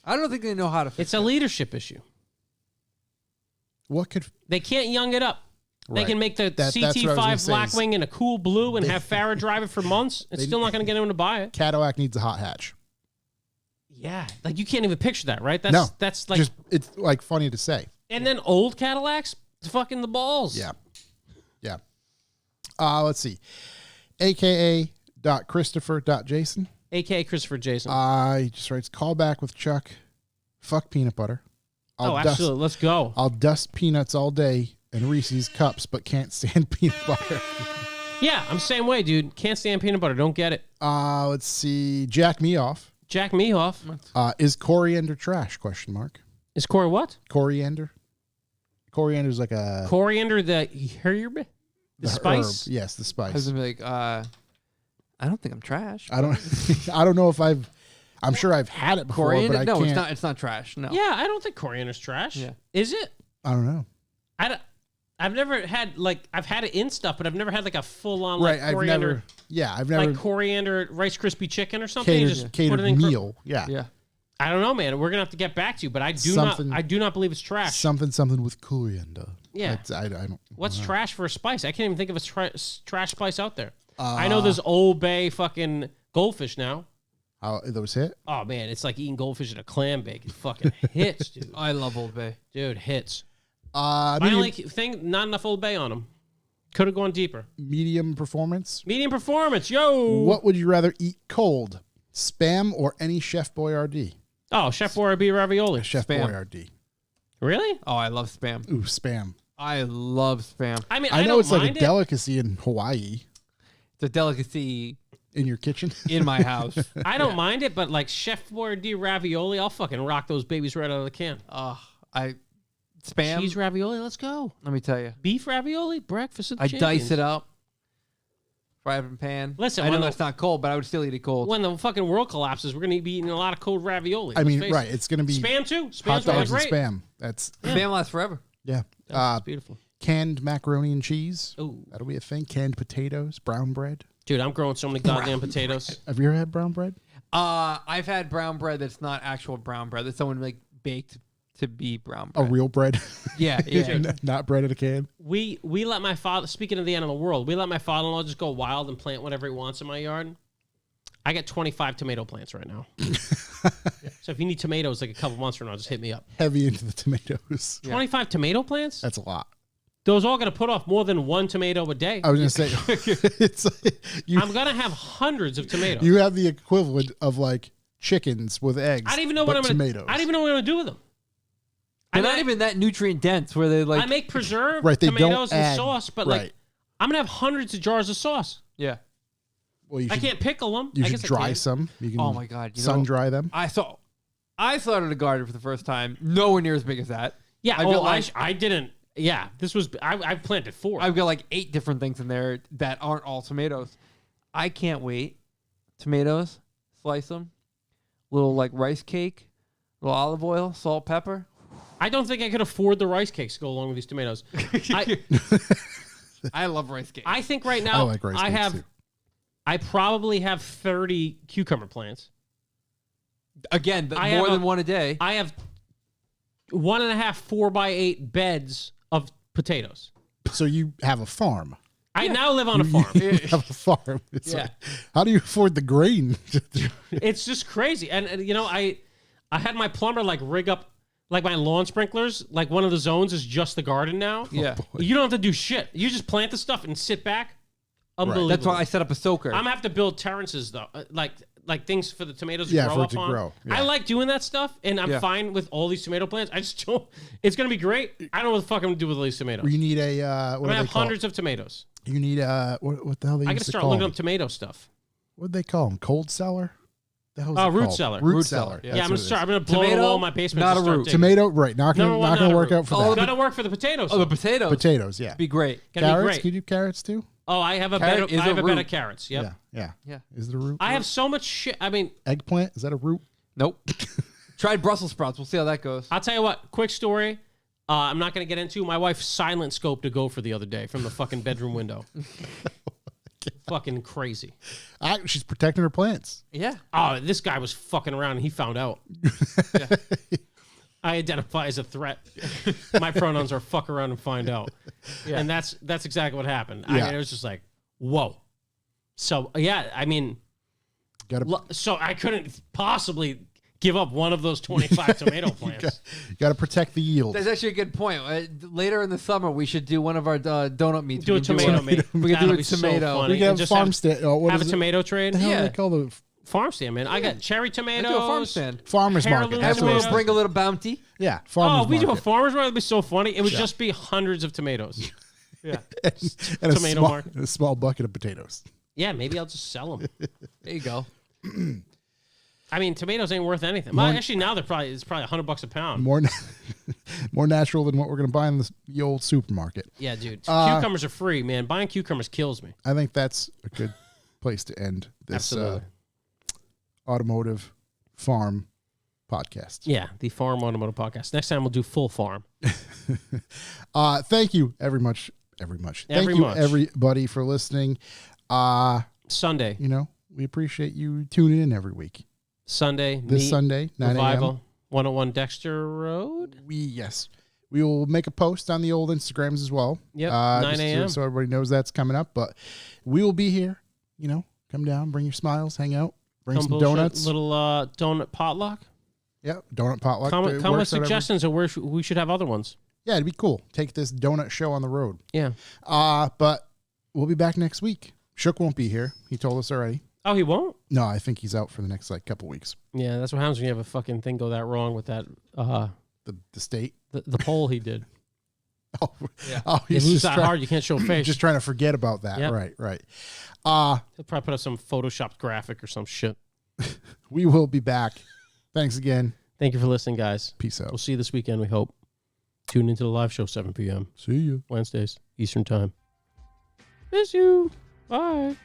I don't think they know how to fix It's a leadership issue. What could They can't young it up. They Right. can make the That's what I was gonna CT5 say is Blackwing in a cool blue and have Farrah drive it for months. It's still not going to get anyone to buy it. Cadillac needs a hot hatch? Yeah, like you can't even picture that, right? That's No, that's like, just it's like funny to say. and then old Cadillacs, fucking the balls. Yeah. Let's see. AKA.Christopher.Jason. AKA Christopher Jason. He just writes, call back with Chuck. Fuck peanut butter. Absolutely. Let's go. I'll dust peanuts all day and Reese's cups, but can't stand peanut butter. Yeah, I'm the same way, dude. Can't stand peanut butter. Don't get it. Let's see. Jack me off. Jack me off. Is coriander trash? Question mark. Is Corey what? Coriander. Coriander's like a Coriander, the herb? The spice? herb. Yes, the I was spice. gonna be like, I don't think I'm trash. I don't. I don't know if I'm sure I've had it before, Coriander? but I No, can't. it's not trash. No. Yeah, I don't think coriander's trash. Yeah. Is it? I don't know. I've never had, like, I've had it in stuff, but I've never had, like, a full-on, Right. like, coriander. I've never Like coriander Rice Crispy chicken or something. You just catered put it in meal. Yeah. Yeah. I don't know, man. We're gonna have to get back to you, but I do Something- not believe it's trash. Something with coriander. Yeah. I don't. What's trash for a spice? I can't even think of a trash spice out there. I know there's Old Bay fucking goldfish now. How those hit? Oh man, it's like eating goldfish at a clam bake. It fucking hits, dude. I love Old Bay. Dude, hits. Medium, My only thing, not enough Old Bay on them. Could have gone deeper. medium performance. Medium performance, yo. What would you rather eat cold? Spam or any Chef Boyardee? Oh, Chef Boyardee ravioli. Chef Spam. Boyardee. Really? Oh, I love Spam. Ooh, spam. I love Spam. I mean, I know don't it's like a mind it. delicacy in Hawaii It's a delicacy in your kitchen. in my house. I don't mind it, but like Chef Boyardee ravioli, I'll fucking rock those babies right out of the can. Spam. Cheese ravioli, let's go. Let me tell you, Beef ravioli, breakfast of the I champions. dice it up, fry it in pan. Listen, I know when that's not cold, but I would still eat it cold. When the fucking world collapses, we're gonna be eating a lot of cold ravioli. I let's mean, face right? it. It's gonna be Spam too. hot Spam's really dogs and great. spam. That's Spam lasts forever. yeah. That's beautiful. Canned macaroni and cheese. Ooh. That'll be a thing. Canned potatoes, brown bread. Dude, I'm growing so many goddamn potatoes. Have you ever had brown bread? I've had brown bread that's not actual brown bread. That someone like baked to be brown bread. A real bread, Yeah, yeah. not bread in a can. We let my father, speaking of the end of the world, we let my father-in-law just go wild and plant whatever he wants in my yard. I got 25 tomato plants right now. So if you need tomatoes like a couple months from now, just hit me up. Heavy into the tomatoes. 25 tomato plants? That's a lot. Those all going to put off more than one tomato a day. I was gonna say it's like, I'm going to have hundreds of tomatoes. you have the equivalent of like chickens with eggs. I don't even know what I'm going to tomatoes. I don't even know what I'm going to do with them. They're not even that nutrient dense where they like. I make preserved Right, they don't tomatoes and add- sauce, but right. like I'm gonna have hundreds of jars of sauce. Yeah. Well, you I should, can't pickle them. you I should guess I dry can. some. You can Oh my God. You sun know, dry them. I started a garden for the first time. Nowhere near as big as that. Yeah. I've got I didn't. Yeah. This was. I planted 4. I've got like 8 different things in there that aren't all tomatoes. I can't wait. Tomatoes, slice them. Little like rice cake, little olive oil, salt, pepper. I don't think I could afford the rice cakes to go along with these tomatoes. I love rice cake. I think right now I like rice cakes too. I probably have 30 cucumber plants. Again, I more have than one a day. I have 1.5 4x8 beds of potatoes. So you have a farm. I now live on a farm. You have a farm. It's Yeah. like, how do you afford the grain? It's just crazy. And you know, I had my plumber like rig up like my lawn sprinklers. Like one of the zones is just the garden now. Yeah. You don't have to do shit. You just plant the stuff and sit back. Unbelievable. That's why I set up a soaker. I'm gonna have to build terraces though, like things for the tomatoes to Yeah, grow for it up to on. grow, yeah. I like doing that stuff, and I'm Yeah. fine with all these tomato plants. I just don't. It's gonna be great. I don't know what the fuck I'm gonna do with all these tomatoes. You need a I'm what gonna do they have call? hundreds of tomatoes. You need what the hell they I used gotta to start call looking them? up tomato stuff. What they call them? Cold cellar. The hell's Oh, it root called? cellar. Root Root cellar. cellar, yeah. Yeah, I'm gonna start. I'm gonna blow Tomato, a wall in my basement. not to a start root. digging. Tomato, right? Not Number gonna one, not gonna not a work root. out for Oh, that. Gotta work for the potatoes. oh, the though. potatoes. Potatoes, yeah. Be great. Gotta be Carrots? great. Can you do carrots too? Oh, I have a Carrot bed. is I have a a bed root. of carrots. Yep. Yeah. Yeah. Is it a root? I have so much shit. I mean, Eggplant? Is that a root? Nope. Tried Brussels sprouts. We'll see how that goes. I'll tell you what. Quick story. I'm not gonna get into. My wife silent scoped a gopher the other day from the fucking bedroom window. Fucking crazy. She's protecting her plants. Yeah. Oh, this guy was fucking around and he found out. I identify as a threat. My pronouns are fuck around and find out. Yeah. And that's exactly what happened. Yeah. It was just like, whoa. So, yeah, I mean, so I couldn't possibly give up one of those 25 tomato plants. You got to protect the yield. That's actually a good point. Later in the summer, we should do one of our donut meets. Do We a can tomato meat. We can That'll do a be so tomato. funny. We can And have just farm stand. What have a is it? tomato trade. The hell do Yeah. they call the Farm stand, man. I got cherry We tomatoes. do a farm stand. farmers Heirloom market? And That's what it we'll is. bring a little bounty. Yeah, Oh, farmers we do a market. farmer's market. It'd be so funny. It would just be hundreds of tomatoes. Yeah. and tomato market. a small bucket of potatoes. Yeah, maybe I'll just sell them. There you go. I mean, tomatoes ain't worth anything. Well, actually, now it's probably $100 a pound. More natural than what we're going to buy in the old supermarket. Yeah, dude. Cucumbers are free, man. Buying cucumbers kills me. I think that's a good place to end this Absolutely. automotive farm podcast. Yeah, the Farm Automotive Podcast. Next time we'll do full farm. Thank you very much. Thank Every you, much. everybody, for listening. Sunday. We appreciate you tuning in every week. Sunday. This Sunday, 9 a.m. Revival. 101 Dexter Road. We will make a post on the old Instagrams as well. Yep, just 9 a.m. So everybody knows that's coming up. But we will be here. Come down, bring your smiles, hang out, bring some donuts. Little donut potluck. Yeah, donut potluck. Come It with works, whatever. suggestions of where we should have other ones. Yeah, it'd be cool. Take this donut show on the road. Yeah. But we'll be back next week. Shook won't be here. He told us already. Oh, he won't? No, I think he's out for the next couple weeks. Yeah, that's what happens when you have a fucking thing go that wrong with that The state. the poll he did. Oh, Yeah. oh, You he's lose just that trying, hard, you can't show face. just trying to forget about that. Yep. Right. He'll probably put up some photoshopped graphic or some shit. We will be back. Thanks again. Thank you for listening, guys. Peace out. We'll see you this weekend, we hope. Tune into the live show, 7 p.m. See you. Wednesdays, Eastern Time. Miss you. Bye.